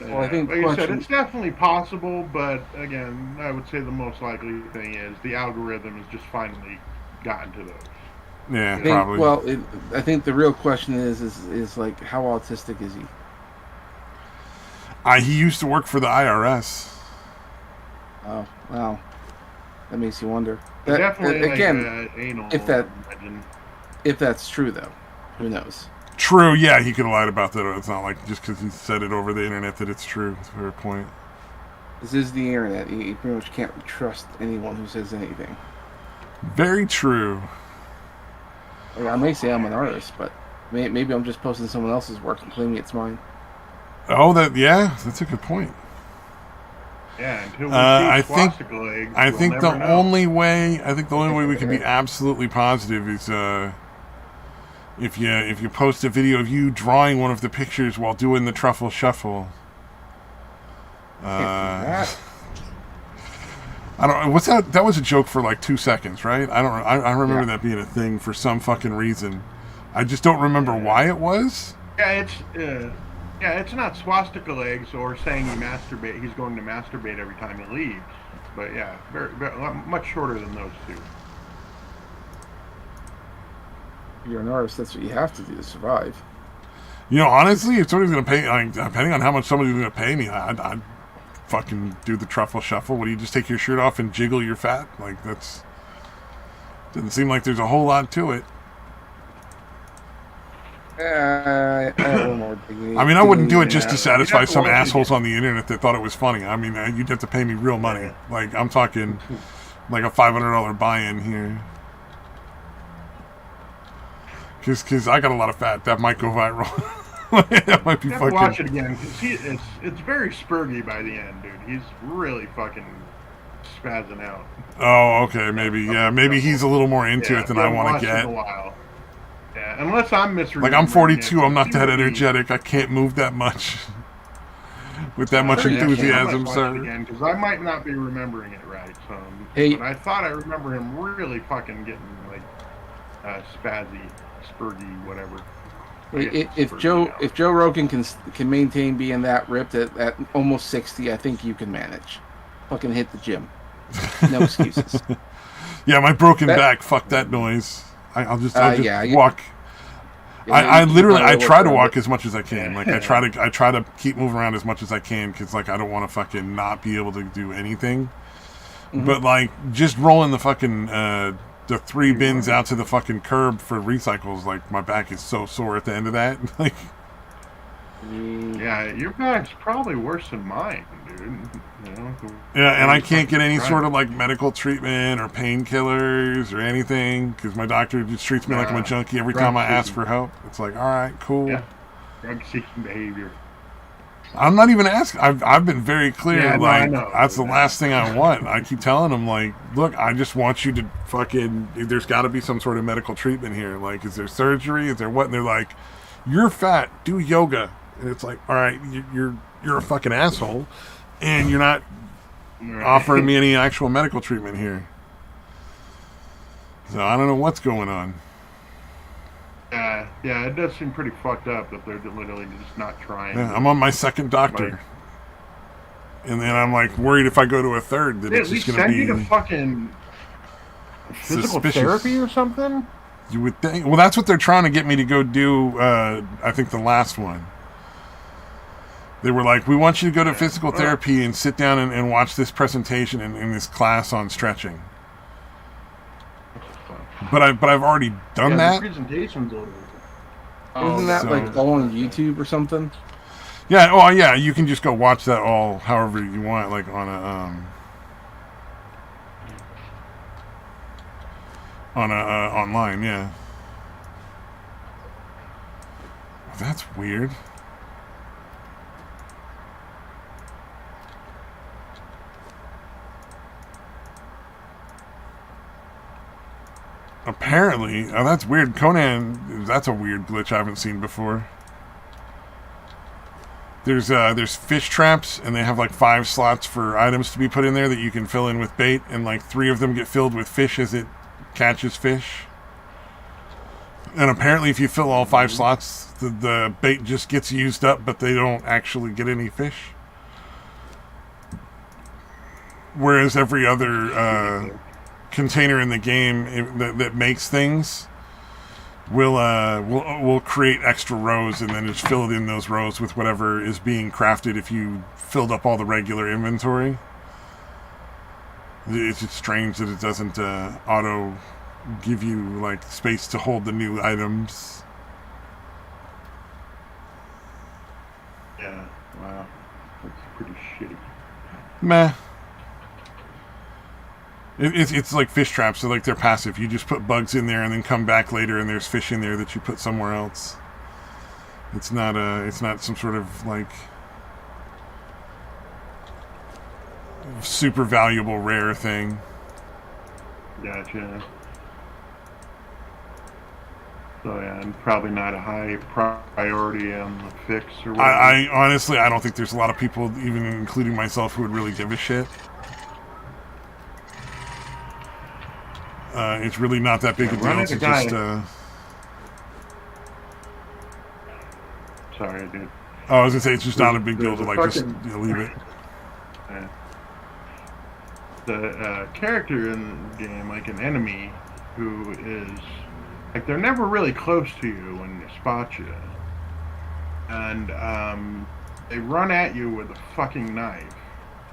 Well, I think like I said, it's definitely possible, but again, I would say the most likely thing is the algorithm has just finally gotten to those. yeah, I think, probably. well, I think the real question is like, how autistic is he? He used to work for the IRS. Oh, wow. That makes you wonder. Definitely, again, anal. if that's true, though, who knows? True, yeah, he could have lied about that. It's not like just because he said it over the internet that it's true. It's a fair point. This is the internet. You pretty much can't trust anyone who says anything. Very true. Like, I may say I'm an artist, but maybe I'm just posting someone else's work and claiming it's mine. Oh, that's a good point. Yeah, until we I see think swastika legs, I we'll think never the know. only way we can be absolutely positive is if you post a video of you drawing one of the pictures while doing the truffle shuffle. I don't. What's that? That was a joke for like 2 seconds, right? I remember that being a thing for some fucking reason. I just don't remember why it was. Yeah, it's not swastika legs or saying he's going to masturbate every time he leaves. But yeah, very much shorter than those two. If you're an artist, that's what you have to do to survive. You know, honestly, if somebody's gonna pay, depending on how much somebody's gonna pay me, I'd fucking do the truffle shuffle. What do you just take your shirt off and jiggle your fat? Like doesn't seem like there's a whole lot to it. I have a little more dignity. I mean, I wouldn't do it just to You'd satisfy have to some watch it assholes again. on the internet that thought it was funny. I mean, you'd have to pay me real money. Like, I'm talking like a $500 buy-in here. Because I got a lot of fat. That might go viral. That might be You have to fucking... watch it again because it's very spurgy by the end, dude. He's really fucking spazzing out. Oh, okay, maybe. Yeah, maybe he's a little more into it than I want to get. In a while. Yeah, unless I'm misremembering. Like, I'm 42, it, I'm not he that would be- energetic. I can't move that much. With that much enthusiasm, sir. Again, because I might not be remembering it right. Hey. But I thought I remember him really fucking getting like spazzy, spurgy, whatever. I guess it's If spurgy Joe Rogan can maintain being that ripped at almost 60, I think you can manage. Fucking hit the gym. No excuses. Yeah, my broken back. Fuck that noise. I'll just walk. I try to walk as much as I can. Like I try to keep moving around as much as I can because like I don't want to fucking not be able to do anything. Mm-hmm. But like just rolling the fucking the 3 bins out to the fucking curb for recycles, like my back is so sore at the end of that. Like Yeah, your bag's probably worse than mine, dude. You know, Yeah, and I can't get any Right. sort of like medical treatment or painkillers or anything because my doctor just treats me like I'm a junkie every time I ask for help. It's like, all right, cool. Yeah, drug-seeking behavior. I'm not even asking. I've been very clear. Yeah, no, I like know. that's the last thing I want. I keep telling them like, look, I just want you to fucking. There's got to be some sort of medical treatment here. Like, is there surgery? Is there what? And they're like, you're fat. Do yoga. And it's like, all right, you're a fucking asshole, and you're not Right. offering me any actual medical treatment here. So I don't know what's going on. Yeah, it does seem pretty fucked up that they're literally just not trying. Yeah, I'm on my second doctor. Right. And then I'm like worried if I go to a third that They at it's just least going to send you be to fucking physical suspicious. therapy or something. You would think. Well, that's what they're trying to get me to go do. I think the last one. They were like, we want you to go to physical therapy and sit down and watch this presentation in this class on stretching. But I've already done The that. presentation's over. Isn't that so- like all on YouTube or something? Yeah. Oh, yeah. You can just go watch that all however you want, like on a online. Yeah. That's weird. Apparently, oh, that's weird. Conan, that's a weird glitch I haven't seen before. There's fish traps, and they have like 5 slots for items to be put in there that you can fill in with bait, and like 3 of them get filled with fish as it catches fish. And apparently, if you fill all 5 slots, the bait just gets used up, but they don't actually get any fish. Whereas every other container in the game that makes things will create extra rows and then just fill it in those rows with whatever is being crafted if you filled up all the regular inventory. It's just strange that it doesn't auto give you like space to hold the new items. Yeah, wow, that's pretty shitty. Meh. It's like fish traps, so like they're passive. You just put bugs in there and then come back later and there's fish in there that you put somewhere else. It's not some sort of like super valuable rare thing. Gotcha. So yeah, and probably not a high priority on the fix or whatever. I honestly I don't think there's a lot of people, even including myself, who would really give a shit. It's really not that big a deal. running It's a guy- just. Sorry, dude. Oh, I was gonna say it's just not a big deal to There's like a just fucking- leave it. The character in the game, like an enemy, who is like they're never really close to you when they spot you, and they run at you with a fucking knife,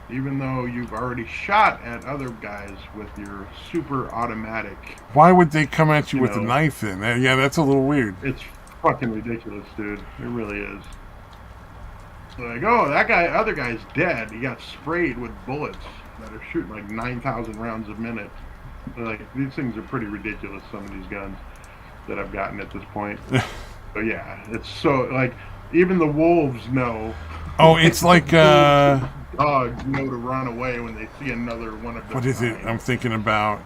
even though you've already shot at other guys with your super automatic. Why would they come at you You with a know. knife then? Yeah, that's a little weird. It's fucking ridiculous, dude. It really is. Like, oh, that guy, other guy's dead. He got sprayed with bullets that are shooting like 9,000 rounds a minute. Like, these things are pretty ridiculous, some of these guns that I've gotten at this point. But yeah, it's so, like, even the wolves know. Oh, it's like Dogs know to run away when they see another one of them. what is it? I'm thinking about.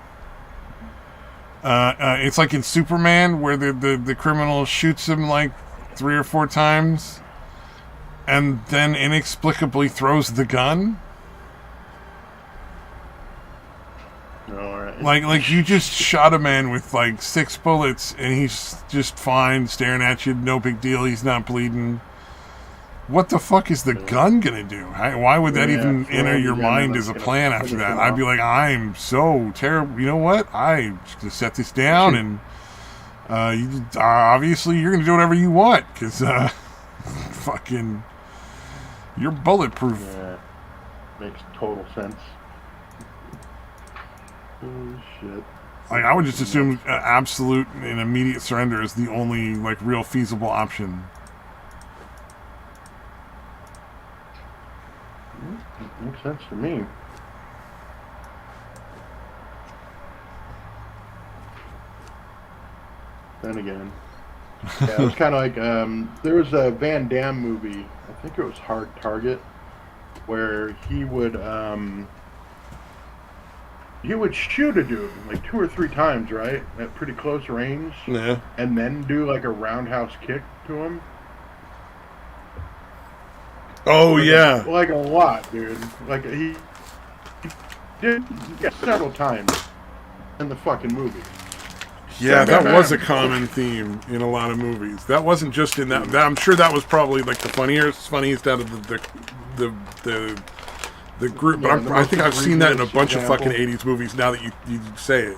It's like in Superman where the criminal shoots him like 3 or 4 times, and then inexplicably throws the gun. Alright. Like you just shot a man with like 6 bullets, and he's just fine, staring at you. No big deal. He's not bleeding. What the fuck is the gun gonna do? Why would that Yeah, even throw enter the your gun mind and as a it's plan gonna after finish that? him I'd be off. like, I'm so terrible. You know what? I'm just gonna set this down, and obviously you're gonna do whatever you want because fucking you're bulletproof. Yeah. Makes total sense. Oh shit. Like I would just assume absolute and immediate surrender is the only like real feasible option. sense to me. Then again, yeah, it was kind of like there was a Van Damme movie. I think it was Hard Target, where he would shoot a dude like 2 or 3 times, right, at pretty close range, Yeah. and then do like a roundhouse kick to him. Oh yeah. Like a lot, dude. Like he did several times in the fucking movie. Yeah, that was a common theme in a lot of movies. That wasn't just in that. I'm sure that was probably like the funniest out of the group. Yeah, But I think I've seen that in a bunch of example. fucking 80s movies now that you say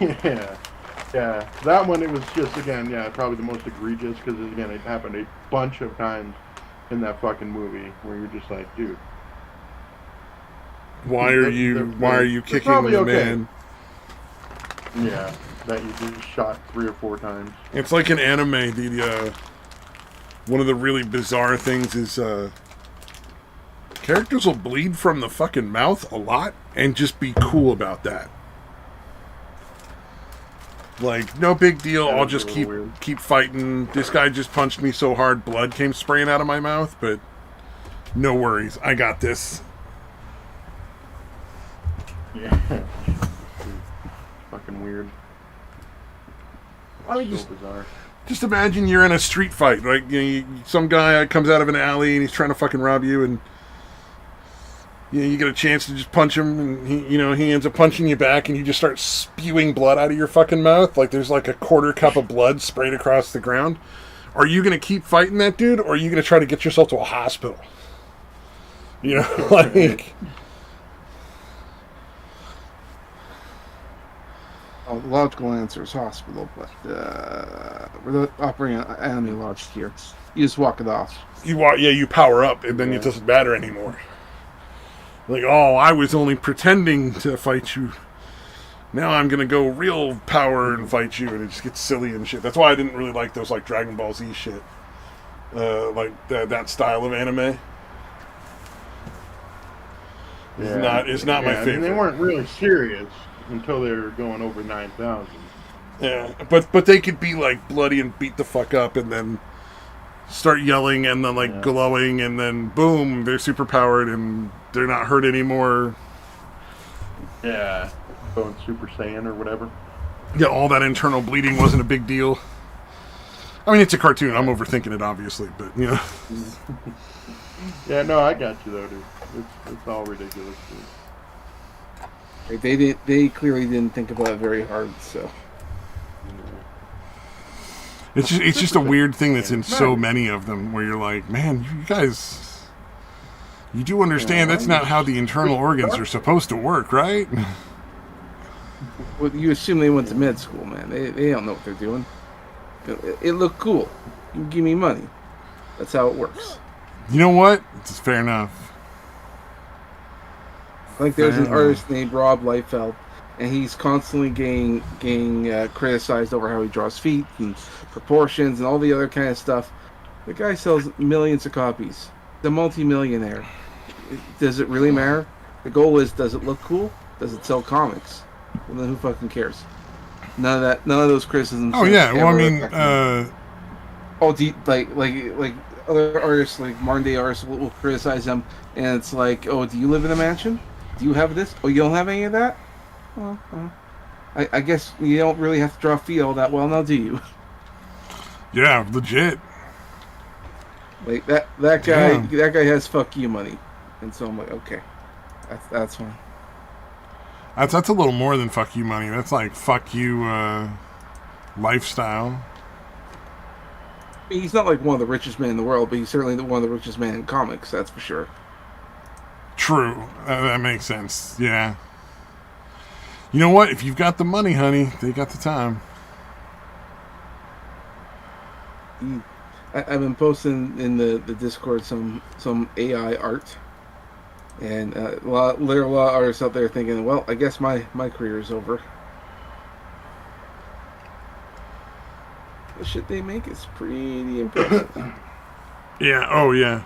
it. Yeah. That one, it was just, again, probably the most egregious, because, again, it happened a bunch of times in that fucking movie where you're just like, dude. Why are you kicking probably the okay. man? Yeah, that you just shot 3 or 4 times. It's like an anime. One of the really bizarre things is characters will bleed from the fucking mouth a lot and just be cool about that. Like, no big deal. That I'll is just a little weird. keep fighting. This guy just punched me so hard, blood came spraying out of my mouth, but no worries. I got this. Yeah. Fucking weird. I mean, So bizarre. just imagine you're in a street fight, right? Some guy comes out of an alley and he's trying to fucking rob you, and you get a chance to just punch him, and he ends up punching you back, and you just start spewing blood out of your fucking mouth, like there's like a quarter cup of blood sprayed across the ground. Are you gonna keep fighting that dude, or are you gonna try to get yourself to a hospital? Like. Oh, the logical answer is hospital, but we're not operating on enemy logic here. You just walk it off. You power up, and then it doesn't matter anymore. Like, oh, I was only pretending to fight you. Now I'm gonna go real power and fight you, and it just gets silly and shit. That's why I didn't really like those like Dragon Ball Z shit, like that style of anime. It's not my favorite. And they weren't really serious until they were going over 9,000. Yeah, but they could be like bloody and beat the fuck up, and then start yelling, and then like glowing, and then boom, they're super powered and they're not hurt anymore. Yeah, going Super Saiyan or whatever. Yeah, all that internal bleeding wasn't a big deal. I mean, it's a cartoon. I'm overthinking it, obviously, but Yeah, no, I got you though, dude. It's all ridiculous, dude. They clearly didn't think about it very hard, so. It's just a weird thing that's in so many of them, where you're like, man, you guys, you do understand that's not how the internal organs are supposed to work, right? Well, you assume they went to med school, man. They don't know what they're doing. It looked cool. You give me money. That's how it works. You know what? It's fair enough. Like there's an artist named Rob Liefeld, and he's constantly getting criticized over how he draws feet and proportions and all the other kind of stuff. The guy sells millions of copies. The multi-millionaire. Does it really matter? The goal is, does it look cool? Does it sell comics? Well, then who fucking cares? None of those criticisms. Oh yeah, well I mean, like other artists, like modern day artists, will criticize them, and it's like, oh, do you live in a mansion? Do you have this? Oh, you don't have any of that? Well, I guess you don't really have to draw feet all that well, now do you? Yeah, legit. Like that guy. Yeah. That guy has fuck you money, and so I'm like, okay, that's fine. That's a little more than fuck you money. That's like fuck you lifestyle. I mean, he's not like one of the richest men in the world, but he's certainly one of the richest men in comics. That's for sure. True, that makes sense. Yeah. You know what? If you've got the money, honey, they got the time. I've been posting in the Discord some AI art, and there are a lot of artists out there thinking, well, I guess my career is over. The shit they make is pretty impressive. Yeah. Oh yeah.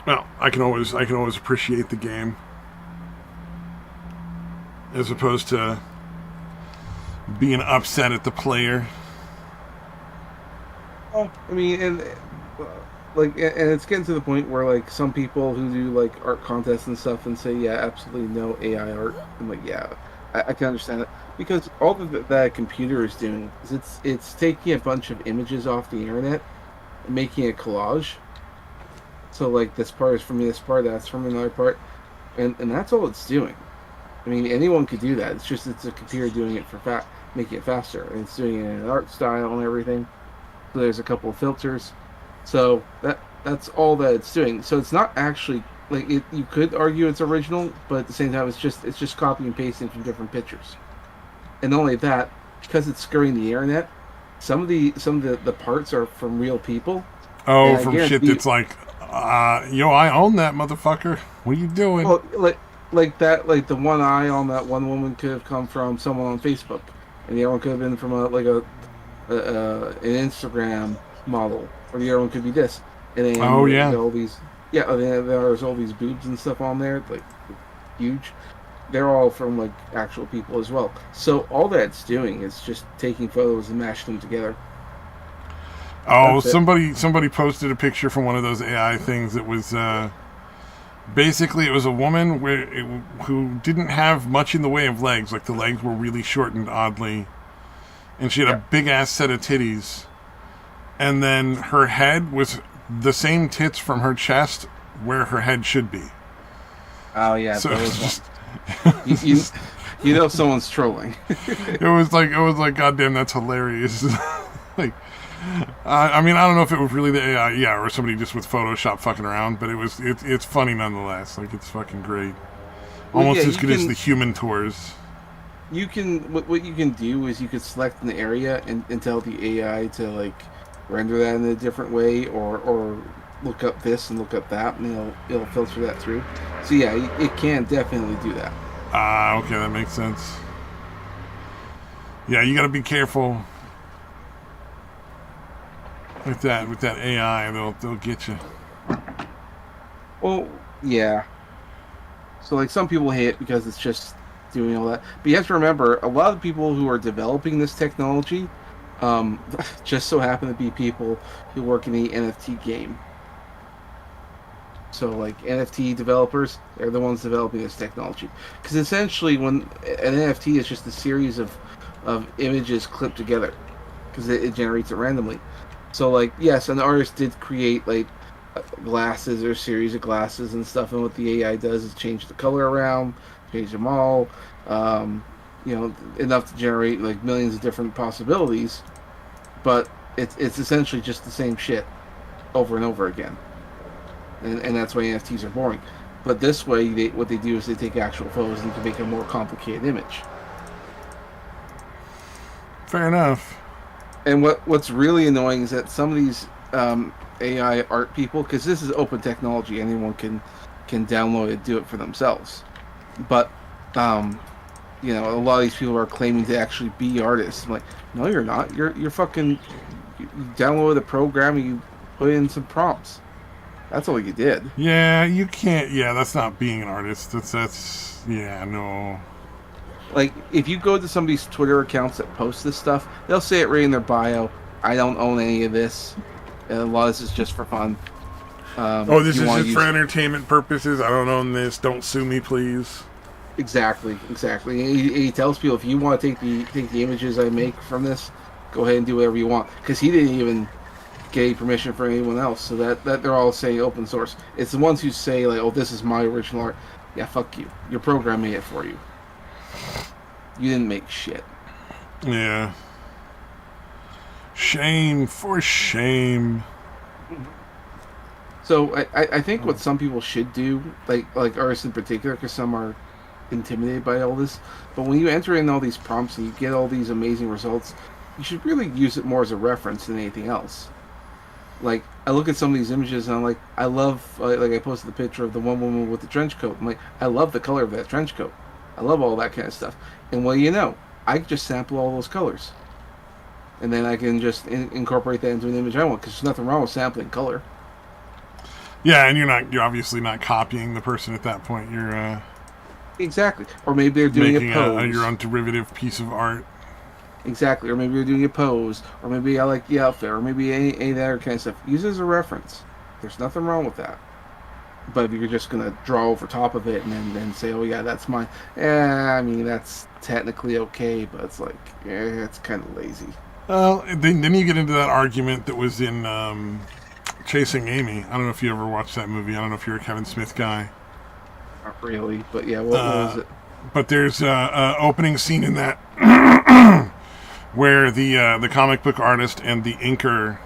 Well, I can always appreciate the game as opposed to being upset at the player. Oh, I mean, and like, and it's getting to the point where like some people who do like art contests and stuff and say, yeah, absolutely no AI art. I'm like, yeah, I can understand it because all that computer is doing is it's taking a bunch of images off the internet and making a collage. So like this part is from this part, that's from another part, and that's all it's doing. I mean, anyone could do that. It's just it's a computer doing it for making it faster, and it's doing it in an art style and everything. So there's a couple of filters. So that's all that it's doing. So it's not actually like it. You could argue it's original, but at the same time, it's just copy and pasting from different pictures. And not only that, because it's scurrying the internet, some of the parts are from real people. Oh, from shit that's like, yo, I own that motherfucker. What are you doing? Well, like that, like the one eye on that one woman could have come from someone on Facebook, and the other one could have been from an Instagram model, or the other one could be this. And then all these, there's all these boobs and stuff on there, like huge. They're all from like actual people as well. So all that's doing is just taking photos and mashing them together. Oh, somebody posted a picture from one of those AI things that was basically it was a woman who didn't have much in the way of legs, like the legs were really shortened oddly, and she had a big ass set of titties, and then her head was the same tits from her chest where her head should be. Oh yeah, so just, you know someone's trolling. it was like goddamn, that's hilarious. Like, I mean, I don't know if it was really the AI, or somebody just with Photoshop fucking around, but it's funny nonetheless. Like, it's fucking great, almost as good as the Human Tours. You can what you can do is you could select an area and tell the AI to like render that in a different way, or look up this and look up that, and it'll filter that through. So yeah, it can definitely do that. Okay, that makes sense. Yeah, you got to be careful with that AI. They'll get you. Well, yeah. So like some people hate it because it's just doing all that, but you have to remember a lot of people who are developing this technology just so happen to be people who work in the NFT game. So like NFT developers, they're the ones developing this technology. Because essentially when an NFT is just a series of images clipped together, because it generates it randomly. So like, yes, an artist did create like glasses or a series of glasses and stuff, and what the AI does is change the color around, change them all, enough to generate like millions of different possibilities, but it's essentially just the same shit over and over again. And that's why NFTs are boring. But this way, what they do is they take actual photos and can make a more complicated image. Fair enough. And what's really annoying is that some of these AI art people, because this is open technology, anyone can download it, do it for themselves. But a lot of these people are claiming to actually be artists. I'm like, no, you're not. You're fucking. You download a program and you put in some prompts. That's all you did. Yeah, you can't. Yeah, that's not being an artist. That's. Yeah, no. Like, if you go to somebody's Twitter accounts that post this stuff, they'll say it right in their bio. I don't own any of this. And a lot of this is just for fun. This is just for entertainment purposes. I don't own this. Don't sue me, please. Exactly. He tells people, if you want to take the images I make from this, go ahead and do whatever you want. Because he didn't even get any permission from anyone else. So that they're all saying open source. It's the ones who say, like, oh, this is my original art. Yeah, fuck you. Your program made it for you. You didn't make shit. Yeah. Shame for shame. So I think what some people should do, like artists in particular, because some are intimidated by all this, but when you enter in all these prompts and you get all these amazing results, you should really use it more as a reference than anything else. Like, I look at some of these images and I'm like, I love, like I posted the picture of the one woman with the trench coat. I'm like, I love the color of that trench coat. I love all that kind of stuff. And I can just sample all those colors. And then I can just incorporate that into an image I want, because there's nothing wrong with sampling color. Yeah, and you're obviously not copying the person at that point. You're Exactly. Or maybe they're doing making a pose. your own derivative piece of art. Exactly. Or maybe you're doing a pose. Or maybe I like the outfit. Or maybe any of that other kind of stuff. Use it as a reference. There's nothing wrong with that. But if you're just going to draw over top of it and then say, oh, yeah, that's mine. I mean, that's technically okay, but it's like, it's kind of lazy. Well, then you get into that argument that was in Chasing Amy. I don't know if you ever watched that movie. I don't know if you're a Kevin Smith guy. Not really, but yeah, what was it? But there's a opening scene in that where the comic book artist and the inker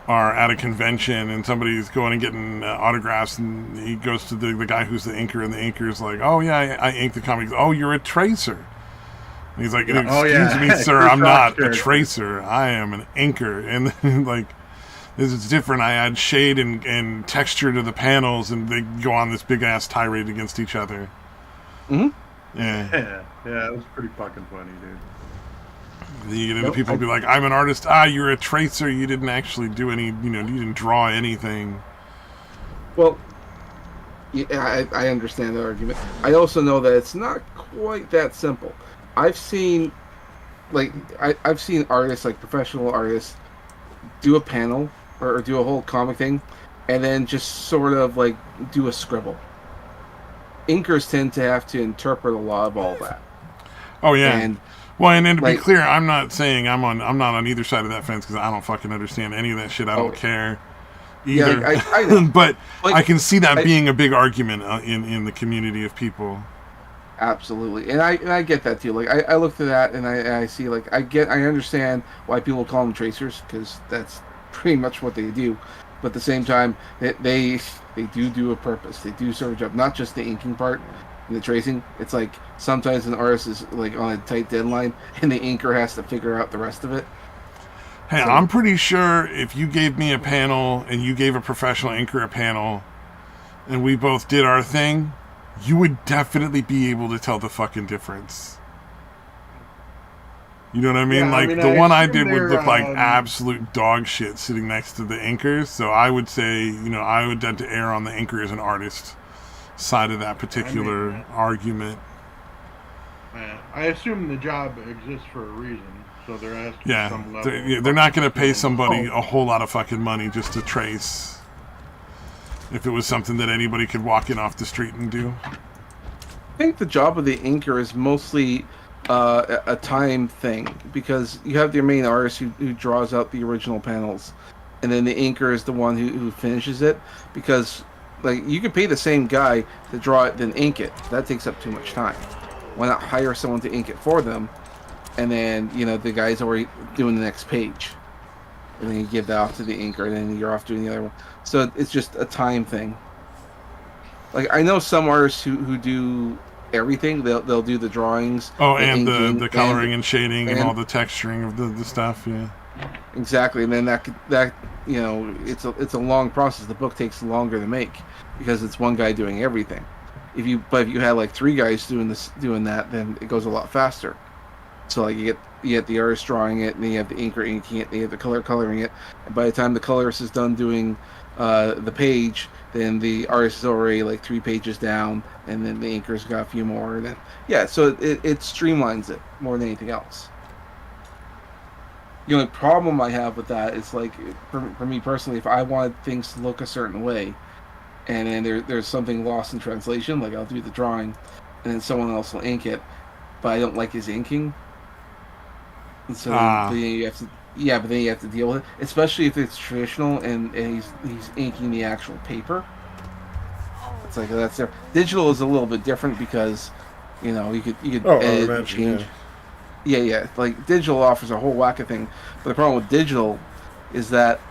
are at a convention, and somebody's going and getting autographs, and he goes to the guy who's the inker, and the inker's like, "Oh yeah, I inked the comics." "Oh, you're a tracer." And he's like, "Excuse me, sir, I'm not a tracer. I am an inker." And then, like, this is different. I add shade and texture to the panels, and they go on this big ass tirade against each other. Mm-hmm. Yeah, it was pretty fucking funny, dude. Then you get into people be like, "I'm an artist." "Ah, you're a tracer. You didn't actually do any. You didn't draw anything." Well, yeah, I understand the argument. I also know that it's not quite that simple. I've seen artists, like professional artists, do a panel or do a whole comic thing, and then just sort of like do a scribble. Inkers tend to have to interpret a lot of all that. Oh yeah. And to like, be clear, I'm not saying I'm not on either side of that fence because I don't fucking understand any of that shit. I don't care either. Yeah, I know. But like, I can see that being a big argument in the community of people. Absolutely, and I get that too. Like I look to that and I see, like, I understand why people call them tracers, because that's pretty much what they do. But at the same time, they do a purpose. They do serve a job, not just the inking part and the tracing. It's like sometimes an artist is like on a tight deadline, and the inker has to figure out the rest of it. Hey, so, I'm pretty sure if you gave me a panel and you gave a professional inker a panel, and we both did our thing, you would definitely be able to tell the fucking difference. You know what I mean? Yeah, the one I did would look like absolute dog shit sitting next to the inkers. So I would say, I would tend to err on the inker as an artist side of that particular argument. I assume the job exists for a reason, so there has to be some level. They're not going to pay somebody a whole lot of fucking money just to trace. If it was something that anybody could walk in off the street and do. I think the job of the inker is mostly a time thing, because you have your main artist who draws out the original panels, and then the inker is the one who finishes it, because like you could pay the same guy to draw it than ink it. That takes up too much time. Why not hire someone to ink it for them, and then the guy's already doing the next page, and then you give that off to the inker, and then you're off doing the other one. So it's just a time thing. Like, I know some artists who do everything. They'll do the drawings. Oh, and the coloring and shading and all the texturing of the stuff. Yeah. Exactly, and then that it's a long process. The book takes longer to make because it's one guy doing everything. If you had like 3 guys doing that, then it goes a lot faster. So like you get the artist drawing it, and then you have the inker inking it, then you have the color coloring it. And by the time the colorist is done doing the page, then the artist is already like 3 pages down, and then the inker's got a few more. And then so it streamlines it more than anything else. The only problem I have with that is, like, for me personally, if I wanted things to look a certain way, and then there's something lost in translation, like I'll do the drawing, and then someone else will ink it, but I don't like his inking. And so then you have to, but then you have to deal with it, especially if it's traditional and he's inking the actual paper. It's like that's there. Digital is a little bit different because you could edit and change. Yeah. Like digital offers a whole whack of thing, but the problem with digital is that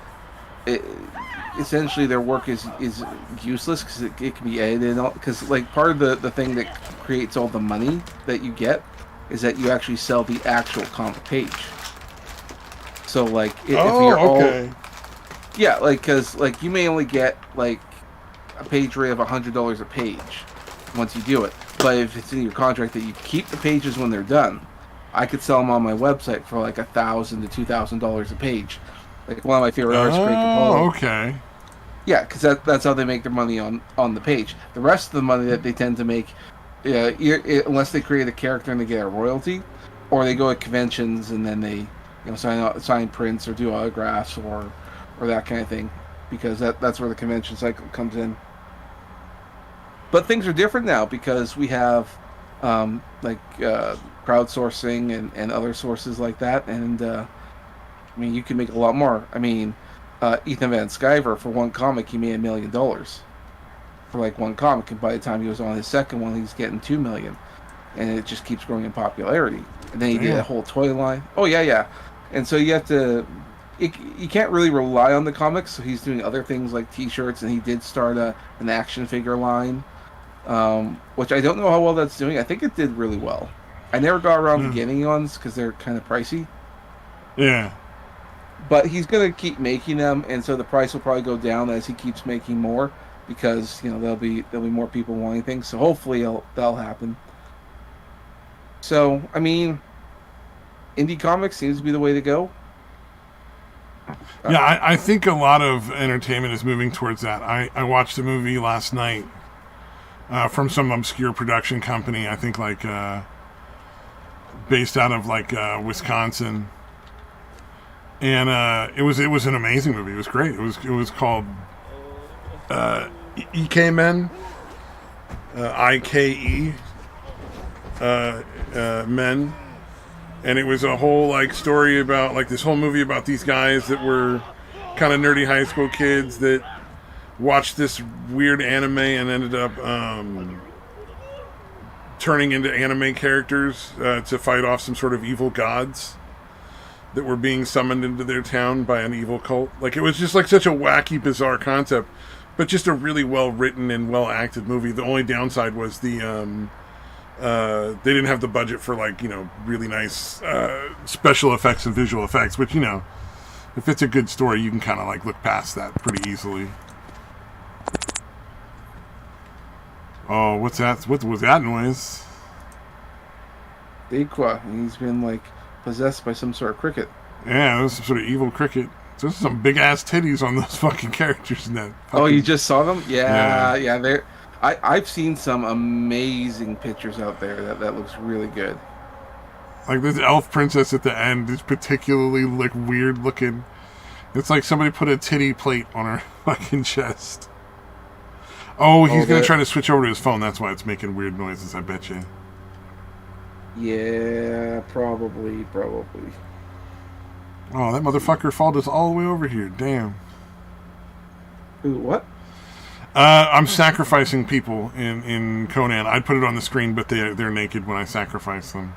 essentially their work is useless because it can be edited. Because like part of the thing that creates all the money that you get is that you actually sell the actual comic page. So like if you're because like you may only get like a page rate of $100 a page once you do it, but if it's in your contract that you keep the pages when they're done, I could sell them on my website for like $1,000 to $2,000 a page. Like one of my favorite artists, Greg Capullo. Okay. Yeah, because that's how they make their money on the page. The rest of the money that they tend to make, unless they create a character and they get a royalty, or they go at conventions and then they sign prints or do autographs or that kind of thing, because that's where the convention cycle comes in. But things are different now because we have crowdsourcing and other sources like that, and I mean, you can make a lot more. I mean, Ethan Van Sciver, for one comic, he made $1 million for like one comic, and by the time he was on his second one, he's getting $2 million, and it just keeps growing in popularity. And then he did a whole toy line. Oh yeah. And so you have to, you can't really rely on the comics. So he's doing other things like T-shirts, and he did start an action figure line, which I don't know how well that's doing. I think it did really well. I never got around to getting ones because they're kind of pricey. Yeah. But he's going to keep making them, and so the price will probably go down as he keeps making more, because there'll be more people wanting things. So hopefully that'll happen. So I mean, indie comics seems to be the way to go. Yeah, I think a lot of entertainment is moving towards that. I watched a movie last night from some obscure production company. I think like based out of like Wisconsin. And it was an amazing movie. It was great. It was called Ike Men, IKE Men, and it was a whole like story about like this whole movie about these guys that were kind of nerdy high school kids that watched this weird anime and ended up turning into anime characters to fight off some sort of evil gods that were being summoned into their town by an evil cult. Like, it was just like such a wacky, bizarre concept, but just a really well written and well acted movie. The only downside was they didn't have the budget for like, really nice special effects and visual effects, which, if it's a good story, you can kind of like look past that pretty easily. Oh, what's that? What was that noise? Dequa, he's been like possessed by some sort of cricket. Yeah, it was some sort of evil cricket. So there's some big ass titties on those fucking characters in that. Oh, you just saw them? Yeah. They're. I've seen some amazing pictures out there that looks really good. Like this elf princess at the end is particularly like weird looking. It's like somebody put a titty plate on her fucking chest. Oh, he's gonna try to switch over to his phone. That's why it's making weird noises. I bet you. Yeah, probably. Oh, that motherfucker followed us all the way over here. Damn. Ooh, what? I'm sacrificing people in Conan. I'd put it on the screen, but they're naked when I sacrifice them.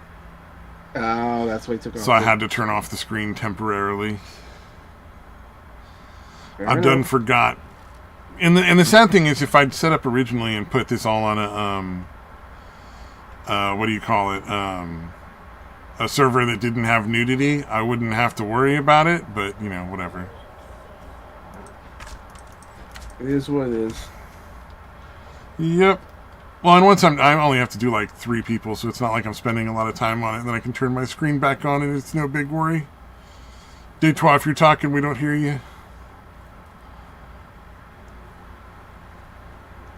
Oh, that's why it took off. So I had to turn off the screen temporarily. I Fair done enough. forgot. And the sad thing is, if I'd set up originally and put this all on what do you call it? A server that didn't have nudity, I wouldn't have to worry about it, but, whatever. It is what it is. Yep. Well, and once I only have to do like 3 people, so it's not like I'm spending a lot of time on it, and then I can turn my screen back on and it's no big worry. Detroit, if you're talking, we don't hear you.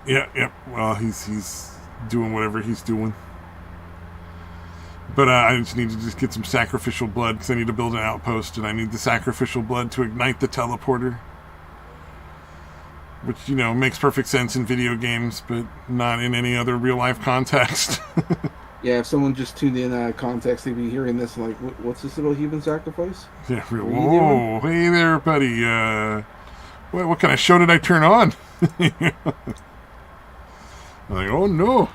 Yep. Well, he's doing whatever he's doing. But I just need to just get some sacrificial blood, because I need to build an outpost, and I need the sacrificial blood to ignite the teleporter. Which, makes perfect sense in video games, but not in any other real-life context. Yeah, if someone just tuned in out of context, they'd be hearing this and like, what's this about human sacrifice? Yeah, whoa, hey there, buddy. What kind of show did I turn on? I'm like, oh no.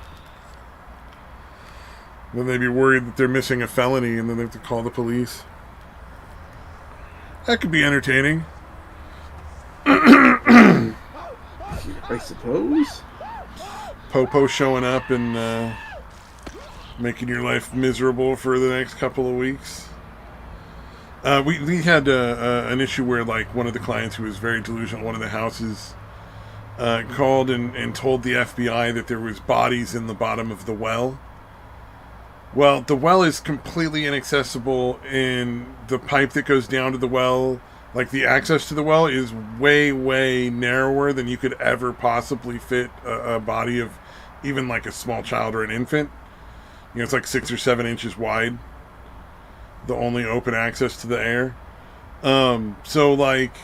Then they'd be worried that they're missing a felony, and then they have to call the police. That could be entertaining. I suppose. Popo showing up and making your life miserable for the next couple of weeks. We had an issue where like one of the clients who was very delusional, one of the houses, called and told the FBI that there was bodies in the bottom of the well. Well, the well is completely inaccessible, and the pipe that goes down to the well Like, the access to the well is way, way narrower than you could ever possibly fit a body of even, like, a small child or an infant. You know, it's like 6 or 7 inches wide. The only open access to the air. So, like,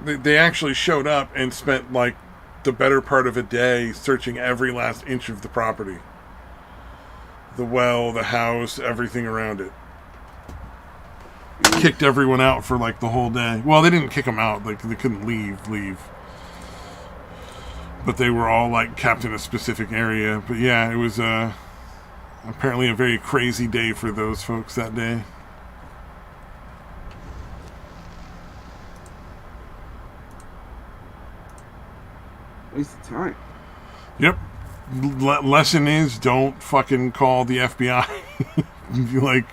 they actually showed up and spent, like, the better part of a day searching every last inch of the property. The well, the house, everything around it. Kicked everyone out for, like, the whole day. Well, they didn't kick them out. Like, they couldn't leave. But they were all, like, kept in a specific area. But, yeah, it was apparently a very crazy day for those folks that day. Waste of time. Yep. Lesson is, don't fucking call the FBI. You like,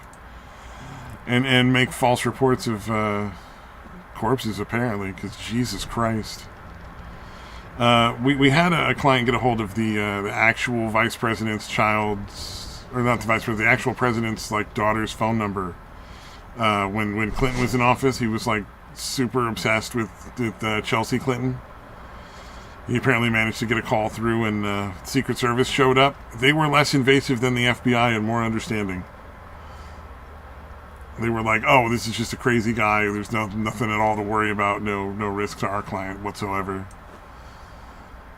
and make false reports of corpses, apparently, because Jesus Christ. We had a client get a hold of the actual vice president's child's, or not the vice president, the actual president's, like, daughter's phone number. When Clinton was in office, he was, like, super obsessed with Chelsea Clinton. He apparently managed to get a call through, and Secret Service showed up. They were less invasive than the FBI and more understanding. They were like, "Oh, this is just a crazy guy. There's nothing at all to worry about. No risk to our client whatsoever.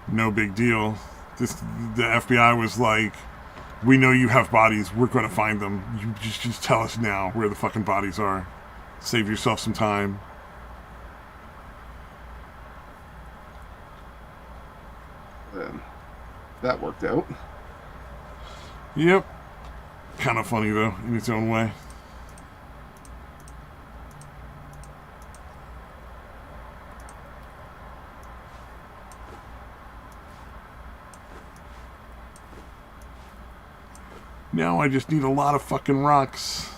No big deal." The FBI was like, "We know you have bodies. We're going to find them. You just tell us now where the fucking bodies are. Save yourself some time." That worked out. Yep. Kind of funny, though, in its own way. Now I just need a lot of fucking rocks.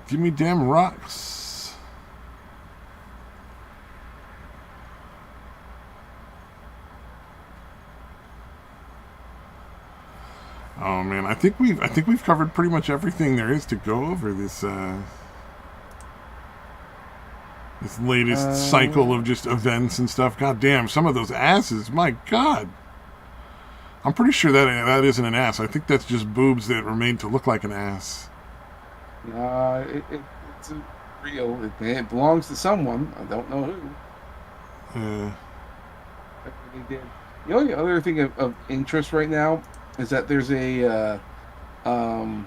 Give me damn rocks. Oh man, I think we've covered pretty much everything there is to go over this this latest cycle of just events and stuff. God damn, some of those asses, my god. I'm pretty sure that isn't an ass. I think that's just boobs that were made to look like an ass. It's real. It belongs to someone. I don't know who. They did. The only other thing of interest right now is that there's a not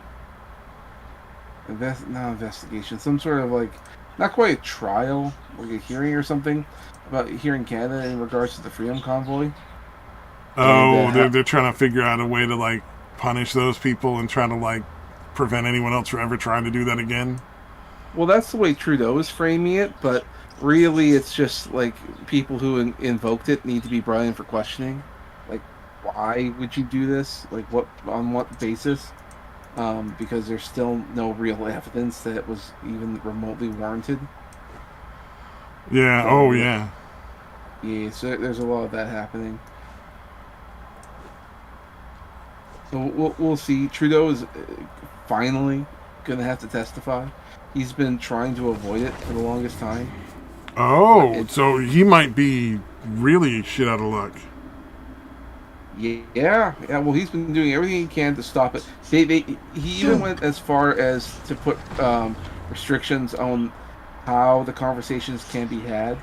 investigation, some sort of, like, not quite a trial, like a hearing or something about here in Canada in regards to the Freedom Convoy. Oh, and, they're trying to figure out a way to, like, punish those people and try to, like, prevent anyone else from ever trying to do that again. Well, that's the way Trudeau is framing it, but really it's just, like, people who invoked it need to be brought in for questioning. Like, why would you do this? Like, on what basis? Because there's still no real evidence that it was even remotely warranted. Yeah, so, yeah. Yeah, so there's a lot of that happening. So we'll see. Trudeau is finally going to have to testify. He's been trying to avoid it for the longest time. Oh, so he might be really shit out of luck. Yeah. Well, he's been doing everything he can to stop it. He even went as far as to put restrictions on how the conversations can be had.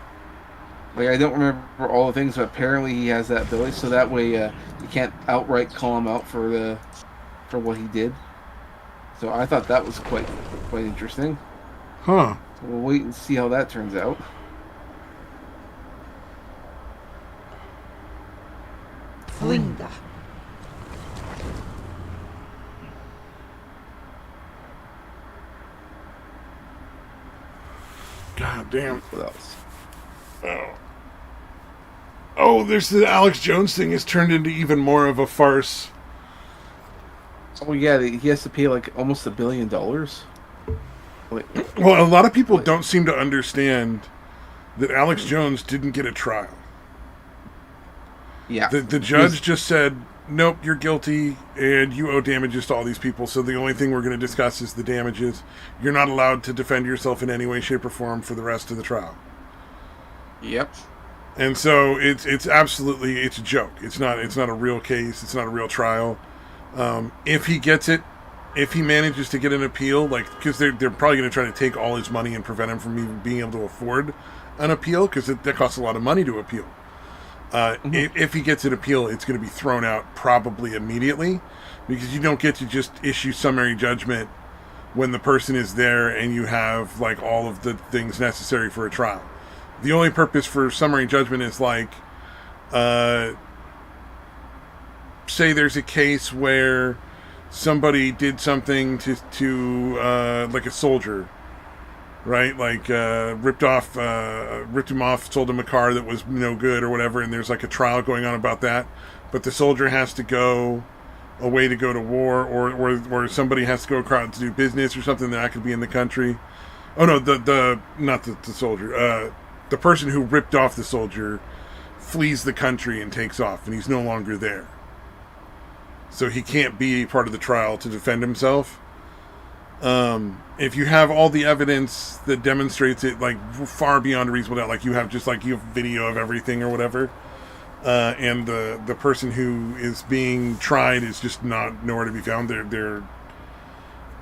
Like, I don't remember all the things, but apparently he has that ability, so that way you can't outright call him out for what he did. So I thought that was quite interesting. Huh. So we'll wait and see how that turns out. Flinga. God damn. What else? Oh, there's the Alex Jones thing has turned into even more of a farce. Oh yeah, he has to pay like almost $1 billion. Like, well, a lot of people don't seem to understand that Alex Jones didn't get a trial. Yeah. The judge just said, nope, you're guilty, and you owe damages to all these people, so the only thing we're going to discuss is the damages. You're not allowed to defend yourself in any way, shape, or form for the rest of the trial. Yep. And so it's absolutely, it's a joke. It's not a real case. It's not a real trial. If he gets it, if he manages to get an appeal, like, because they're probably going to try to take all his money and prevent him from even being able to afford an appeal, because that costs a lot of money to appeal. If he gets an appeal, it's going to be thrown out probably immediately, because you don't get to just issue summary judgment when the person is there and you have like all of the things necessary for a trial. The only purpose for summary judgment is like, say there's a case where somebody did something to like a soldier, right? Like ripped him off, sold him a car that was no good or whatever, and there's like a trial going on about that. But the soldier has to go away to go to war, or somebody has to go across to do business or something that could be in the country. Oh no, not the soldier. The person who ripped off the soldier flees the country and takes off, and he's no longer there. So he can't be part of the trial to defend himself. If you have all the evidence that demonstrates it, like far beyond a reasonable doubt, like you have video of everything or whatever, and the person who is being tried is just nowhere to be found. They're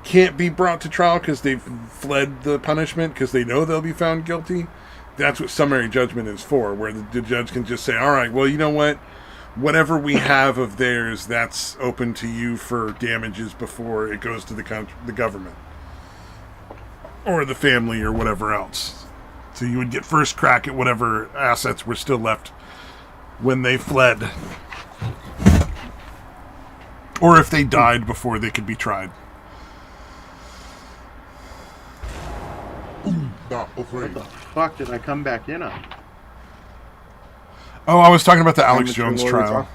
can't be brought to trial because they've fled the punishment because they know they'll be found guilty. That's what summary judgment is for, where the judge can just say, all right, well, you know what? Whatever we have of theirs, that's open to you for damages before it goes to the government or the family or whatever else. So you would get first crack at whatever assets were still left when they fled. Or if they died before they could be tried. What the fuck did I come back in on? Oh, I was talking about the Alex Amateur Jones lawyer trial. talk.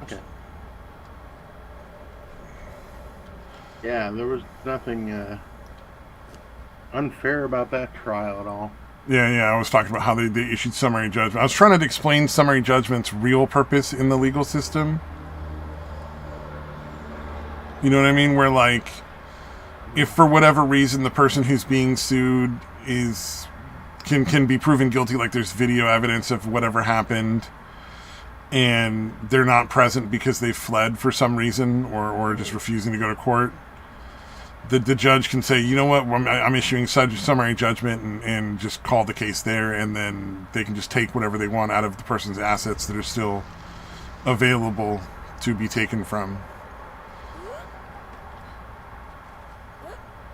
Okay. Yeah, there was nothing unfair about that trial at all. Yeah, I was talking about how they issued summary judgment. I was trying to explain summary judgment's real purpose in the legal system. You know what I mean? Where, like, if for whatever reason the person who's being sued can be proven guilty, like there's video evidence of whatever happened, and they're not present because they fled for some reason or just refusing to go to court, the judge can say, you know what, I'm issuing summary judgment and just call the case there, and then they can just take whatever they want out of the person's assets that are still available to be taken from.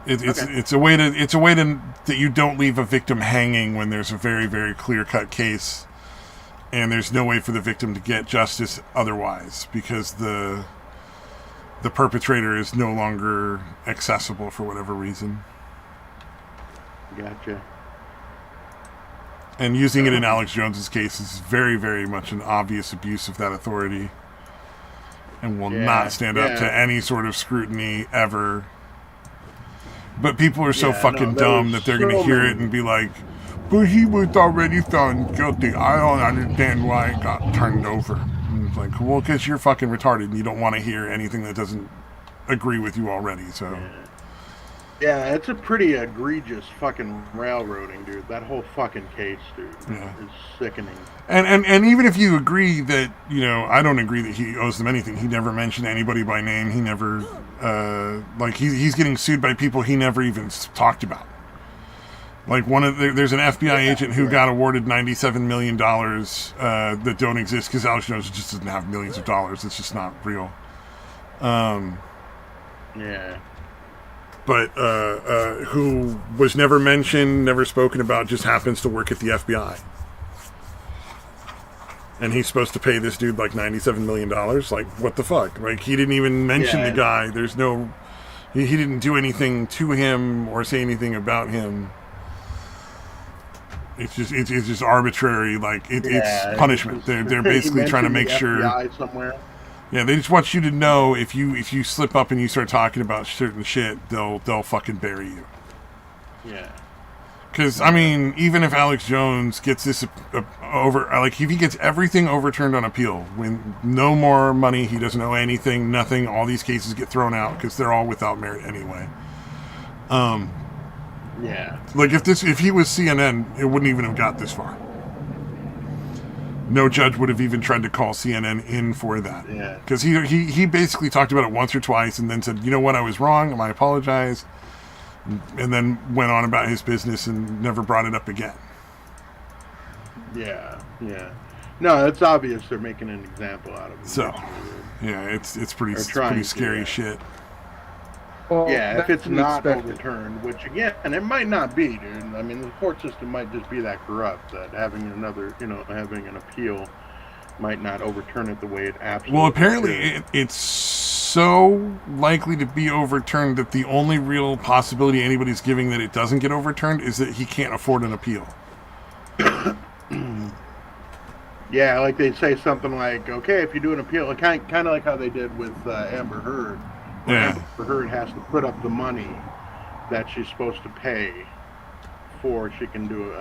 It's a way to that you don't leave a victim hanging when there's a very, very clear-cut case, and there's no way for the victim to get justice otherwise because the perpetrator is no longer accessible for whatever reason. Gotcha. And using it in Alex Jones's case is very, very much an obvious abuse of that authority, and will not stand up to any sort of scrutiny ever. But people are so fucking dumb that they're going to hear it and be like, but he was already found guilty. I don't understand why it got turned over. And it's like, well, because you're fucking retarded and you don't want to hear anything that doesn't agree with you already. So, yeah, it's a pretty egregious fucking railroading, dude. That whole fucking case, dude, is sickening. And even if you agree that, you know, I don't agree that he owes them anything. He never mentioned anybody by name. He never, like, he's getting sued by people he never even talked about. Like, there's an FBI agent who got awarded $97 million that don't exist because Alex Jones just doesn't have millions of dollars. It's just not real. Yeah. But who was never mentioned, never spoken about, just happens to work at the FBI. And he's supposed to pay this dude like $97 million? Like, what the fuck? Like, he didn't even mention the guy. There's no... He didn't do anything to him or say anything about him. It's just arbitrary, like, it's punishment. They're basically trying to make sure... FBI somewhere. Yeah, they just want you to know if you slip up and you start talking about certain shit, they'll fucking bury you. Yeah. Because, I mean, even if Alex Jones gets this over, like, if he gets everything overturned on appeal, when no more money, he doesn't owe anything, nothing, all these cases get thrown out because they're all without merit anyway. Yeah. Like, if he was CNN, it wouldn't even have got this far. No judge would have even tried to call CNN in for that. Yeah. Because he basically talked about it once or twice and then said, you know what, I was wrong, and I apologize. And then went on about his business and never brought it up again. Yeah. No, it's obvious they're making an example out of him. So, yeah, it's pretty scary shit. Well, Yeah, if that's it's to be not expected. overturned, which again, and it might not be, dude. I mean, the court system might just be that corrupt that having an appeal might not overturn it the way it absolutely Well, apparently should. it's so likely to be overturned that the only real possibility anybody's giving that it doesn't get overturned is that he can't afford an appeal. Yeah, like they say something like, okay, if you do an appeal, kind of like how they did with Amber Heard. Yeah. Amber Heard has to put up the money that she's supposed to pay before she can do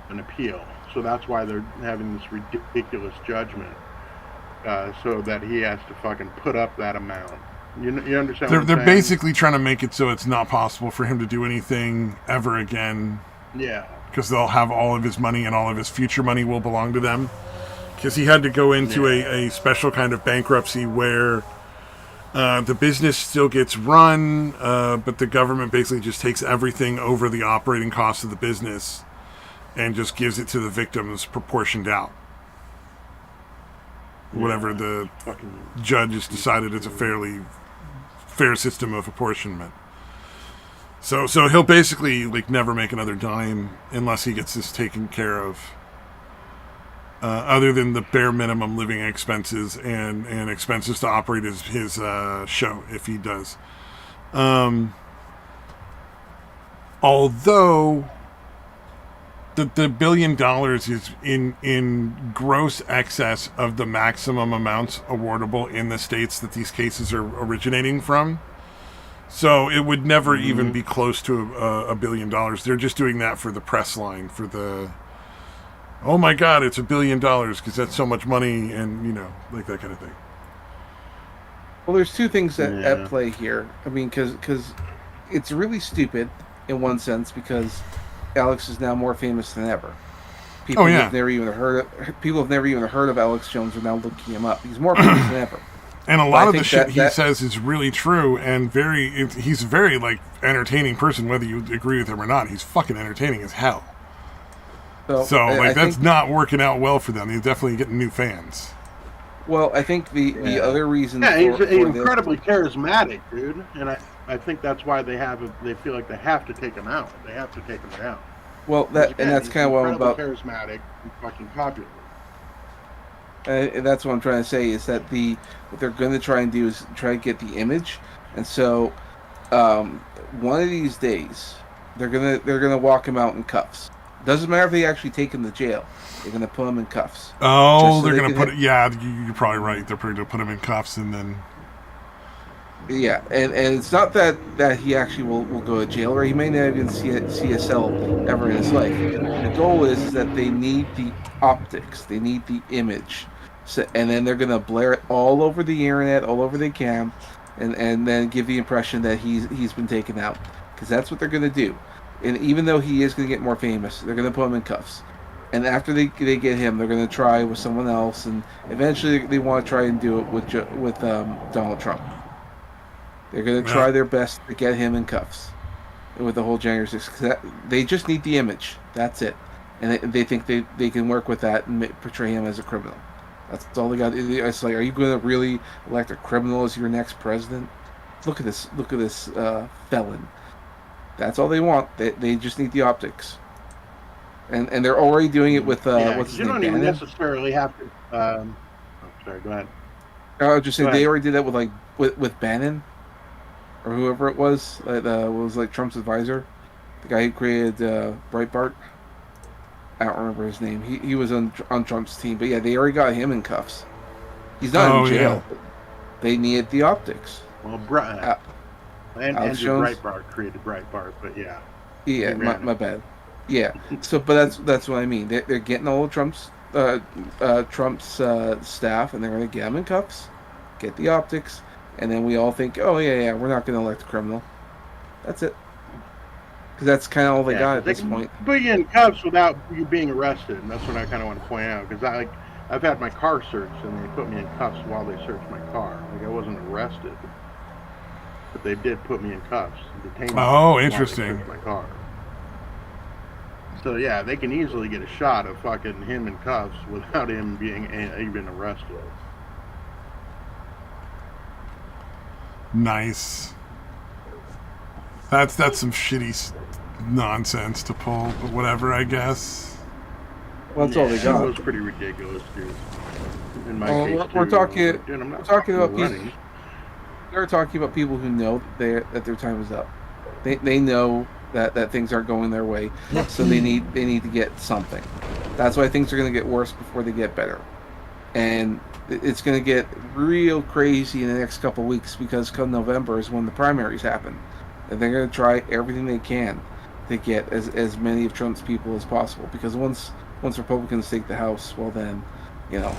an appeal. So that's why they're having this ridiculous judgment, so that he has to fucking put up that amount. You understand? what I'm They're saying? basically trying to make it so it's not possible for him to do anything ever again. Yeah. Because they'll have all of his money and all of his future money will belong to them. Because he had to go into a special kind of bankruptcy where the business still gets run, but the government basically just takes everything over the operating costs of the business and just gives it to the victims proportioned out. Whatever the judge has decided is a fairly fair system of apportionment. So he'll basically like never make another dime unless he gets this taken care of. Other than the bare minimum living expenses and expenses to operate his show, if he does. Although the $1 billion is in gross excess of the maximum amounts awardable in the states that these cases are originating from. So it would never even be close to $1 billion. They're just doing that for the press line, for the, oh my God, it's $1 billion because that's so much money, and like that kind of thing. Well, there's two things at play here. I mean, because it's really stupid in one sense because Alex is now more famous than ever. People have never even heard of Alex Jones are now looking him up. He's more famous than ever. And a lot of the shit he says is really true and he's a very like entertaining person, whether you agree with him or not. He's fucking entertaining as hell. So like that's not working out well for them. He's definitely getting new fans. Well, I think the other reason he's for incredibly charismatic, dude. And I think that's why they feel like they have to take him out. They have to take him down. Well, that's kind of what I'm about. Charismatic and fucking popular. And that's what I'm trying to say is that what they're going to try and do is try to get the image, and so one of these days they're gonna walk him out in cuffs. Doesn't matter if they actually take him to jail. They're gonna put him in cuffs. Oh, they're gonna put it. Yeah, you're probably right. They're probably gonna put him in cuffs and then. Yeah, and it's not that he actually will go to jail, or he may not even see a cell ever in his life. The goal is that they need the optics, they need the image, and then they're gonna blare it all over the internet, all over the cam, and then give the impression that he's been taken out, because that's what they're gonna do. And even though he is gonna get more famous, they're gonna put him in cuffs. And after they get him, they're gonna try with someone else, and eventually they want to try and do it with Donald Trump. They're going to try their best to get him in cuffs with the whole January 6th. They just need the image. That's it. And they think they can work with that and portray him as a criminal. That's all they got. It's like, are you going to really elect a criminal as your next president? Look at this felon. That's all they want. They just need the optics. And they're already doing it with what's his name? You don't even necessarily have to. Sorry, go ahead. I was just saying they already did that with Bannon. Or whoever it was that was like Trump's advisor, the guy who created Breitbart. I don't remember his name. He was on Trump's team, but yeah, they already got him in cuffs. He's not in jail. But they needed the optics. Well, Breitbart created Breitbart, but yeah. Yeah, He ran my it. bad. Yeah. So, but that's what I mean. They're getting all of Trump's staff, and they're going to get them in cuffs, get the optics, and then we all think, oh yeah, we're not going to elect a criminal. That's it. Because that's kind of all they Yeah, got because at they this can point. put you in cuffs without you being arrested, and that's what I kind of want to point out. Because I've had my car searched, and they put me in cuffs while they searched my car. Like I wasn't arrested, but they did put me in cuffs and detain me Oh, while they interesting. searched my car. So yeah, they can easily get a shot of fucking him in cuffs without him being even arrested. Nice. That's some shitty nonsense to pull, but whatever, I guess. Well, that's all they It got. was pretty ridiculous, dude. In my Well, case, we're too, I was talking like, dude, I'm we're not talking fucking about people. running. We're talking about people who know that their time is up. They know that things aren't going their way, so they need to get something. That's why things are going to get worse before they get better, and it's going to get real crazy in the next couple of weeks because come November is when the primaries happen, and they're going to try everything they can to get as many of Trump's people as possible. Because once Republicans take the House, well then, you know,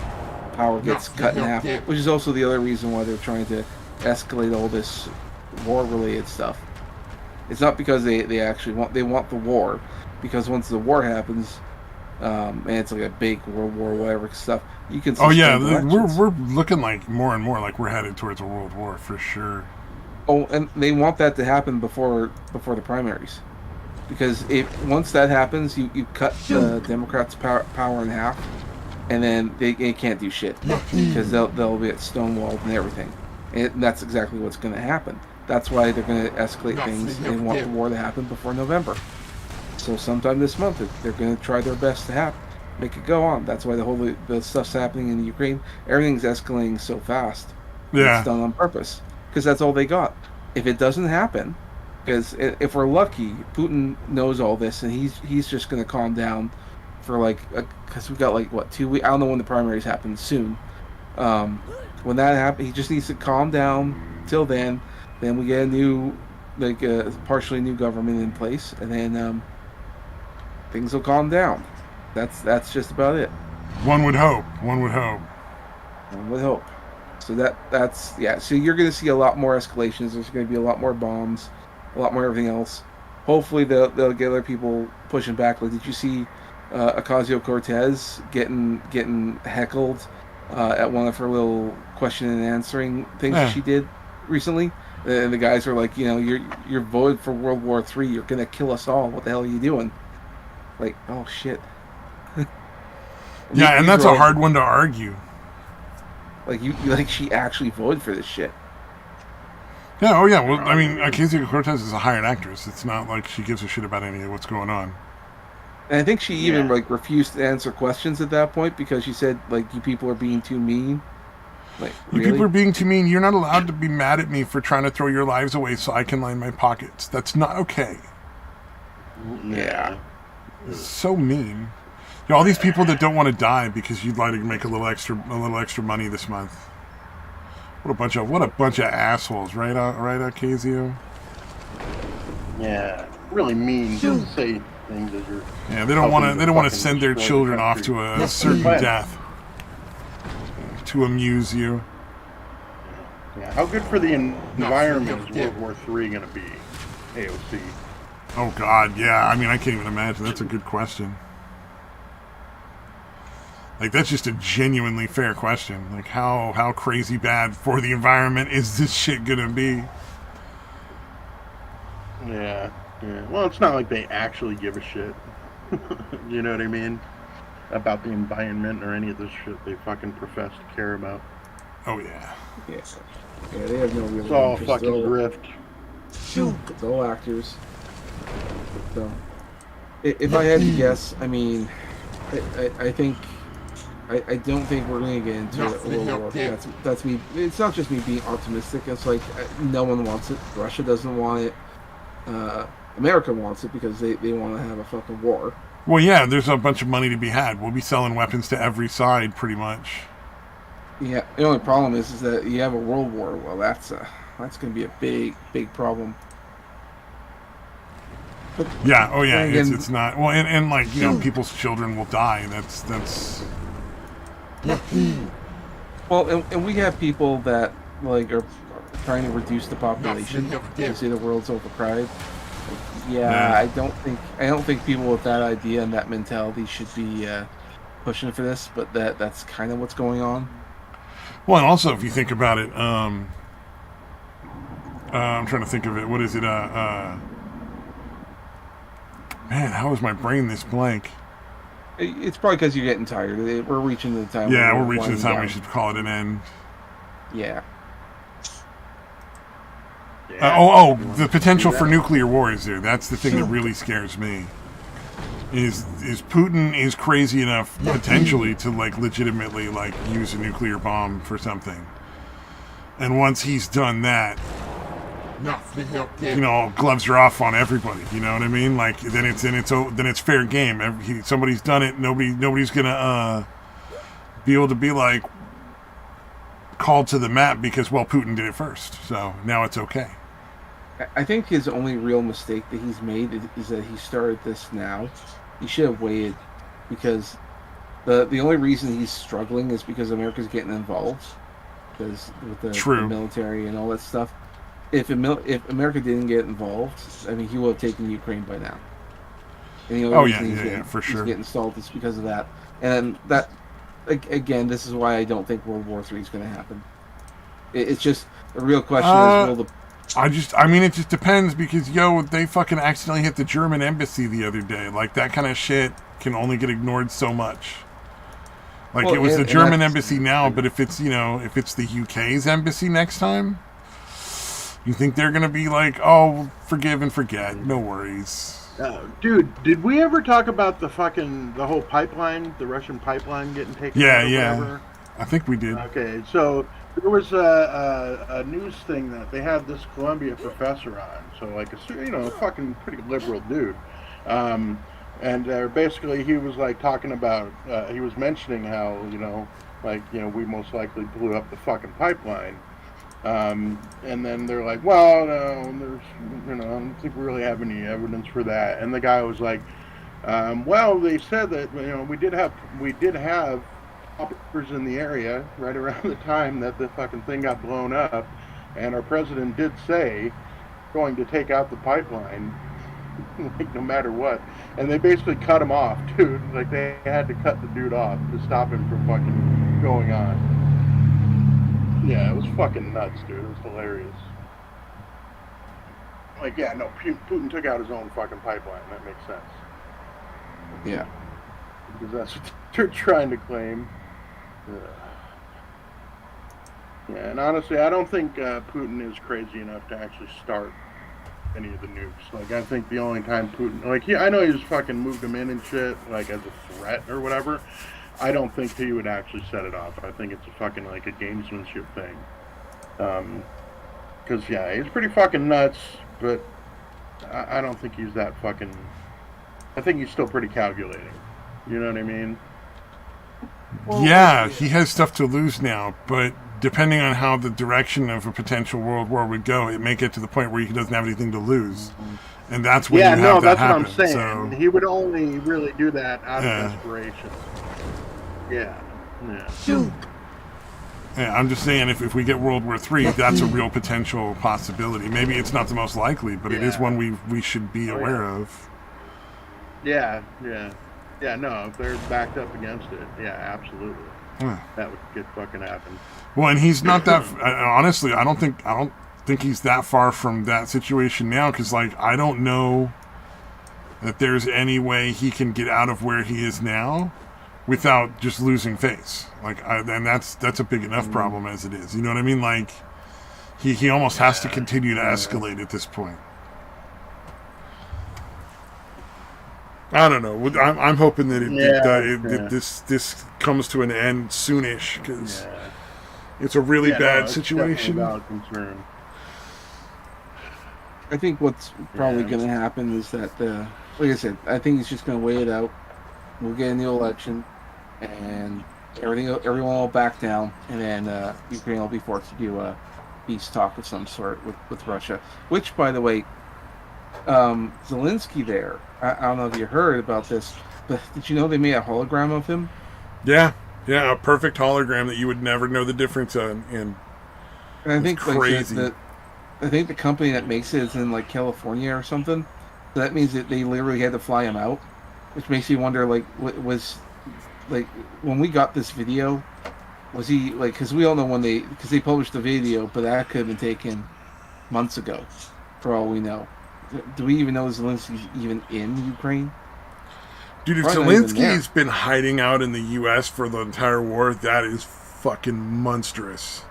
power gets cut in half, which is also the other reason why they're trying to escalate all this war-related stuff. It's not because they actually want the war, because once the war happens, and it's like a big World War whatever stuff, you can Oh yeah, suspend elections. we're looking like more and more like we're headed towards a world war for sure. Oh, and they want that to happen before the primaries, because if once that happens, you cut the Democrats' power in half, and then they can't do shit because they'll be stonewalled and everything, and that's exactly what's going to happen. That's why they're going to escalate things and want the war to happen before November. So sometime this month, they're going to try their best to make it go on. That's why the stuff's happening in Ukraine. Everything's escalating so fast, and it's Yeah. done on purpose because that's all they got. If it doesn't happen, because if we're lucky, Putin knows all this, and he's just going to calm down for because we got like what 2 weeks. I don't know when the primaries happen soon. Um, when that happens, he just needs to calm down till then. Then we get a new, partially new government in place, and then things will calm down. That's just about it. One would hope. One would hope. One would hope. So that's yeah. So you're going to see a lot more escalations. There's going to be a lot more bombs, a lot more everything else. Hopefully they'll get other people pushing back. Like, did you see Ocasio-Cortez getting heckled at one of her little question and answering things that Yeah. she did recently? And the guys were like, you're voted for World War III. You're going to kill us all. What the hell are you doing? Like, oh shit. Yeah, and These that's are a all- hard one to argue. Like like she actually voted for this shit. Yeah, oh yeah. Well, I mean, Ocasio-Cortez is a hired actress. It's not like she gives a shit about any of what's going on. And I think she even Yeah. refused to answer questions at that point because she said you people are being too mean. Like, You really? people are being too mean. You're not allowed to be mad at me for trying to throw your lives away so I can line my pockets. That's not okay. Yeah. It's so mean. You know, all these people that don't want to die because you'd like to make a little extra money this month. What a bunch of assholes, right? Right, Ocasio? Yeah, really mean. Don't say things that you're. Yeah, they don't want to fucking send their destroy the children off country. to a certain death to amuse you. Yeah, how good for the environment is World War III going to be? AOC. Oh God, yeah. I mean, I can't even imagine. That's a good question. Like, that's just a genuinely fair question. Like, how crazy bad for the environment is this shit gonna be? Yeah, yeah. Well, it's not like they actually give a shit. You know what I mean? About the environment or any of this shit they fucking profess to care about. Oh yeah. Yes. Yeah, they have no real It's all interest. fucking grift. It's all actors. So, if I had to guess, I mean, I think I don't think we're going to get into a World War. That's me. It's not just me being optimistic. It's like no one wants it. Russia doesn't want it. America wants it because they want to have a fucking war. Well, yeah. There's a bunch of money to be had. We'll be selling weapons to every side, pretty much. Yeah. The only problem is that you have a world war. Well, that's going to be a big problem. Yeah. Oh yeah. And It's not. Well, and like people's children will die. That's. Well, and we have people that like are trying to reduce the population. They say the world's overcrowded. Yeah, Yeah. I don't think people with that idea and that mentality should be pushing for this. But that's kind of what's going on. Well, and also if you think about it, I'm trying to think of it. What is it? Man, how is my brain this blank? It's probably because you're getting tired. We're reaching the time. Yeah, where we're reaching the time winding we should call it an end. Yeah. The potential for nuclear war is there. That's the thing that really scares me. Is Putin is crazy enough potentially to like legitimately like use a nuclear bomb for something, and once he's done that, gloves are off on everybody. You know what I mean? Like then it's fair game. Somebody's done it. Nobody's gonna be able to be like called to the map because Putin did it first. So now it's okay. I think his only real mistake that he's made is that he started this now. He should have waited, because the only reason he's struggling is because America's getting involved, because with the military and all that stuff. If America didn't get involved, I mean, he would have taken Ukraine by now. And the only reason for sure. He's getting stalled is because of that. And that, again, this is why I don't think World War III is going to happen. It's just the real question is, will the it just depends, because they fucking accidentally hit the German embassy the other day. Like that kind of shit can only get ignored so much. Like it was the German embassy now, but if it's if it's the UK's embassy next time, you think they're gonna be like, oh, forgive and forget, no worries. Dude, did we ever talk about the whole pipeline, the Russian pipeline getting taken out? Yeah. I think we did. Okay, so there was a news thing that they had this Columbia professor on, so like a fucking pretty liberal dude, and basically he was like talking about he was mentioning how we most likely blew up the fucking pipeline, and then they're like, well, no, there's I don't think we really have any evidence for that, and the guy was like, well, they said that we did have hoppers in the area right around the time that the fucking thing got blown up, and our president did say going to take out the pipeline like no matter what, and they basically cut him off, dude. Like they had to cut the dude off to stop him from fucking going on. Yeah, it was fucking nuts, dude. It was hilarious. Like, yeah, no, Putin took out his own fucking pipeline. That makes sense. Yeah, because that's what they're trying to claim. Yeah, and honestly, I don't think Putin is crazy enough to actually start any of the nukes. Like, I think the only time Putin, I know he's fucking moved them in and shit, like as a threat or whatever. I don't think he would actually set it off. I think it's a fucking like a gamesmanship thing. Because yeah, he's pretty fucking nuts, but I don't think he's that fucking. I think he's still pretty calculating. You know what I mean? Well, yeah, he has stuff to lose now, but depending on how the direction of a potential world war would go, it may get to the point where he doesn't have anything to lose. And that's when you have that happen. That's what I'm saying. So, he would only really do that out of desperation. Yeah. Shoot. Yeah, I'm just saying, if we get World War III, that's a real potential possibility. Maybe it's not the most likely, but it is one we should be aware of. Yeah. No, if they're backed up against it, yeah, absolutely. That would get fucking happen. Well, and he's not that. Honestly, I don't think he's that far from that situation now. Because I don't know that there's any way he can get out of where he is now without just losing face. And that's a big enough problem as it is. You know what I mean? Like he almost has to continue to escalate at this point. I don't know. I'm hoping that that this comes to an end soonish, because it's a really bad situation. Concern. I think what's probably going to happen is that, like I said, I think he's just going to wait it out. We'll get a new election, and everyone will back down, and then Ukraine will be forced to do a peace talk of some sort with Russia. Which, by the way, Zelensky there. I don't know if you heard about this, but did you know they made a hologram of him? Yeah, yeah, a perfect hologram that you would never know the difference in. And I It's think like crazy. I think the company that makes it is in like California or something. So that means that they literally had to fly him out, which makes you wonder like was like when we got this video, was he like, because we all know when because they published the video, but that could have been taken months ago, for all we know. Do we even know Zelensky's even in Ukraine? Dude, if Probably not even there. Zelensky's been hiding out in the U.S. for the entire war, that is fucking monstrous.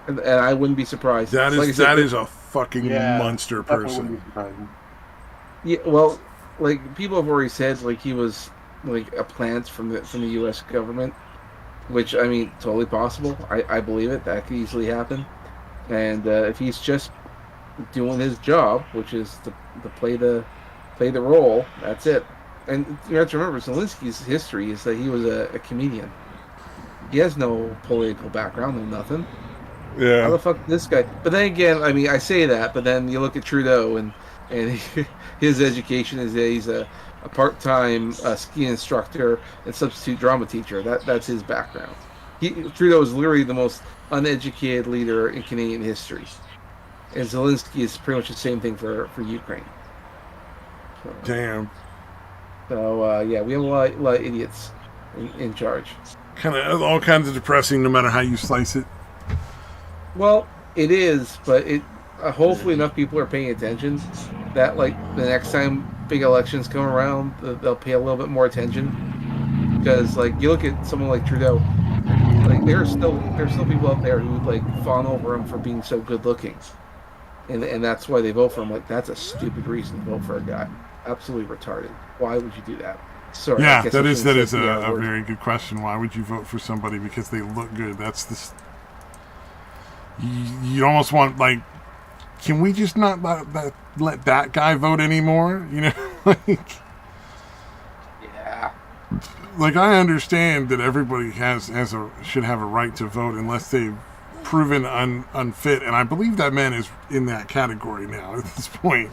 And I wouldn't be surprised. That Like I is said, that is a fucking Yeah, monster definitely wouldn't person. be surprising. yeah. Well, like people have already said, like he was like a plant from the U.S. government, which I mean, totally possible. I believe it. That could easily happen. And if he's just doing his job, which is to play the role, that's it. And you have to remember, Zelensky's history is that he was a comedian. He has no political background, no nothing. How Yeah. the fuck did this guy? But then again, I mean, I say that, but then you look at Trudeau and his education is that he's a part-time ski instructor and substitute drama teacher. That's his background. Trudeau is literally the most uneducated leader in Canadian history, and Zelensky is pretty much the same thing for Ukraine. So, Damn. yeah, we have a lot of idiots in charge. Kind of all kinds of depressing, no matter how you slice it. Well, it is, but it hopefully enough people are paying attention that like the next time big elections come around, they'll pay a little bit more attention. Because like you look at someone like Trudeau, like there's still people out there who like fawn over him for being so good looking, and that's why they vote for him. Like that's a stupid reason to vote for a guy. Absolutely retarded. Why would you do that? Sorry, I Yeah, guess that I is shouldn't that have is said the R a word. very good question. Why would you vote for somebody because they look good? That's this. You almost want like, can we just not let that guy vote anymore? You know, Yeah. like I understand that everybody should have a right to vote unless they've proven unfit, and I believe that man is in that category now at this point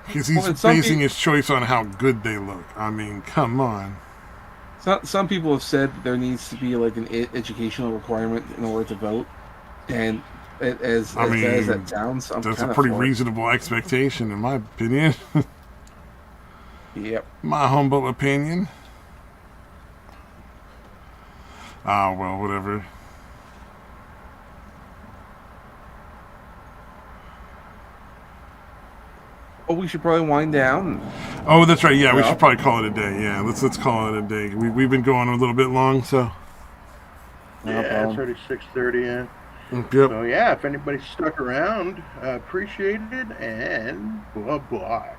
because he's Well, and some basing peop- his choice on how good they look. I mean, come on. some people have said that there needs to be like an educational requirement in order to vote, and as I bad as that mean, sounds, I'm that's a kind of pretty for it. reasonable expectation, in my opinion. Yep. My humble opinion. Ah, well, whatever. Well, we should probably wind down. Oh, that's right. Yeah, we Well, should probably call it a day. Yeah, let's call it a day. We've been going a little bit long, so. no Yeah, it's problem. already 6:30 in. Yep. So yeah, if anybody stuck around, appreciate it, and bye bye.